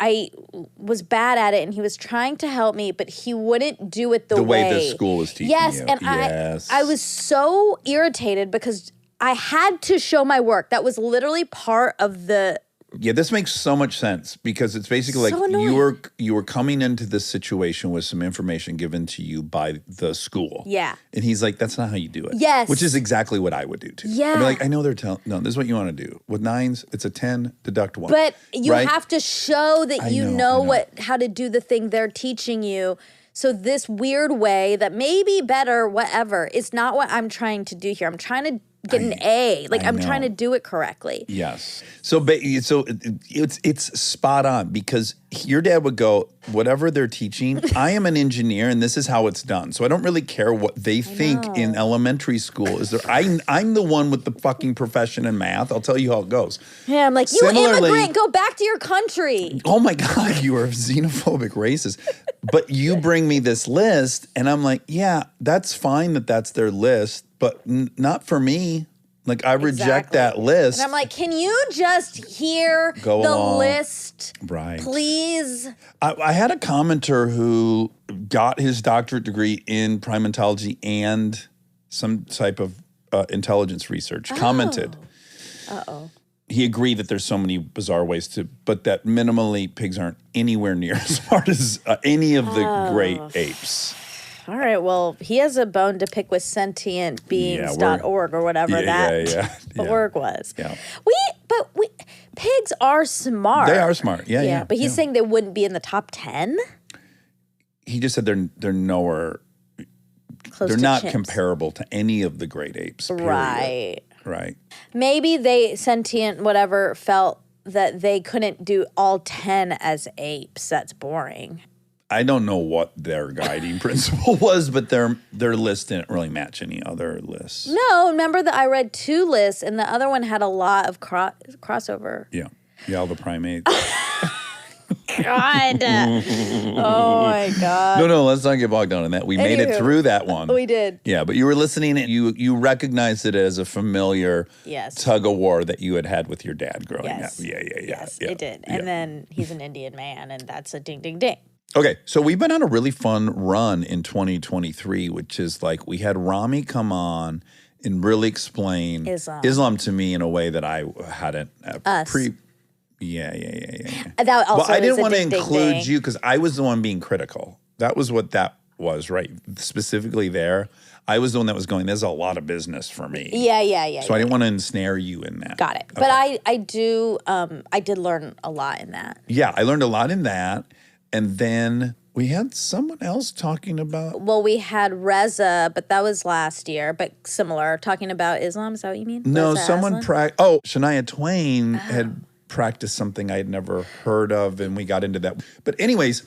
I was bad at it and he was trying to help me, but he wouldn't do it the way the school was teaching yes, you. And Yes. I was so irritated because I had to show my work. That was literally part of the Yeah, this makes so much sense because it's basically So like annoying. you were coming into this situation with some information given to you by the school. Yeah. And he's like, that's not how you do it. Yes. Which is exactly what I would do too. Yeah. I'd be like, I know they're telling, no, this is what you want to do. With 9s, it's a 10, deduct 1. But you right? have to show that I you know. know how to do the thing they're teaching you. So this weird way that may be better, whatever, it's not what I'm trying to do here. I'm trying to get an A. Like I I'm trying know. to do it correctly. Yes. So it's spot on because your dad would go, whatever they're teaching, I am an engineer and this is how it's done. So I don't really care what they think in elementary school. I'm the one with the fucking profession in math. I'll tell you how it goes. Yeah, I'm like, you Similarly- immigrant, go back to your country. Oh my God, you are xenophobic racist. But you bring me this list and I'm like, yeah, that's fine that that's their list, but not for me. Like I reject Exactly. that list. And I'm like, can you just hear Go the along. list, Right. please? I had a commenter who got his doctorate degree in primatology and some type of intelligence research. Commented. He agreed that there's so many bizarre ways but that minimally pigs aren't anywhere near as smart as any of the great apes. All right, well, he has a bone to pick with sentientbeings.org or whatever Yeah. org was. Yeah. Pigs are smart. They are smart. Yeah. But he's saying they wouldn't be in the top 10? He just said they're nowhere. Close They're to not chimps. comparable to any of the great apes. Period. Right. Right. Maybe they, sentient whatever, felt that they couldn't do all 10 as apes. That's boring. I don't know what their guiding principle was, but their list didn't really match any other lists. No, remember that I read 2 lists and the other one had a lot of crossover. Yeah, all the primates. God. Oh my God. No, let's not get bogged down in that. We made it Anywho. through that one. We did. Yeah, but you were listening and you recognized it as a familiar Yes. tug of war that you had with your dad growing Yes. up. Yeah. Yes, yeah, it did. yeah. And then he's an Indian man, and that's a ding, ding, ding. Okay, so we've been on a really fun run in 2023, which is like we had Rami come on and really explain Islam to me in a way that I hadn't Us. Yeah. That also Well, I is didn't a want to ding, ding, include ding. you because I was the one being critical. That was what that was, right? Specifically there, I was the one that was going, there's a lot of business for me. Yeah. So I didn't want to ensnare you in that. Got it. But I did learn a lot in that. Yeah, I learned a lot in that. And then we had someone else talking about. Well, we had Reza, but that was last year, but similar, talking about Islam. Is that what you mean? No, Reza someone Aslan? Shania Twain had practiced something I had never heard of, and we got into that. But anyways,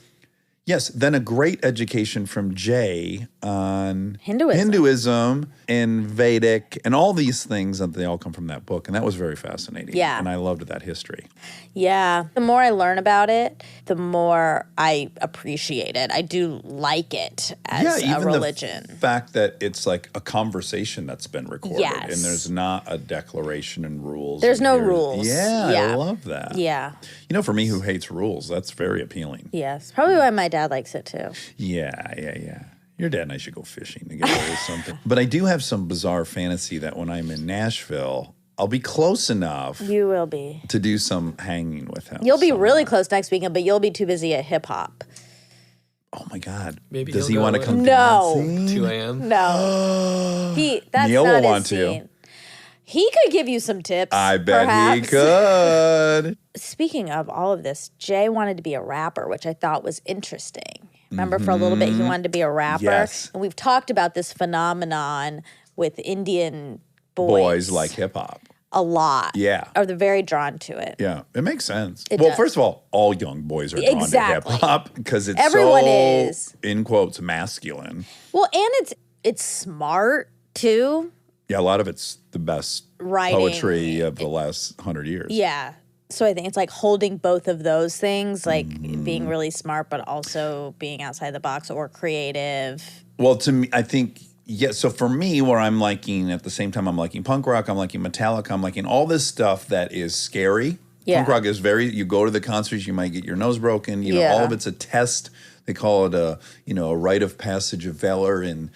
Yes, then a great education from Jay on Hinduism. and Vedic and all these things, and they all come from that book. And that was very fascinating. Yeah. And I loved that history. Yeah. The more I learn about it, the more I appreciate it. I do like it as a religion. The fact that it's like a conversation that's been recorded. Yes. And there's not a declaration and rules. There's and no rules. Yeah, Yeah. I love that. Yeah. You know, for me who hates rules, that's very appealing. Yes. Probably why my dad likes it too. Yeah. Your dad and I should go fishing together or something. But I do have some bizarre fantasy that when I'm in Nashville, I'll be close enough You will be. to do some hanging with him. You'll be somewhere. really close next weekend, but you'll be too busy at hip hop. Oh my God. Maybe Does he'll he want to go come at No. dancing? 2 a.m. No. That's Neil not will his want to. scene. He could give you some tips. I bet he perhaps. could. Speaking of all of this, Jay wanted to be a rapper, which I thought was interesting. Remember, for a little bit, he wanted to be a rapper. Yes. And we've talked about this phenomenon with Indian Boys like hip hop. a lot. Yeah. Or they're very drawn to it. Yeah, it makes sense. It Well, does. first of all young boys are drawn Exactly. to hip hop because it's Everyone so, is. in quotes, masculine. Well, and it's smart too. Yeah, a lot of it's the best Writing. poetry of the last 100 years. Yeah. So I think it's like holding both of those things, like being really smart, but also being outside the box or creative. Well, to me, I think, yeah, so for me, where I'm liking, at the same time, I'm liking punk rock, I'm liking Metallica, I'm liking all this stuff that is scary. Yeah. Punk rock is you go to the concerts, you might get your nose broken, you know, Yeah. all of it's a test. They call it a rite of passage of valor in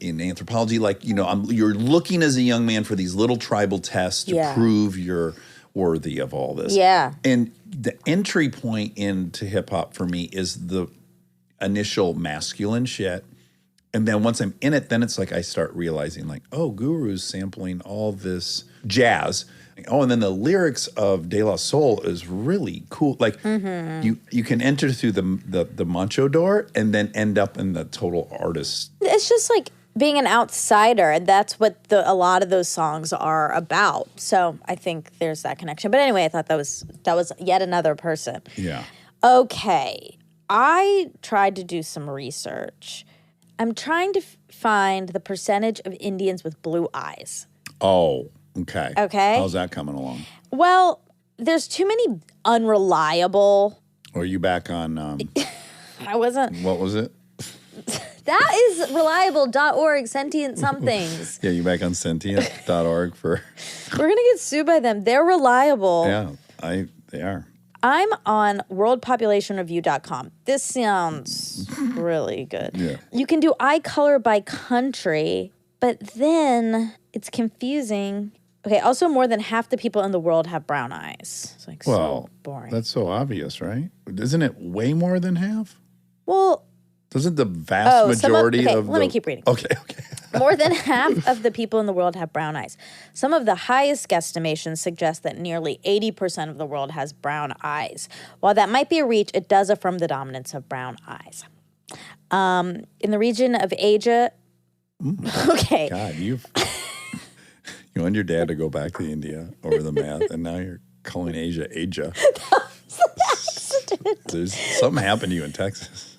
anthropology. Like, you're looking as a young man for these little tribal tests to Yeah. prove you're worthy of all this. Yeah. And the entry point into hip hop for me is the initial masculine shit. And then once I'm in it, then it's like I start realizing like, oh, Guru's sampling all this jazz. Oh, and then the lyrics of De La Soul is really cool. Like you can enter through the macho door and then end up in the total artist. It's just like being an outsider, and that's what a lot of those songs are about. So I think there's that connection. But anyway, I thought that was yet another person. Yeah. Okay, I tried to do some research. I'm trying to find the percentage of Indians with blue eyes. Oh, okay. Okay. How's that coming along? Well, there's too many unreliable. Or are you back on, I wasn't. what was it? That is reliable.org, sentient somethings. Yeah, you back on sentient.org for, We're going to get sued by them. They're reliable. yeah, they are. I'm on worldpopulationreview.com. This sounds really good. Yeah. You can do eye color by country, but then it's confusing. Okay, also more than half the people in the world have brown eyes. It's like Well, so boring. that's so obvious, right? Isn't it way more than half? Well, Doesn't the vast majority okay, of let me keep reading. Okay. more than half of the people in the world have brown eyes. Some of the highest guesstimations suggest that nearly 80% of the world has brown eyes. While that might be a reach, it does affirm the dominance of brown eyes. In the region of Asia, okay. God, you want your dad to go back to India over the math, and now you're calling Asia. There's something happened to you in Texas.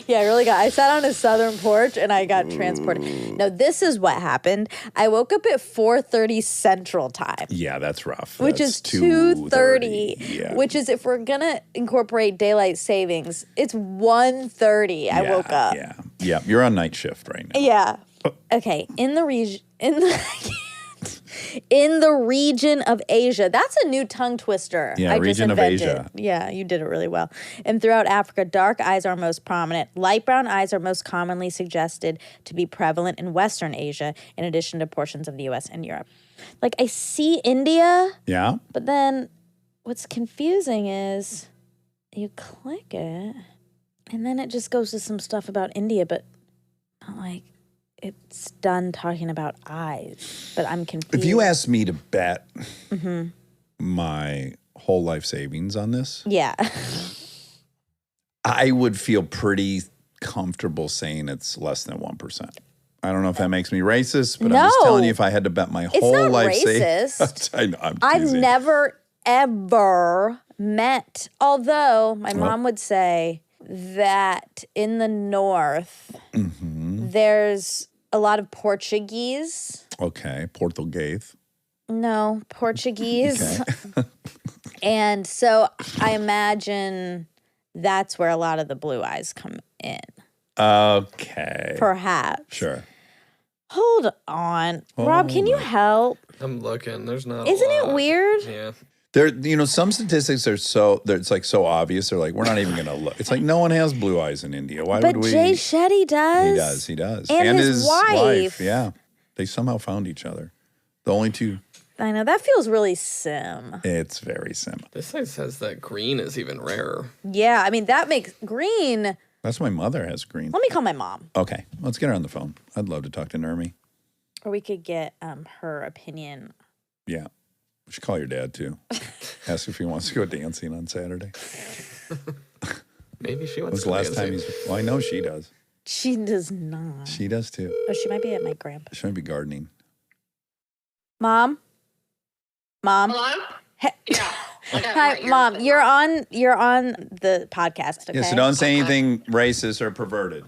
Yeah, I really I sat on a southern porch and I got transported. No, this is what happened. I woke up at 4:30 Central Time. Yeah, that's rough. Which That's is 2:30. Yeah. Which is, if we're gonna incorporate daylight savings, it's 1:30. I woke up. Yeah, you're on night shift right now. Yeah. Okay. In the region of Asia. That's a new tongue twister. Yeah, I just region of invented. Asia. Yeah, you did it really well. And throughout Africa, dark eyes are most prominent. Light brown eyes are most commonly suggested to be prevalent in Western Asia, in addition to portions of the US and Europe. Like, I see India, Yeah? but then what's confusing is you click it, and then it just goes to some stuff about India, but like, it's done talking about eyes, but I'm confused. If you asked me to bet my whole life savings on this, Yeah. I would feel pretty comfortable saying it's less than 1%. I don't know if that makes me racist, but I'm just No. telling you, if I had to bet my It's whole not life racist. I know, I'm I've teasing. never, ever met, although my mom would say, that in the north, there's a lot of Portuguese. Okay, Portuguese. No, Portuguese. Okay. And so I imagine that's where a lot of the blue eyes come in. Okay. Perhaps. Sure. Hold on. Rob, can you help? I'm looking. There's not. Isn't a it lot. weird? Yeah. There, some statistics are it's like so obvious. They're like, we're not even gonna look. It's like no one has blue eyes in India. Why But would we? Jay Shetty does. He does. And his wife. Yeah. They somehow found each other. The only two. I know. That feels really sim. It's very simple. This site says that green is even rarer. Yeah, I mean, that makes green. That's why my mother has green. Let me call my mom. Okay, let's get her on the phone. I'd love to talk to Nurmi. Or we could get her opinion. Yeah. We should call your dad too. Ask if he wants to go dancing on Saturday. Maybe she When wants was the to last time dancing. well, I know she does. She does not. She does too. Oh, she might be at my grandpa. She might be gardening. Mom? Hello? Hey- Yeah. I got Hi, my Mom. ears You're on the podcast. Okay. Yeah, so don't say anything racist or perverted.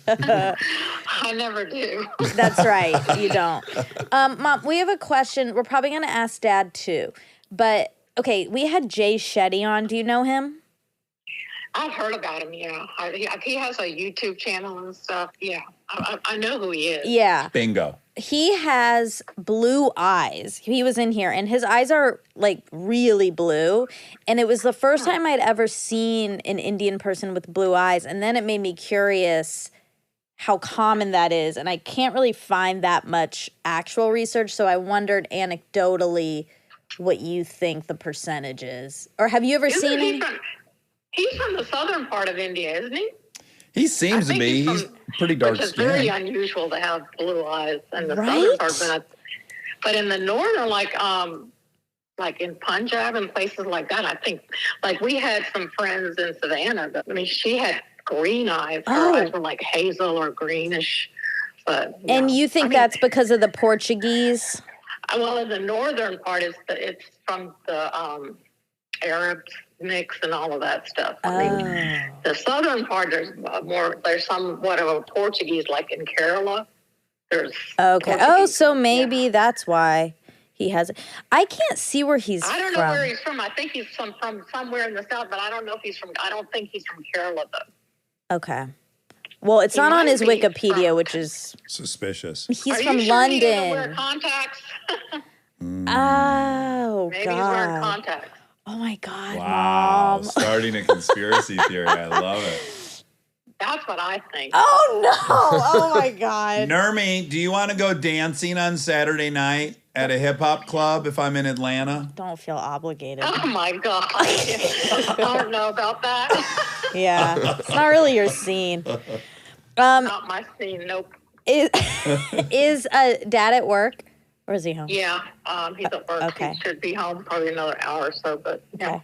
I never do. That's right. You don't. Mom, we have a question. We're probably going to ask Dad too. But, okay, we had Jay Shetty on. Do you know him? I've heard about him, yeah. He has a YouTube channel and stuff. Yeah. I know who he is. Yeah. Bingo. He has blue eyes. He was in here, and his eyes are, like, really blue. And it was the first time I'd ever seen an Indian person with blue eyes. And then it made me curious how common that is. And I can't really find that much actual research, so I wondered anecdotally what you think the percentage is. Or have you ever seen He any? he's from the southern part of India, isn't he? He seems to think be. He's pretty dark Which is very skinned. unusual to have blue eyes in the Right? southern part. But in the northern, like in Punjab and places like that, I think, like we had some friends in Savannah. But, I mean, she had green eyes. Her eyes were like hazel or greenish. But And yeah. you think I mean, that's because of the Portuguese? well, in the northern part, it's from the Arab mix and all of that stuff. I mean, the southern part, there's somewhat of a Portuguese, like in Kerala. There's Okay. Oh, Portuguese. so maybe Yeah. that's why he has. I can't see where he's I don't from. know where he's from. I think he's from somewhere in the south, but I don't know if he's from. I don't think he's from Kerala though. Okay. Well, it's He not on might his be Wikipedia, from- which is Suspicious. he's Are from you sure he doesn't wear London. contacts? Oh Maybe he's wearing God! contacts. Oh my God, Wow. Mom! Starting a conspiracy theory. I love it. That's what I think. Oh no! Oh my God! Nurmi, do you want to go dancing on Saturday night at a hip hop club if I'm in Atlanta? Don't feel obligated. Oh my God! I don't know about that. Yeah, it's not really your scene. Not my scene. Nope. Is Dad at work or is he home? Yeah, he's at work. Okay. He should be home probably another hour or so. But yeah, Okay.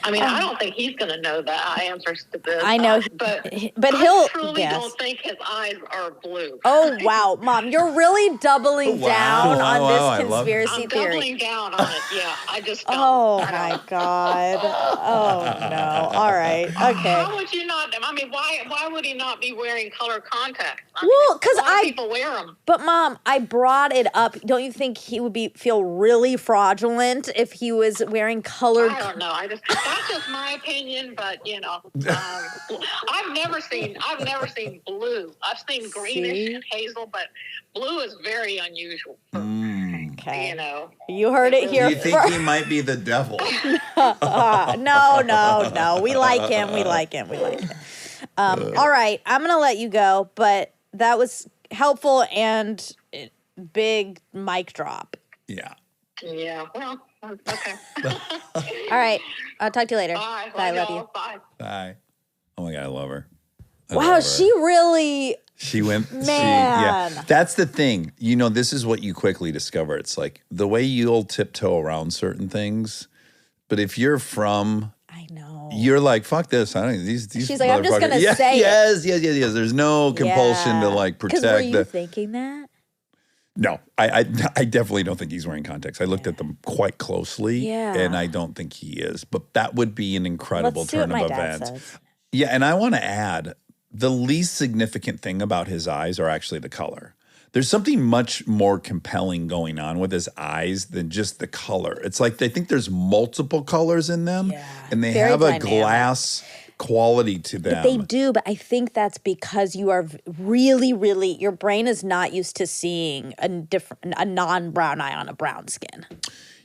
I mean, I don't think he's going to know that answers to this. I know, but but I he'll truly guess. don't think his eyes are blue. Oh wow, Mom, you're really doubling Wow. down Wow, on wow, I this love it. conspiracy I'm theory. doubling down on it. Yeah, I just don't. Oh I don't. my God. Oh no. All right. Okay. How would you not? I mean, why would he not be wearing color contacts? I mean, Well, 'cause a lot of I- people wear them. But Mom, I brought it up. Don't you think he would feel really fraudulent if he was wearing colored? I don't know. That's just my opinion, but you know, I've never seen blue. I've seen greenish See? and hazel, but blue is very unusual. Okay. You know, You heard it Do here you think first. he might be the devil? No. We like him. All right. I'm going to let you go, but that was helpful and big mic drop. Yeah. yeah. Well, okay. All right. I'll talk to you later. Bye. Bye. Love y'all. you. Bye. Bye. Oh my God, I love her. I Wow. love her. She really. She went. Man. Yeah. That's the thing. You know, this is what you quickly discover. It's like the way you'll tiptoe around certain things. But if you're from, I know. you're like, fuck this. I don't. These. She's like, I'm just gonna motherfuckers- say it. Yes. There's no compulsion to like Because protect were you the. thinking that? No, I definitely don't think he's wearing contacts. I looked at them quite closely, Yeah. and I don't think he is. But that would be an incredible Let's see what turn my of dad events. says. Yeah, and I want to add, the least significant thing about his eyes are actually the color. There's something much more compelling going on with his eyes than just the color. It's like they think there's multiple colors in them, and they Very have dynamic. a glass quality to them. They do, but I think that's because you are really, your brain is not used to seeing a non-brown eye on a brown skin.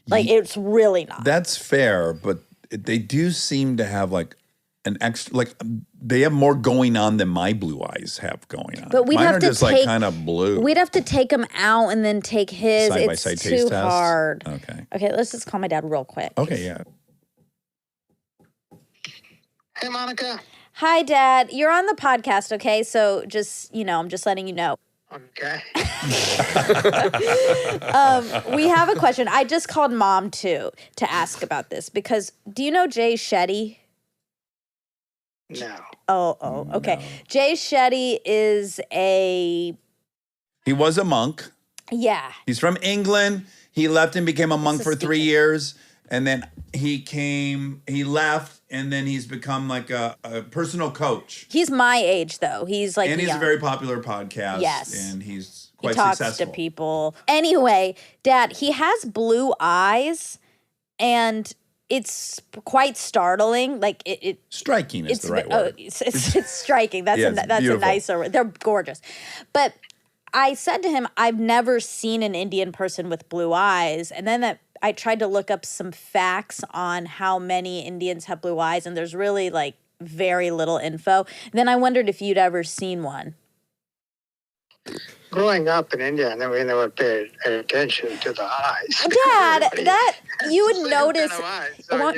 Like, it's really not. That's fair, but they do seem to have like an extra, like they have more going on than my blue eyes have going on. But we'd Mine have are to just take, like kind of blue. We'd have to take him out and then take his. Side by It's side too taste test? hard. Okay, let's just call my dad real quick. Okay, yeah. Hey, Monica. Hi, Dad. You're on the podcast, okay? So just, I'm just letting you know. Okay. We have a question. I just called Mom, too, to ask about this because do you know Jay Shetty? No. Oh, okay. No. Jay Shetty is He was a monk. Yeah. He's from England. He left and became a monk for 3 years. And then he left, and then he's become like a personal coach. He's my age, though. He's like And he's young. a very popular podcast. Yes. And he's quite he talks successful. to people. Anyway, Dad, he has blue eyes, and it's quite startling. Like it striking is the right word. It's striking. That's Yeah, that's beautiful. a nicer word. They're gorgeous. But I said to him, I've never seen an Indian person with blue eyes. And then I tried to look up some facts on how many Indians have blue eyes, and there's really like very little info. And then I wondered if you'd ever seen one. Growing up in India, we never paid attention to the eyes. Dad, that you would Same notice. Kind of eyes. So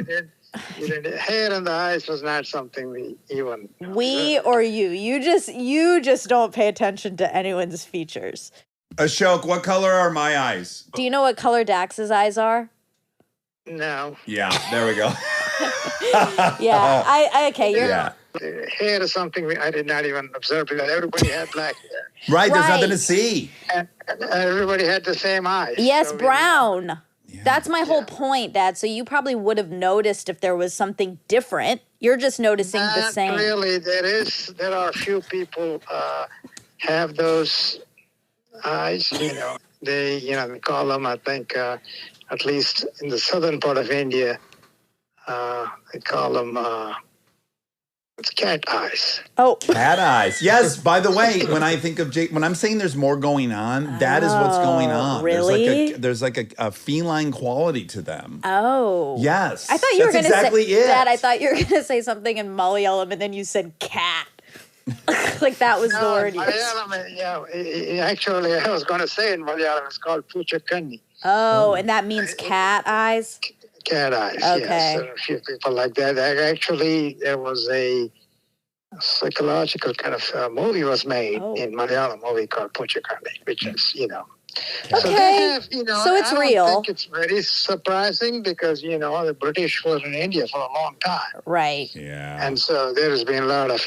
you didn't, hair in the eyes was not something we even. We or you just don't pay attention to anyone's features. Ashok, what color are my eyes? Do you know what color Dax's eyes are? No. Yeah, there we go. Yeah, okay. You're Yeah. Hair is something I did not even observe because everybody had black hair. Right, there's Right. nothing to see. And everybody had the same eyes. yes, So brown. That's my whole point, Dad. So you probably would have noticed if there was something different. You're just noticing the Not same. really. There are a few people have those eyes. They call them. I think at least in the southern part of India, they call them it's cat eyes. Oh, Cat eyes. Yes, by the way, when I think of Jake, when I'm saying there's more going on, that is what's going on. really? There's like a feline quality to them. oh. Yes. I thought you were That's going to exactly say, it. Dad, I thought you were going to say something in Malayalam and then you said cat. Like that was the word you used. Malayalam, actually, I was going to say in Malayalam, it's called puchakani. Oh, and that means cat eyes? Cat eyes, Okay. yes. A few people like that. Actually, there was a psychological kind of movie was made in Malayalam movie called Puchakani, which is, So they Okay. have, So it's I don't real. think it's very surprising because, the British were in India for a long time. Right. Yeah. And so there has been a lot of,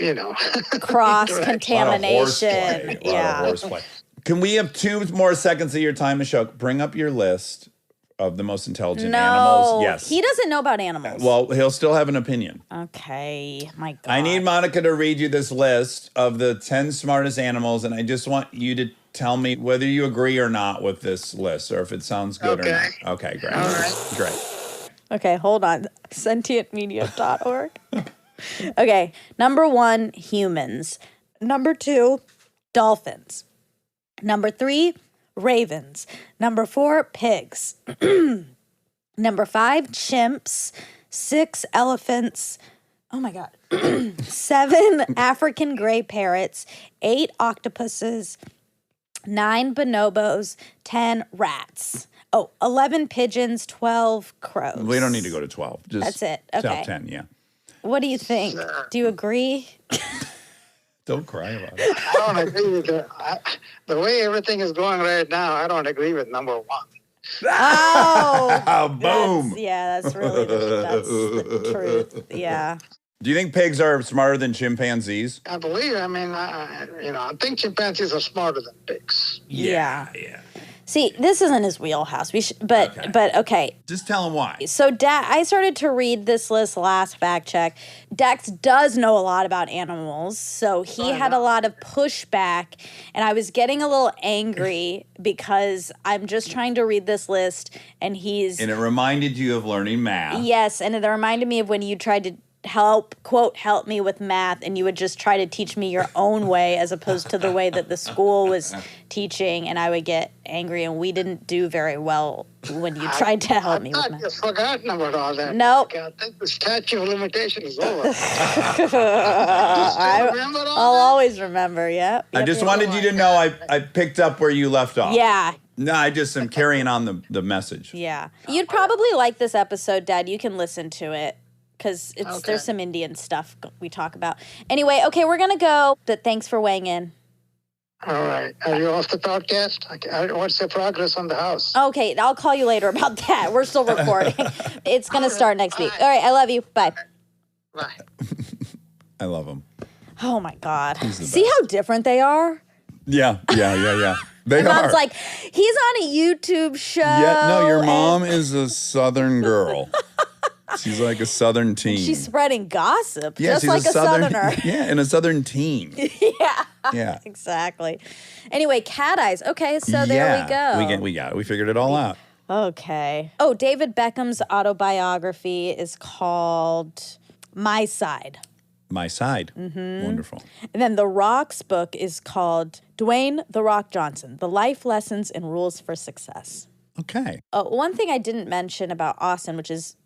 Cross A lot of contamination. horseplay. A lot Yeah. of horseplay. Can we have 2 more seconds of your time, Ashok? Bring up your list of the most intelligent No, animals. Yes. he doesn't know about animals. Well, he'll still have an opinion. Okay, my God. I need Monica to read you this list of the 10 smartest animals, and I just want you to tell me whether you agree or not with this list, or if it sounds good or Okay. not. Okay, great. All right. Great. Okay, hold on. Sentientmedia.org. Okay, number 1, humans. Number 2, dolphins. Number 3, ravens. Number 4, pigs. Number 5, chimps. 6, elephants. Oh my God. 7, African gray parrots. 8, octopuses. 9, bonobos. 10, rats. Oh, 11 pigeons. 12, crows. We don't need to go to 12. Just That's it. top Okay. 10, yeah. What do you think? Do you agree? Don't cry about it. I don't agree with the way everything is going right now. I don't agree with number 1. Oh, Boom. that's really the truth. Yeah. Do you think pigs are smarter than chimpanzees? I believe. I think chimpanzees are smarter than pigs. Yeah. See, this isn't his wheelhouse. But okay. Just tell him why. So I started to read this list last fact check. Dax does know a lot about animals, so he had a lot of pushback, and I was getting a little angry because I'm just trying to read this list, and he's... And it reminded you of learning math. Yes, and it reminded me of when you tried to help me with math, and you would just try to teach me your own way as opposed to the way that the school was teaching, and I would get angry, and we didn't do very well when you tried to help me with math. You've forgotten about all that. Nope. I think the statute of limitation is over. I'll always remember, yeah. I just wanted you to know I picked up where you left off. Yeah. No, I just am carrying on the message. Yeah. You'd probably like this episode, Dad. You can listen to it. Because there's some Indian stuff we talk about. Anyway, okay, we're going to go. But thanks for weighing in. All right. Are you off the podcast? What's the progress on the house? Okay, I'll call you later about that. We're still recording. It's going to start next week. All right, I love you. Bye. Bye. I love him. Oh, my God. the See how different they are? Yeah. They My are. mom's like, he's on a YouTube show. Yeah, no, your mom is a Southern girl. She's like a Southern teen. She's spreading gossip, yeah, just she's like a Southerner. Yeah, and a Southern teen. Yeah. Exactly. Anyway, cat eyes. Okay, so there we go. We got it. We figured it all out. Okay. Oh, David Beckham's autobiography is called My Side. My Side. Mm-hmm. Wonderful. And then The Rock's book is called Dwayne "The Rock" Johnson, The Life Lessons and Rules for Success. Okay. One thing I didn't mention about Austin, which is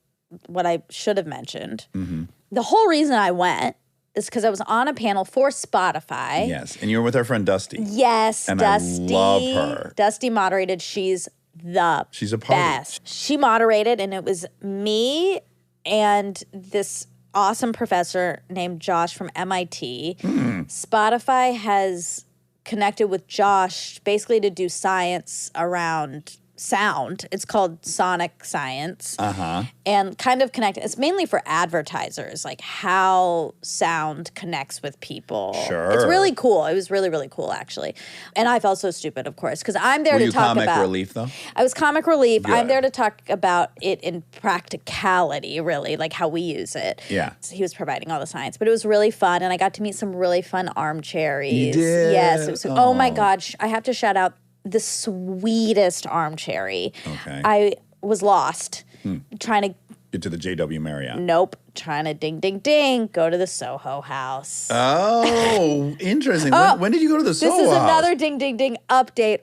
what I should have mentioned, Mm-hmm. the whole reason I went is because I was on a panel for Spotify. Yes, and you were with our friend Dusty. Yes, and Dusty. I love her. Dusty moderated. She's the party. best. She moderated, and it was me and this awesome professor named Josh from MIT. Spotify has connected with Josh basically to do science around sound. It's called Sonic Science. And kind of connect. It's mainly for advertisers, like how sound connects with people. Sure. It's really cool. It was really, really cool, actually. And I felt so stupid, of course, because I'm there Were to you talk about... comic relief, though? I was comic relief. Good. I'm there to talk about it in practicality, really, like how we use it. Yeah. So he was providing all the science, but it was really fun, and I got to meet some really fun armchairies. You did? Yes. It was, oh my Oh. gosh. I have to shout out the sweetest armchairy. Okay. I was lost trying to, Get to the JW Marriott. trying to ding, ding, ding, go to the Soho House. Oh, interesting. When did you go to the Soho This is House? another ding, ding, ding update.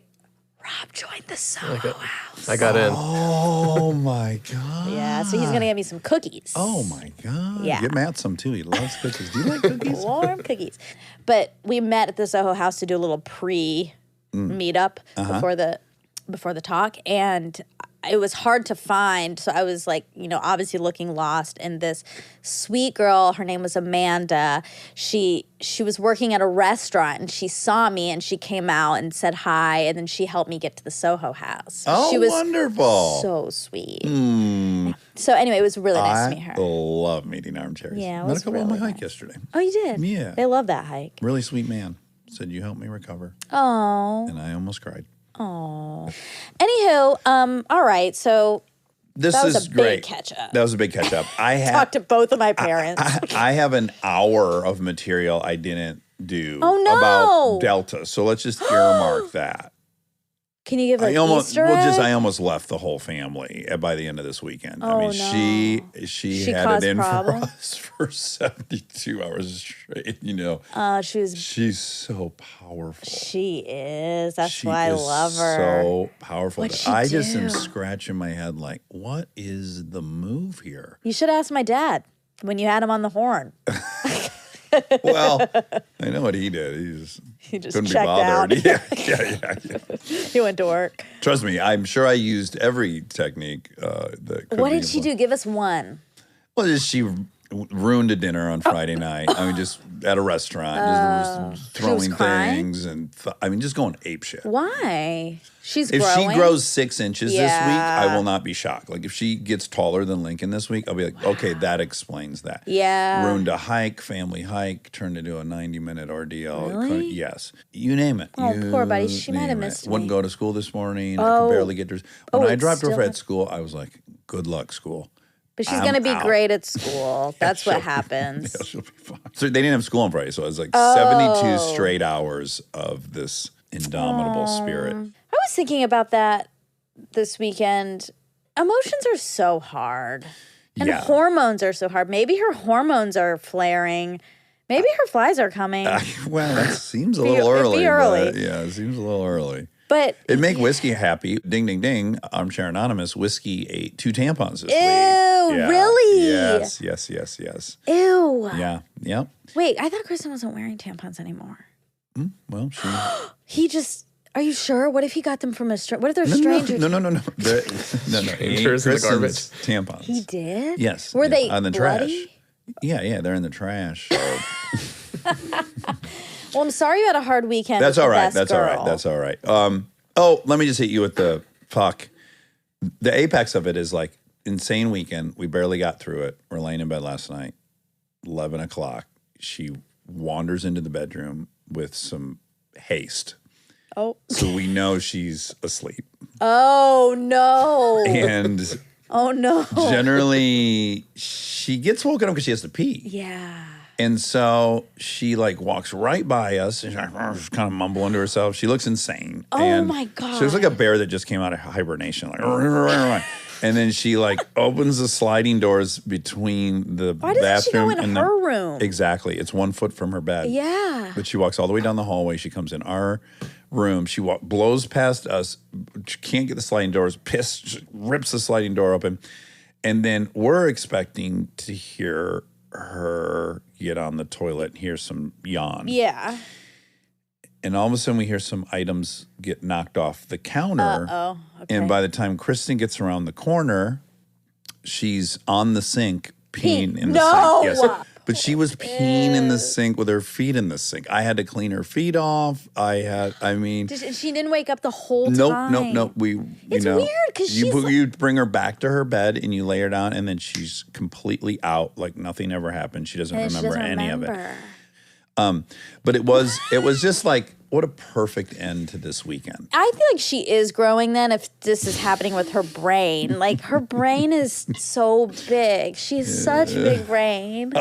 Rob joined the Soho House. I got in. Oh, my God. Yeah, so he's going to get me some cookies. Oh, my God. Yeah. Get Matt some, too. He loves cookies. Do you like cookies? Warm cookies. But we met at the Soho House to do a little pre-meetup before the talk, and it was hard to find. So I was like, obviously looking lost. And this sweet girl, her name was Amanda. She was working at a restaurant, and she saw me, and she came out and said hi, and then she helped me get to the Soho House. Oh, she was wonderful. so sweet. So anyway, it was really nice to meet her. I love meeting armchairs. Yeah, it Met was a couple on really my hike nice. yesterday. Oh, you did? Yeah. They love that hike. Really sweet man. Said, you helped me recover. Oh. And I almost cried. Oh. Anywho, all right. So This that was is a big great. catch up. That was a big catch up. I Talked to both of my parents. I have an hour of material I didn't do Oh, no. about Delta. So let's just earmark that. Can you give an I almost Easter egg? I almost left the whole family by the end of this weekend. I Oh, mean, no. she had caused it in problems? for us for 72 hours straight, She's so powerful. She is. That's She why I is love her. So powerful. What'd that she I just am do? scratching my head like, what is the move here? You should ask my dad when you had him on the horn. Well, I know what he did. He just couldn't be checked out. bothered. Yeah. He went to work. Trust me, I'm sure I used every technique that could What be did she employed. do? Give us one. Well, she ruined a dinner on Friday night. I mean, just at a restaurant, just throwing crying? things and just going apeshit. Why? She's If growing. she grows 6 inches this week, Yeah. I will not be shocked. Like if she gets taller than Lincoln this week, I'll be like, okay, that explains that. Yeah. Ruined a hike, family hike, turned into a 90-minute ordeal. Really? Yes. You name it. Oh, You poor buddy. She might have name it. missed Wouldn't me. go to school this morning. I Oh. could barely get her. When I it's dropped her off still- at school, I was like, good luck, school. But she's I'm going to be out. great at school. That's what she'll- happens. Yeah, she'll be fine. So they didn't have school on Friday, so it was like Oh. 72 straight hours of this indomitable spirit. I was thinking about that this weekend. Emotions are so hard. And Yeah. hormones are so hard. Maybe her hormones are flaring. Maybe her flies are coming. Well, that seems a Be- little it'd be early. early. But yeah, it seems a little early. But It'd make Whiskey happy. Ding, ding, ding. Armchair Anonymous. Whiskey ate 2 tampons this week. Ew, really? Yes. ew. Yeah, yep. Wait, I thought Kristen wasn't wearing tampons anymore. Well, she... He just, are you sure? What if he got them from a stranger? What if they're strangers? No. No. He ate Strangers in the garbage. Kristen's tampons. He did? Yes. Were yeah, they on the bloody? trash? Yeah, they're in the trash. So. Well, I'm sorry you had a hard weekend. That's with all the right. best That's all girl. right. That's all right. Let me just hit you with the fuck. The apex of it is like insane weekend. We barely got through it. We're laying in bed last night, 11 o'clock. She wanders into the bedroom with some haste. Oh. So we know she's asleep. Oh, no. And Oh, no. generally she gets woken up because she has to pee. Yeah. And so she like walks right by us and she's kind of mumbling to herself. She looks insane. Oh, and my God. She looks like a bear that just came out of hibernation. Like, and then she like opens the sliding doors between the Why doesn't she bathroom go in and her the, room? Exactly. It's 1 foot from her bed. Yeah. But she walks all the way down the hallway. She comes in our room. She blows past us. She can't get the sliding doors. Pissed. She rips the sliding door open. And then we're expecting to hear her get on the toilet and hear some yawn. Yeah. And all of a sudden we hear some items get knocked off the counter. Oh, okay. And by the time Kristen gets around the corner, she's on the sink peeing in the No! sink. Yes. But she was peeing in the sink with her feet in the sink. I had to clean her feet off. She didn't wake up the whole time. Nope. It's weird 'cause she's you bring her back to her bed and you lay her down, and then she's completely out, like nothing ever happened. She doesn't And she remember doesn't any of it. remember. But it was just like, what a perfect end to this weekend. I feel like she is growing then if this is happening with her brain. Like her brain is so big. She has such a big brain.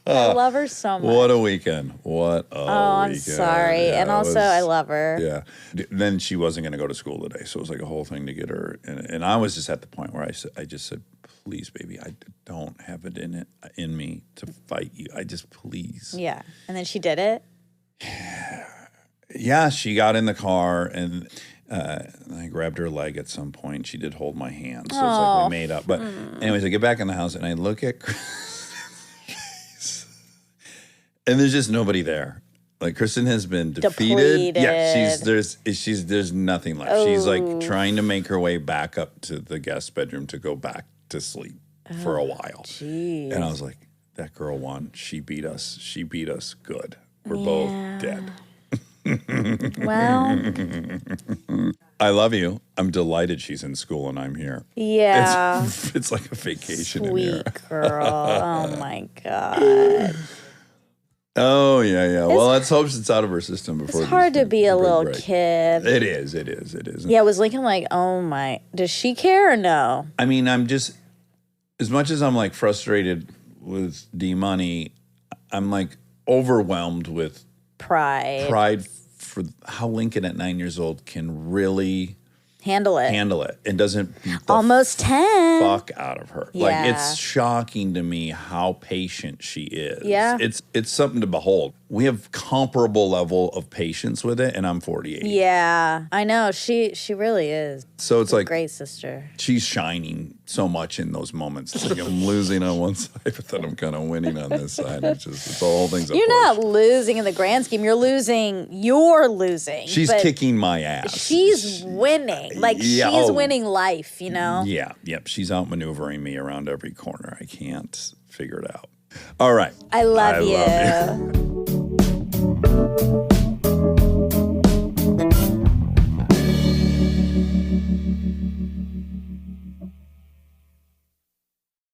I love her so much. What a weekend! What a I'm weekend. sorry. Yeah, and it also, was- I love her. Yeah. Then she wasn't going to go to school today, so it was like a whole thing to get her. And I was just at the point where I just said, "Please, baby, I don't have it in me to fight you. I just please." Yeah. And then she did it. Yeah, she got in the car and I grabbed her leg at some point. She did hold my hand, so it's like we made up. But anyways, I get back in the house and I look at Kristen's face, and there's just nobody there. Like Kristen has been defeated. Depleted. Yeah, there's nothing left. She's like trying to make her way back up to the guest bedroom to go back to sleep for a while. Jeez. And I was like, that girl won. She beat us. She beat us good. We're both dead. Well, I love you. I'm delighted she's in school and I'm here. yeah. It's like a vacation in here. Sweet girl. Oh my God. Oh, yeah. Well, let's hope it's out of her system before It's hard to be a big little break. kid. It is. Yeah, was Lincoln like, oh my, does she care or no? I mean, I'm just, as much as I'm like frustrated with D-Money, I'm like overwhelmed with pride for how Lincoln at 9 years old can really Handle it. handle it and doesn't beat the Almost 10. fuck out of her. Like Yeah. it's shocking to me how patient she is. Yeah. It's something to behold. We have comparable level of patience with it, and I'm 48. Yeah, I know. She really is. So it's like Great sister. she's shining so much in those moments. It's like I'm losing on one side, but then I'm kind of winning on this side. It's the whole thing's a You're push. not losing in the grand scheme. You're losing. She's but kicking my ass. She's winning. Like Yeah, she's oh. winning life, you know? Yeah, yep. She's outmaneuvering me around every corner. I can't figure it out. All right. I love I you. love you.